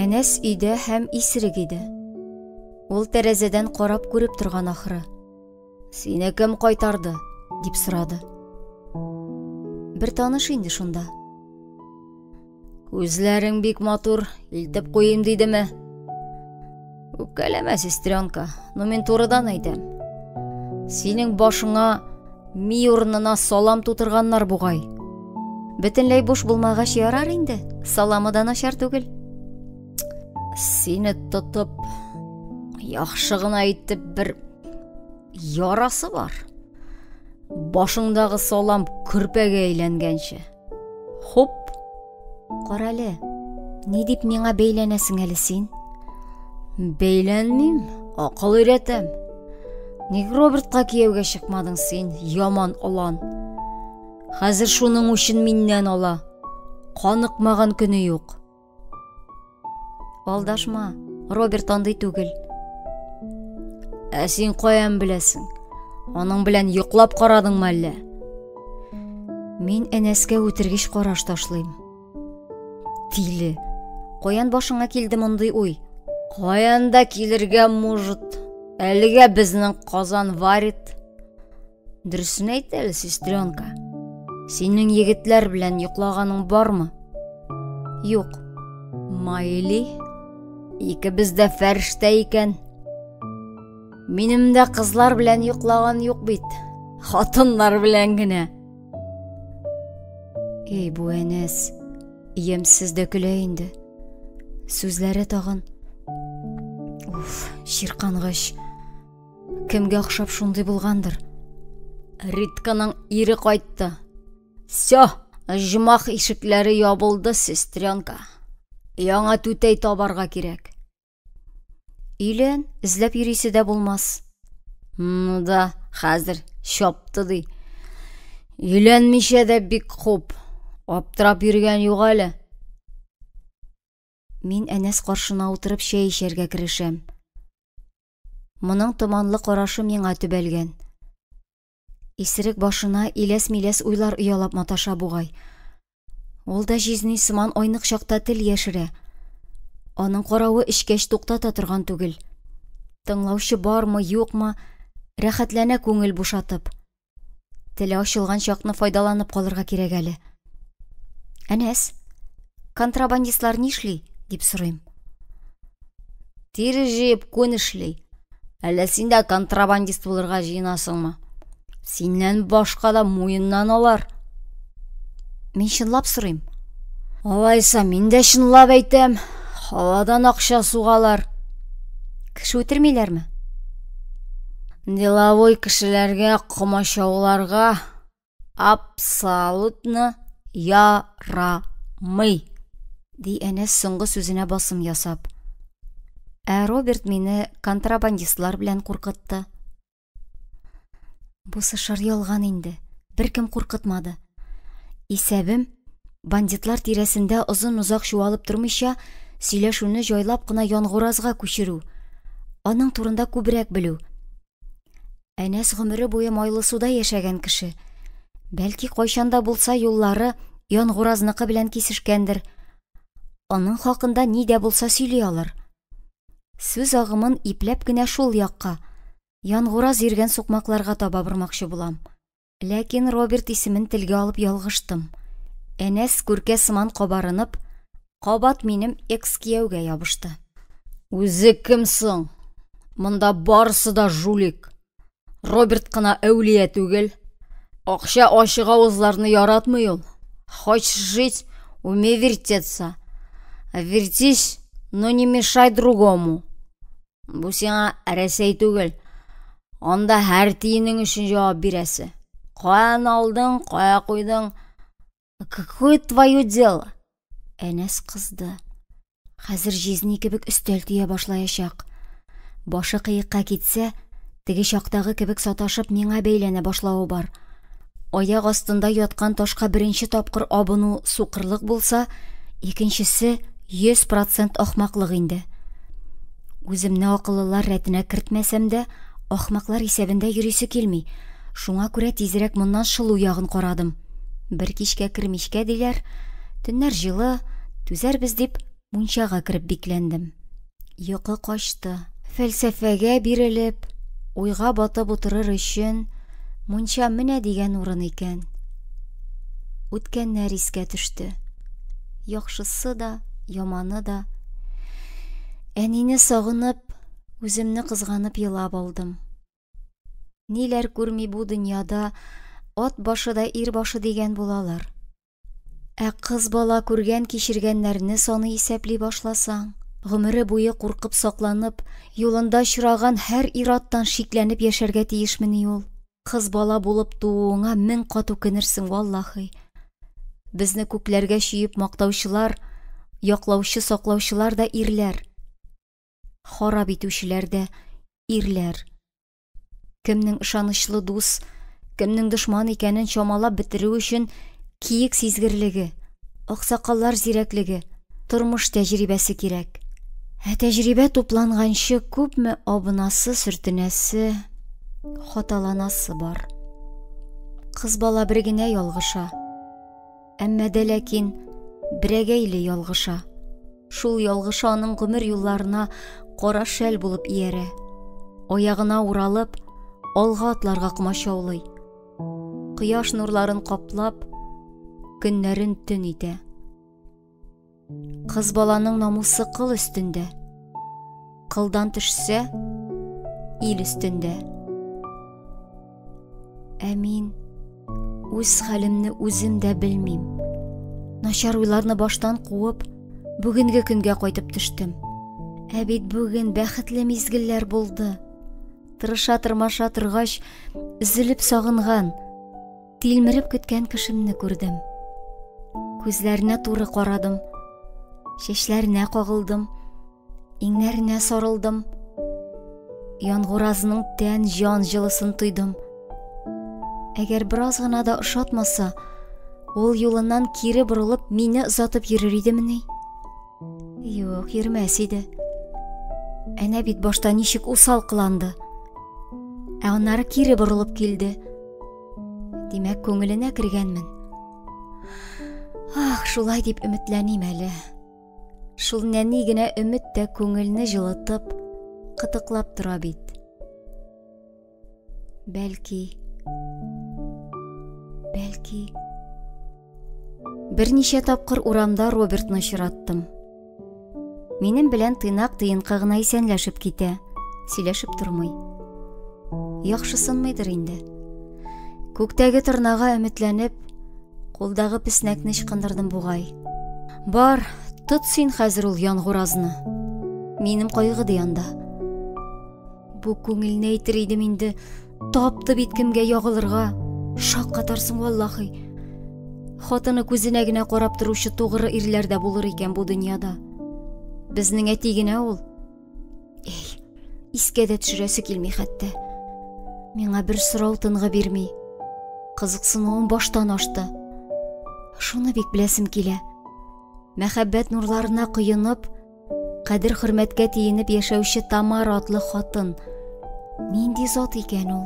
Әнәс өйдә һәм исерек иде. Ул тәрәзәдән карап күреп торган ахры. Сине кем кайтарды? Дип сорады. Бер таныш инде шунда. Күзләрең бик матур, илтеп куйым дидеме? Үкәләмә, сестренка, но мин турыдан әйтәм. Синең башыңа ми урынына салам тутырганнар бугай. Бөтенләй буш булмагач ярар инде, саламы да начар түгел. Сине тотып, яхшы гына әйтеп бер ярасы бар. Башыңдагы салам көрпәгә әйләнгәнче. Хоп! Карале, ни дип миңа бәйләнәсең әле син? Бәйләнмим, акыл өйрәтәм. Ник Робертка кияүгә чыкмадың син, яман олан? Хәзер шуның өчен миннән ала. Каныкмаган көне юк. Алдашма, Роберт андый түгел. Ә син каян беләсең? Аның белән йоклап карадыңмы әллә? Мин Әнәскә үтергеш караш ташлыйм. Тиле, каян башыңа килде мондый уй? Каян да килергә может. Әлегә безнең Казан варит. Дөресен әйт әле, сестренка. Синең егетләр белән йоклаганың бармы? Юк. Майли, икебез дә фәрештә икән. Минем дә кызлар белән йоклаган юк бит. Хатыннар белән генә. Эй, бу Әнәс, ямсыз да көлә инде. Сүзләре тагын. Уф, ширкангыч. Кемгә охшап шундый булгандыр? Ритканың ире кайтты. Всё, җумах ишекләре ябылды, сестренка. Яңа түтәй табарга кирәк. Илен эзләп йөрисе дә булмас. Да, хәзер чапты ди. Өйләнмичә дә бик күп. Аптырап йөргән юк әле. Мин Әнәс каршына утырып чәй эчәргә керешәм. Моның томанлы карашы миңа төбәлгән. Исерек башына иләс-миләс уйлар уялап маташа бугай. Ул да җизни сыман ойнык чакта тел яшерә. Аның каравы эчкәч туктата торган түгел. Тыңлаучы бармы, юкмы, рәхәтләнә күңел бушатып. Теле ачылган чакны файдаланып калырга кирәк әле. Әнәс, контрабандистлар нишли? Дип сорыйм. Тире җыеп күн эшли. Әллә син дә контрабандист булырга җыенасыңмы? Синнән башка да муеннан алар. Мин чынлап сорыйм. Алайса мин дә чынлап әйтәм. Һавадан акча сугалар. Кеше үтермиләрме? Деловой кешеләргә, комачауларга абсолютно ярамый. Ди Әнәс соңгы сүзенә басым ясап. Ә Роберт мине контрабандистлар белән куркытты. Бу сышыр ялган инде. Беркем куркытмады. Исәбем, бандитлар тирәсендә озын-узак чуалып тормыйча, сөйләшүне җайлап кына янгуразга күчерү. Аның турында күбрәк белү. Әнәс гомере буе майлы суда яшәгән кеше. Бәлки кайчанда булса юллары янгуразныкы белән кисешкәндер. Аның хакында ни дә булса сөйли алыр. Сүз агымын ипләп кенә шул якка, янгураз йөргән сукмакларга таба бармакчы булам. Ләкин Роберт исемен телгә алып ялгыштым. Әнәс күркә сыман кабарынып, кабат минем экс-кияүгә ябышты. Үзе кем соң? Монда барысы да жулик. Роберт кына әүлия түгел. Акча ачык авызларны яратмый ул. Хочешь жить, умей вертеться. Вертись, но не мешай другому. Бу сиңа Рәсәй түгел. Анда һәр тиенең өчен җавап бирәсе. Каян алдың, кая куйдың? Какое твое дело? Әнәс кызды. Хәзер җизни кебек өстәл тия башлаячак. Башы кыекка китсә, теге чактагы кебек саташып миңа бәйләнә башлавы бар. Аяк астында яткан ташка беренче тапкыр абыну сукырлык булса, икенчесе 100% ахмаклык инде. Үземне акыллылар рәтенә кертмәсәм дә, ахмаклар исәбендә йөрисе килми. Шуңа күрә тизрәк моннан шылу ягын карадым. Бер кичкә кермичкә диләр, төннәр җылы, түзәрбез дип мунчага кереп бикләндем. Йокы качты. Фәлсәфәгә бирелеп, уйга батып утырыр өчен мунча менә дигән урын икән. Үткәннәр искә төште. Яхшысы да, яманы да. Әнине сагынып, үземне кызганып елап алдым. Ниләр күрми бу дөньяда ат башы да ир башы дигән булалар. Ә кыз бала күргән кичергәннәрне саны исәпли башласаң, гомере буе куркып сакланып, юлында очраган һәр ир-аттан шикләнеп яшәргә тиешмени ул? Кыз бала булып тууыңа 1000 кат үкенерсең, валлаһи. Безне күкләргә чөеп мактаучылар, яклаучы, саклаучылар да ирләр. Харап итүчеләр дә ирләр. Кемнең ышанычлы дус, кемнең дошман икәнен чамалап бетерү өчен киек сизгерлеге, аксакаллар зирәклеге, тормыш тәҗрибәсе кирәк. Ә тәҗрибә тупланганчы күпме абынасы, сөртенәсе, хаталанасы бар. Кыз бала бер генә ялгыша. Әммә дә ләкин берәгәйле ялгыша. Шул ялгыша аның гомер юлларына кара шәл булып иярә. Аягына уралып, алга атларга комачаулый. Кояш нурларын каплап, көннәрен төн итә. Кыз баланың намусы кыл өстендә. Кылдан төшсә, ил өстендә. Ә мин үз хәлемне үзем дә белмим. Начар уйларны баштан куып, бүгенге көнгә кайтып төштем. Ә бит бүген бәхетле мизгелләр булды. Тырыша-тырмаша торгач, üzülеп сагынган, тилмереп көткән кешемне күрдем. Күзләренә туры карадым. Чәчләренә кагылдым. Иңнәренә сарылдым. Янгуразның тән җан җылысын тойдым. Әгәр бераз гына да ошатмаса, ул юлыннан кире борылып мине озатып йөрер идемени? Юк, йөрмәс иде. Әнә бит башта ничек усал кыланды. Ә аннары кире борылып килде. Димәк, күңеленә кергәнмен. Ах, шулай дип өметләним әле. Шул нәни генә өмет тә күңелне җылытып, кытыклап тора бит. Бәлки берничә тапкыр урамда Робертны очраттым. Минем белән тыйнак тыйынка гына исәнләшеп китә, сөйләшеп тормый. Яхшысынмыйдыр инде. Күктәге торнага өметләнеп, кулдагы песнәкне ычкындырдым бугай. Бар, тот син хәзер ул янгуразны. Минем кайгыды янда. Бу күңелне әйтер идем инде, тапты бит кемгә ягылырга. Шаккатарсың валлаһи. Хатыны күзенә генә карап торучы тугры ирләр дә булыр икән бу дөньяда. Безнең әти генә ул. Искә дә төшерәсе килми хәтта. Миңа бер сорау тынга бирми. Кызыксынуым баштан ашты. Шуны бик беләсем килә. Мәхәббәт нурларына кыйынып, кадер-хөрмәткә тиенеп яшәүче Тамара атлы хатын. Нинди зат икән ул?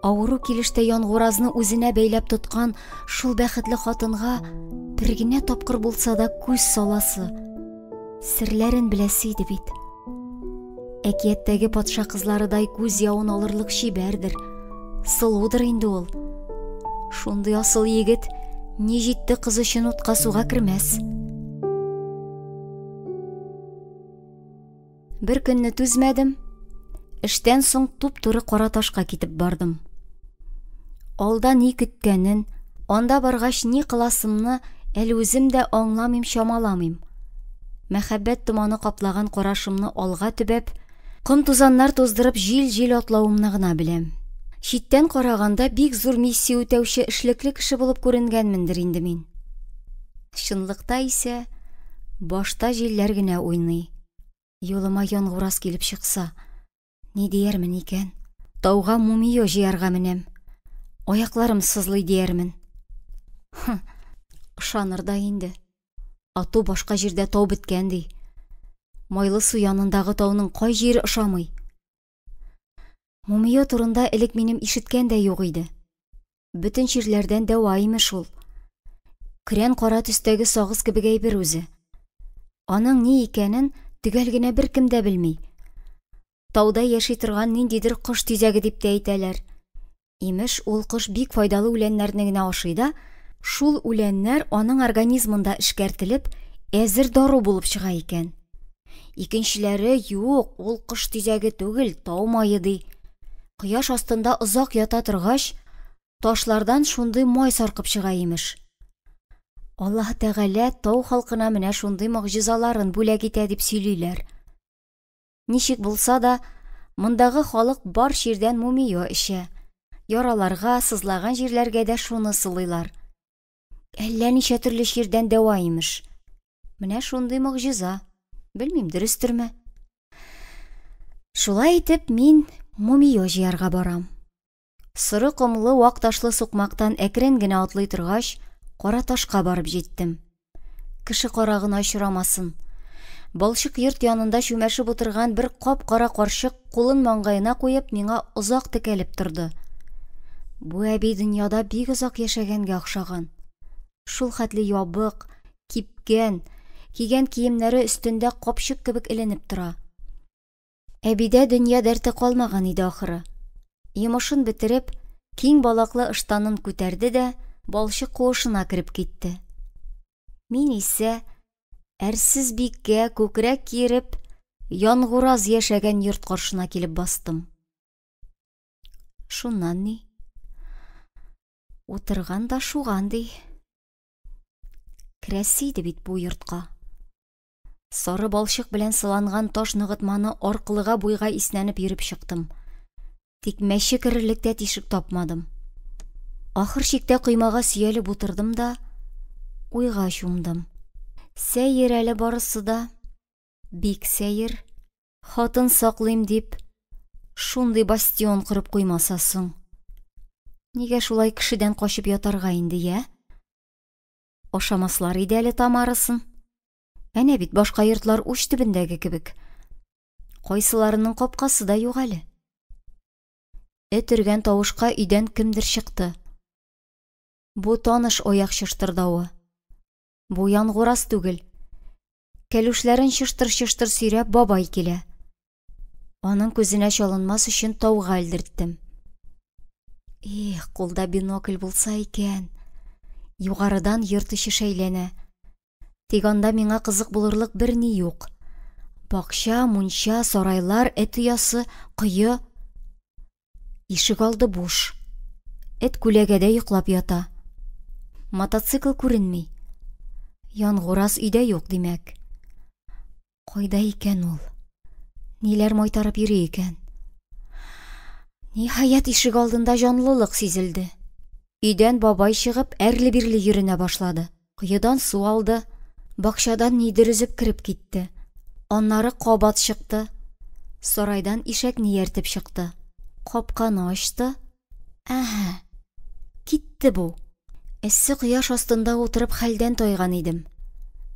Авыру килештә янгуразны үзенә бәйләп тоткан шул бәхетле хатынга бер генә тапкыр булса да күз саласы, серләрен беләсе иде бит. Әкияттәге патша кызларыдай күз явын алырлык чибәрдер, сылудыр инде ул. Шундый асыл егет ни җитте кыз өчен утка суга кермәс. Бер көнне түзмәдем. Эштән соң туп-туры Караташка китеп бардым. Алда ни көткәнен, анда баргач ни кыласымны әле үзем дә аңламыйм, чамаламыйм. Мәхәббәт томаны каплаган карашымны алга төбәп, ком-тузаннар туздырып җил-җил атлавымны гына беләм. Читтән караганда бик зур миссия үтәүче эшлекле кеше булып күренгәнмендер инде мин. Чынлыкта исә башта җилләр генә уйный. Юлыма янгураз килеп чыкса, ни диярмен икән? Тауга мумия җыярга менәм. Аякларым сызлый диярмен. Ышаныр да инде. Ату башка җирдә тау биткән ди. Майлы су янындагы тауның кай җире ошамый? Мумия турында элек минем ишеткән дә юк иде. Бөтен җирләрдән дәва имеш ул. Крән кара төстәге сагыз кебек әйбер үзе. Аның ни икәнен төгәл генә беркем дә белми. Тауда яши торган ниндидер кош тизәге дип тә әйтәләр. Имеш, ул кош бик файдалы үләннәрне генә ашый да, шул үләннәр аның организмында эшкәртелеп, әзер дару булып чыга икән. Икенчеләре, юк, ул кош тизәге түгел, тау майы ди. Кояш астында озак ята торгач, ташлардан шундый май саркып чыга имеш. Аллаһ Тәгалә тау халкына менә шундый мөгъҗизаларын бүләк итә дип сөйлиләр. Ничек булса да, мондагы халык бар җирдән мумия эчә. Яраларга, сызлаган җирләргә дә шуны сылыйлар. Әллә ничә төрле җирдән дәва имеш. Менә шундый мөгъҗиза. Белмим, дөрестөрме? Шулай итеп, мин мумия җыярга барам. Сыры комлы вак ташлы сукмактан әкрен генә атлый торгач, Караташка барып җиттем. Кеше карагына очрамасын. Балчык йорт янында чүмәшеп утырган бер кап-кара карчык кулын маңгаена куеп миңа озак текәлеп торды. Бу әби дөньяда бик озак яшәгәнгә охшаган. Шул хәтле ябык, кипкән, кигән киемнәре өстендә капчык кебек эленеп тора. Әбидә дөнья дәрте калмаган иде ахыры. Йомышын бетереп, киң балаклы ыштанын күтәрде дә балчык куышына кереп китте. Мин исә әрсез биккә күкрәк киереп, янгураз яшәгән йорт каршына килеп бастым. Шуннан ни? Утырган да шуган ди. Керәсе иде бит бу йортка. Сары балчык белән сыланган таш ныгытманы аркылыга буйга иснәнеп йөреп чыктым. Тик мәче керерлек тә тишек тапмадым. Ахыр чиктә коймага сөялеп утырдым да уйга чумдым. Сәер әле барысы да, бик сәер. Хатын саклыйм дип, шундый бастион кырып куймасасың. Нигә шулай кешедән качып ятарга инде, я? Ашамаслар иде әле тамарысын. Әнә бит башка йортлар уч төбендәге кебек. Кайсыларының капкасы да юк әле. Эт өргән тавышка өйдән кемдер чыкты. Бу таныш аяк чыштырдавы. Бу янгураз түгел. Кәлүшләрен чыштыр-чыштыр сөйрәп бабай килә. Аның күзенә чалынмас өчен тауга элдерттем. Кулда бинокль булса икән. Югарыдан йорт эче шәйләнә. Тик анда миңа кызык булырлык берни юк. Бакча, мунча, сарайлар, эт оясы, кое. Ишек алды буш. Эт күләгәдә йоклап ята. Мотоцикл күренми. Янгураз өйдә юк димәк. Кайда икән ул? Ниләр майтарып йөри икән? Ниһаять ишек алдында җанлылык сизелде. Өйдән бабай чыгып, әрле-бирле йөренә башлады. Кыйдан су алды, бакчадан нидер өзеп кирип китте. Аннары кабат чыкты. Сарайдан ишәкне ияртеп чыкты. Капканы ачты. Китте бу. Эссе кояш астында утырып хәлдән тайган идем.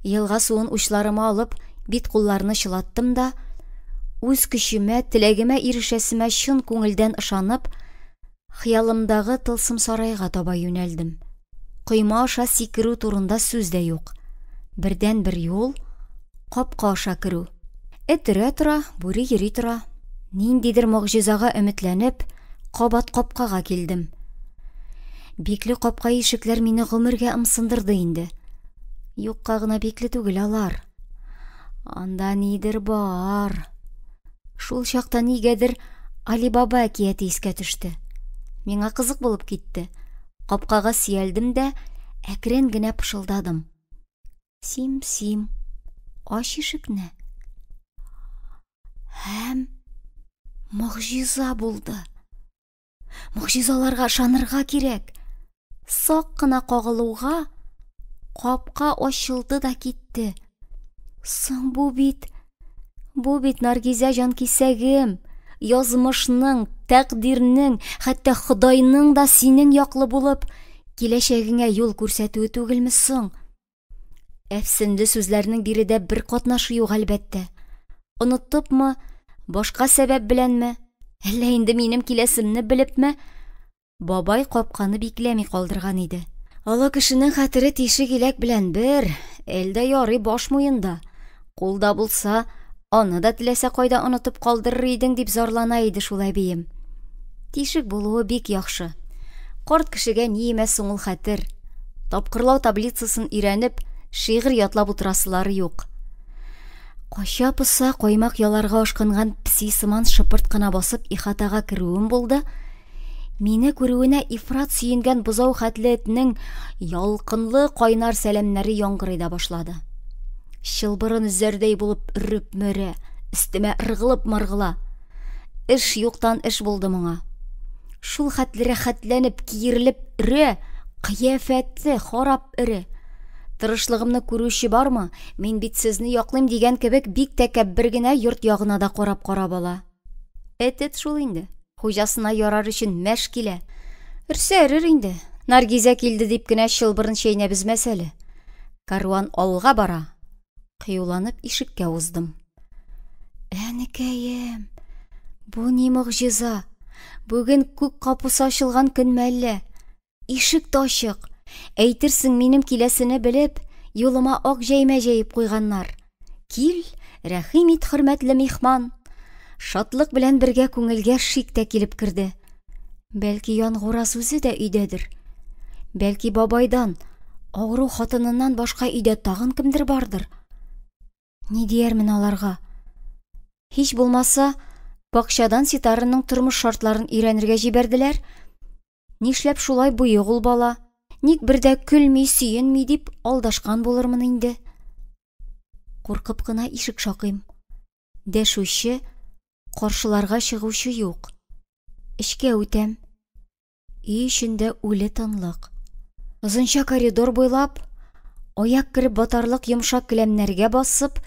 Елга суын учларыма алып, бит-кулларны чылаттым да, үз көчемә, теләгемә ирешәсемә чын күңелдән ышанып, хыялымдагы тылсым сарайга таба юнәлдем. Койма аша сикерү турында сүз дә юк. Бердән бер юл — капка аша керү. Эт өрә тора, бүре йөри тора. Ниндидер могҗизага өметләнеп, кабат капкага килдем. Бикле капка ишекләр мине гомергә ымсындырды инде. Юкка гына бикле түгел алар. Анда нидер бар. Шул чакта нигәдер Али Баба әкияте искә төште. Миңа кызык булып китте. Капкага сөялдем дә, әкрен генә пышылдадым. Сим, аш ишекне. Һәм могҗиза булды. Могҗизаларга ышанырга кирәк. Сак кына кагылуга капка ачылды да китте. Соң бу бит Наргизә җанкисәгем, язмышның, тәкъдирнең, хәтта Худайның да синең яклы булып, киләчәгеңә юл күрсәтүе түгелме соң? Әфсенле сүзләрнең биредә бер катнашы юк әлбәттә. Оныттыпмы, башка сәбәп беләнме, әллә инде минем киләсемне белепме? Бабай капканы бикләми калдырган иде. Олы кешенең хәтере тишек иләк белән бер, әлдә ярый баш муенда. Кулда булса, аны да теләсә кайда онытып калдырыр идең дип зарлана иде шул әбием. Тишек булуы бик яхшы. Карт кешегә ни имәс ул хәтер. Тапкырлау таблицасын өйрәнеп, шигырь ятлап утырасылары юк. Кача пыса коймак яларга ашкынган пси сыман шыпырт кына басып ихатага керүем булды. Мине күрүенә ифрат сөенгән бузау хәтле этнең ялкынлы кайнар сәламнәре яңгырый да башлады. Чылбырын үзәрдәй булып үреп мөрә, өстемә ыргылып маргыла. Эш юктан эш булды моңа. Шул хәтле рәхәтләнеп, киерилеп үрә, кыяфәте харап үрә. Тырышлыгымны күрүче бармы? Мин бит сезне яклыйм дигән кебек бик тәкәббер генә йорт ягына да карап ала. Эт шул инде. Хуҗасына ярар өчен мәш килә. Үрсәрер инде. Наргизә килде дип кенә чылбырын чәйнәбез мәсәле. Карван алга бара. Кыюланып ишеккә уздым. Әнекәем, бу ни могҗиза? Бүген күк капысы ачылган көнме әллә? Ишек тачык. Әйтерсең, минем киләсене белеп, юлыма ак җәймә җәеп куйганнар. Кил, рәхим ит, хөрмәтле михман. Шатлык белән бергә күңелгә шик тә килеп керде. Бәлки Янгураз үзе дә өйдәдер. Бәлки бабайдан, авыру хатыныннан башка өйдә тагын кемдер бардыр. Ни диярмен аларга? Һич булмаса, бакчадан Ситарының тормыш шартларын өйрәнергә җибәрделәр. Нишләп шулай буйык ул бала? Ник бердә көлми, сөенми дип алдашкан булырмын инде. Куркып кына ишек шакыйм. Дәшүче, каршыларга чыгучы юк. Эчкә үтәм. Өй эчендә үле тынлык. Озынча коридор буйлап, аяк кереп батарлык йомшак келәмнәргә басып,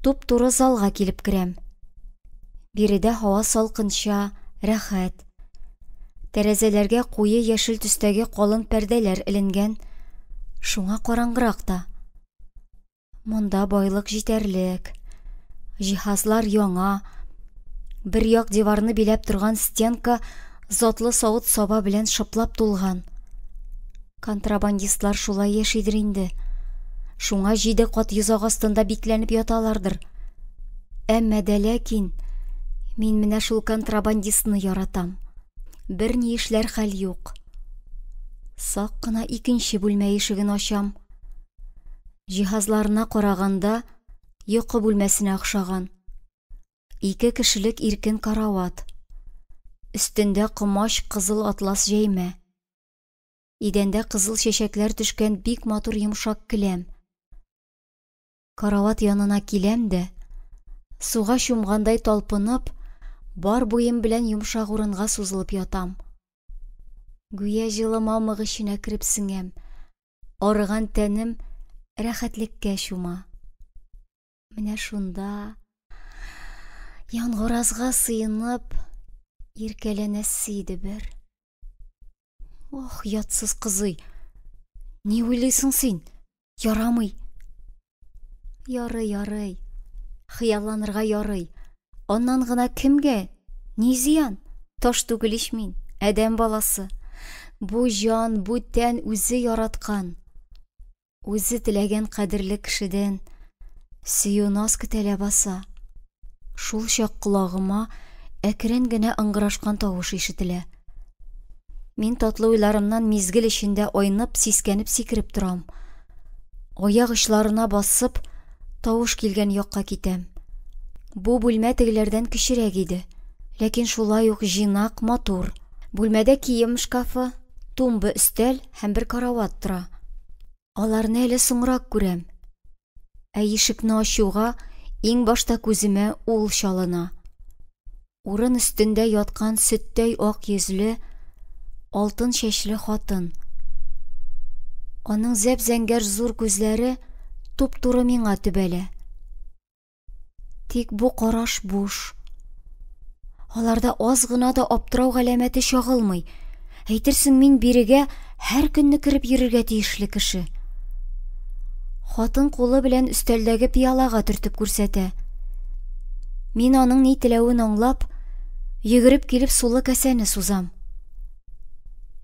туп-туры залга килеп керәм. Биредә һава салкынча, рәхәт. Тәрәзәләргә куе яшел төстәге калын пәрдәләр эленгән. Шуңа караңгырак та. Монда байлык җитәрлек. Җиһазлар яңа. Бер як диварны биләп торган стенка затлы савыт саба белән шыплап тулган. Контрабандистлар шулай яшидер инде. Шуңа 7 кат йозак астында бикләнеп яталардыр. Әмма дә ләкин мин менә шул контрабандистны яратам. Бер ни эшләр хәл юк. Сак кына икенче бүлмә ишеген ачам. Җиһазларына караганда йокы бүлмәсенә охшаган. 2 кешелек иркен карават. Өстендә кымач кызыл атлас җәймә. Идәндә кызыл чәчәкләр төшкән бик матур йомшак келәм. Карават янына киләм дә, суга чумгандай талпынып, бар буем белән йомшак урынга сузылып ятам. Гүя җылы мамык эченә кереп сеңәм. Арыган тәнем рәхәтлеккә чума. Менә шунда Янгуразга сыенып иркәләнәсе иде бер. Ох, ятсыз кызый. Ни уйлыйсың син? Ярамый. Ярый. Хыялланырга ярый. Аннан гына кемгә? Ни зыян? Таш түгел ич мин, адәм баласы. Бу җан, бу тән үзе яраткан. Үзе теләгән кадерле кешедән сөю наз көтәлә баса. Шул чак колагыма әкрен генә ыңгырашкан тавыш ишетелә. Мин татлы уйларымнан мизгел эчендә айнып, сискәнеп сикереп торам. Аяк очларына басып, тавыш килгән якка китәм. Бу бүлмә тегеләрдән кечерәк иде, ләкин шулай ук җинак, матур. Бүлмәдә кием шкафы, тумбы, өстәл һәм бер карават тора. Аларны әле соңрак күрәм. Ә ишекне ачуга иң башта күземә ул чалына. Урын өстендә яткан сөттәй ак йөзле, алтын чәчле хатын. Аның зәп-зәңгәр зур күзләре туп-туры миңа төбәлә. Тик бу караш буш. Аларда аз гына да аптырау галәмәте чагылмый. Әйтерсең, мин бирегә һәр көнне кереп йөрергә тиешле кеше. Хатын кулы белән өстәлдәге пиалага төртеп күрсәтә. Мин аның ни теләвен аңлап, йөгереп килеп сулы кәсәне сузам.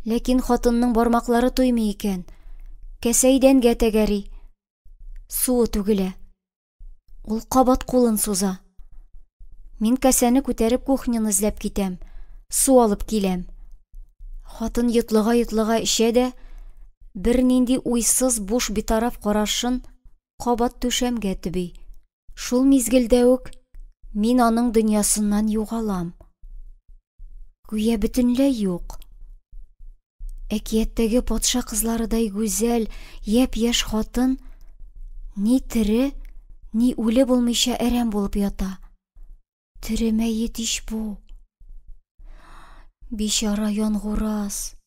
Ләкин хатынның бармаклары туймый икән. Кәсә идәнгә тәгәри. Суы түгелә. Ул кабат кулын суза. Мин кәсәне күтәреп кухняны эзләп китәм. Су алып киләм. Хатын йотлыга эчә дә, бер нинди уйсыз буш битараф карашын кабат түшәмгә төби. Шул мизгелдә үк мин аның дөньясыннан югалам. Гүя бөтенләй юк. Әкияттәге патша кызларыдай гүзәл, япь-яшь хатын ни тере, ни үле булмыйча әрәм булып ята. Тере мәет иш бу. Бишара Янгураз.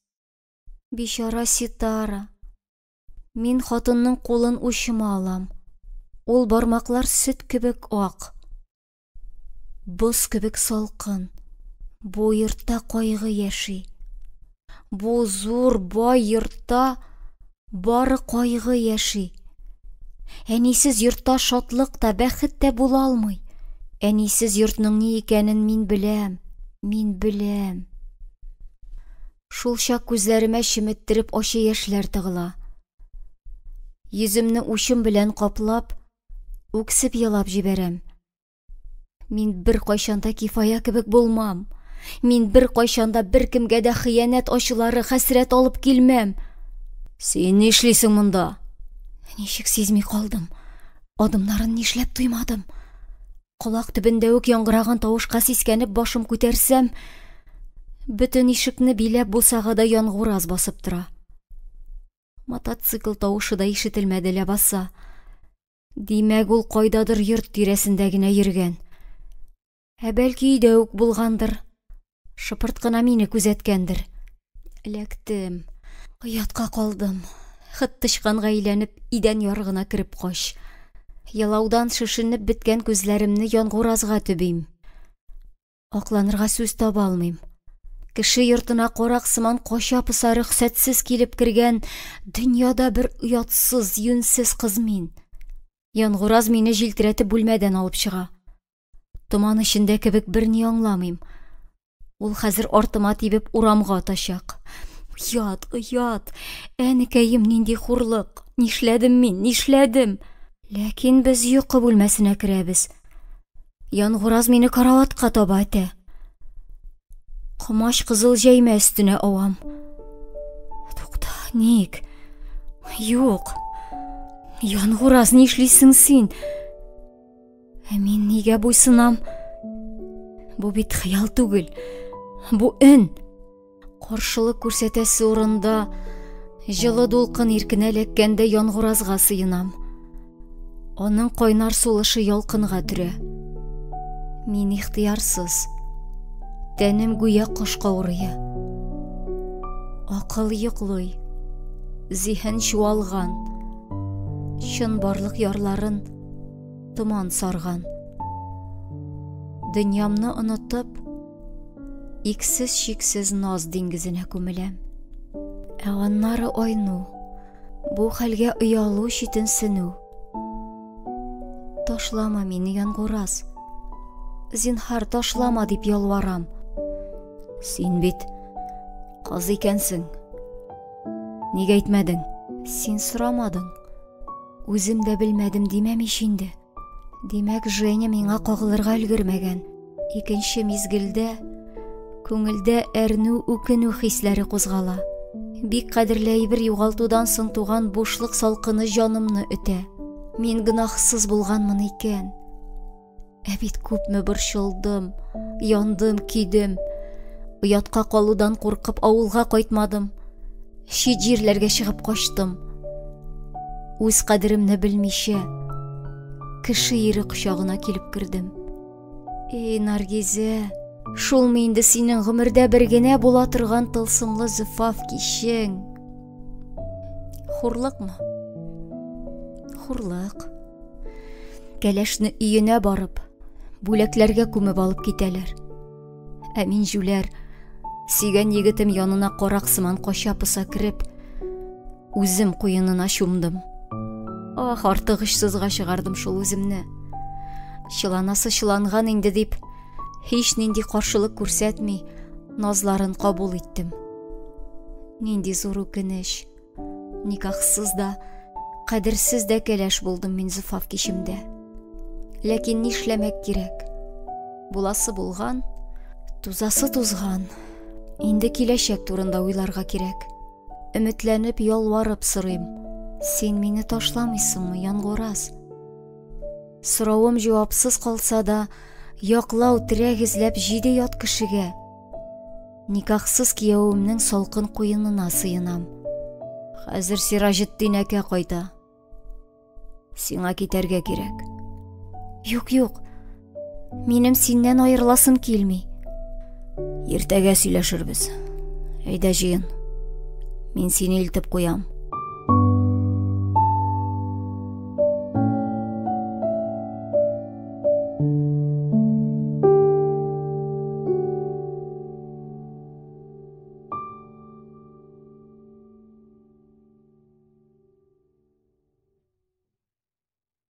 Бишара Ситара. Мин хатынның кулын учыма алам. Ул бармаклар сөт кебек ак. Боз кебек салкын. Бу йортта кайгы яши. Бу зур бай йортта бары кайгы яши. Әнисез йортта шатлык та, бәхет тә була алмый. Әнисез йортның ни икәнен мин беләм. Шул чак күзләремә шиметтереп ачы яшьләр тыгыла. Йөземне учым белән каплап, үксеп елап җибәрәм. Мин бер кайчанда кифая кебек булмам. Мин бер кайчанда бер кемгә дә хыянәт ачулары, хәсрәт алып килмәм. Син ни эшлисең монда? Ничек сизми калдым? Адымнарын нишләп туймадым? Колак төбендә үк яңгыраган тавышка сискәнеп башым күтәрсәм, бөтен ишекне биләп бусагада яңгыраз басып тора. Мотоцикл тавышы да ишетелмәде ләбаса. Димәк, ул кайдадыр йорт тирәсендә генә йөргән. Бәлки өйдә үк булгандыр. Шыпырт кына мине күзәткәндер. Эләктем. Оятка калдым. Хыт тычканга әйләнеп, идән ярыгына кереп кач. Ялаудан шешенеп беткән күзләремне яңгыразга төбим. Акланырга сүз таба алмыйм. Кеше йортына карак сыман кача-пыса рөхсәтсез килеп кергән дөньяда бер уятсыз, юньсез кыз мин. Яңгыраз мине җилтерәтеп бүлмәдән алып чыга. Томан эчендә кебек берни аңламыйм. Ул хәзер артыма тибеп урамга ташак. Уят, уят. Әнекәем, нинди хурлык. Нишләдем мин, нишләдем? Ләкин без йокы бүлмәсенә керәбез. Яңгыраз мине караватка таба әтә. Кымач кызыл җәймә өстенә авам. Тукта, ник? Юк. Яңгыраз, нишлисең син? Мин нигә буйсынам? Бу бит хыял түгел. Бу өн. Каршылык күрсәтәсе урында, җылы дулкын иркенә эләккәндә яңгыразга сыенам. Аның кайнар сулышы ялкынга төрә. Мин ихтыярсыз. Тәнем гүя кошка урыя. Акыл йоклый. Зиһен чуалган. Чын барлык ярларын томан сарган. Дөньямны онытып, иксез-чиксез наз диңгезенә күмеләм. Аннары айну, бу хәлгә оялу, читенсенү. Ташлама мине, яңгыраз. Зинһар, ташлама дип ялварам. Син бит кыз икәнсең. Нигә әйтмәдең? Син сорамадың. Үзем дә белмәдем димәм ич инде. Димәк, Женя миңа кагылырга өлгермәгән. Икенче мизгелдә күңелдә әрнү, үкенү хисләре кузгала. Бик кадерле әйбер югалтудан соң туган бушлык салкыны җанымны үтә. Мин гөнаһсыз булганмын икән. Бит күпме борчылдым, яндым, кидем. Уятка калудан куркып авылга кайтмадым. Чит җирләргә чыгып качтым. Үз кадеремне белмичә, кеше ире кочагына килеп кердем. Наргизе, шулмы инде синең гомердә бер генә була торган тылсымлы зифаф кичең? Хурлыкмы? Хурлык. Кәләшне өенә барып, бүләкләргә күмеп алып китәләр. Мин җүләр, сөйгән егетем янына карак сыман кача-пыса кереп, үзем куенына чумдым. Артыгышсызга чыгардым шул үземне. Чыланасы чыланган инде дип, һич нинди каршылык күрсәтми, назларын кабул иттем. Нинди зур үкенеч. Никахсыз да, кадерсез дә кәләш булдым мин зифаф кичемдә. Ләкин нишләмәк кирәк? Буласы булган, тузасы тузган. Инде киләчәк турында уйларга кирәк. Өметләнеп, ялварып сорыйм. Син мине ташламыйсыңмы, яңгыраз? Соравым җавапсыз калса да, яклау, терәк эзләп җиде ят кешегә, никахсыз киявемнең салкын куенына сыенам. Хәзер Сираҗетдин әкә кайта. Сиңа китәргә кирәк. Юк, минем синнән аерыласым килми. Иртәгә сөйләшербез. Әйдә җыен. Мин сине илтеп куям.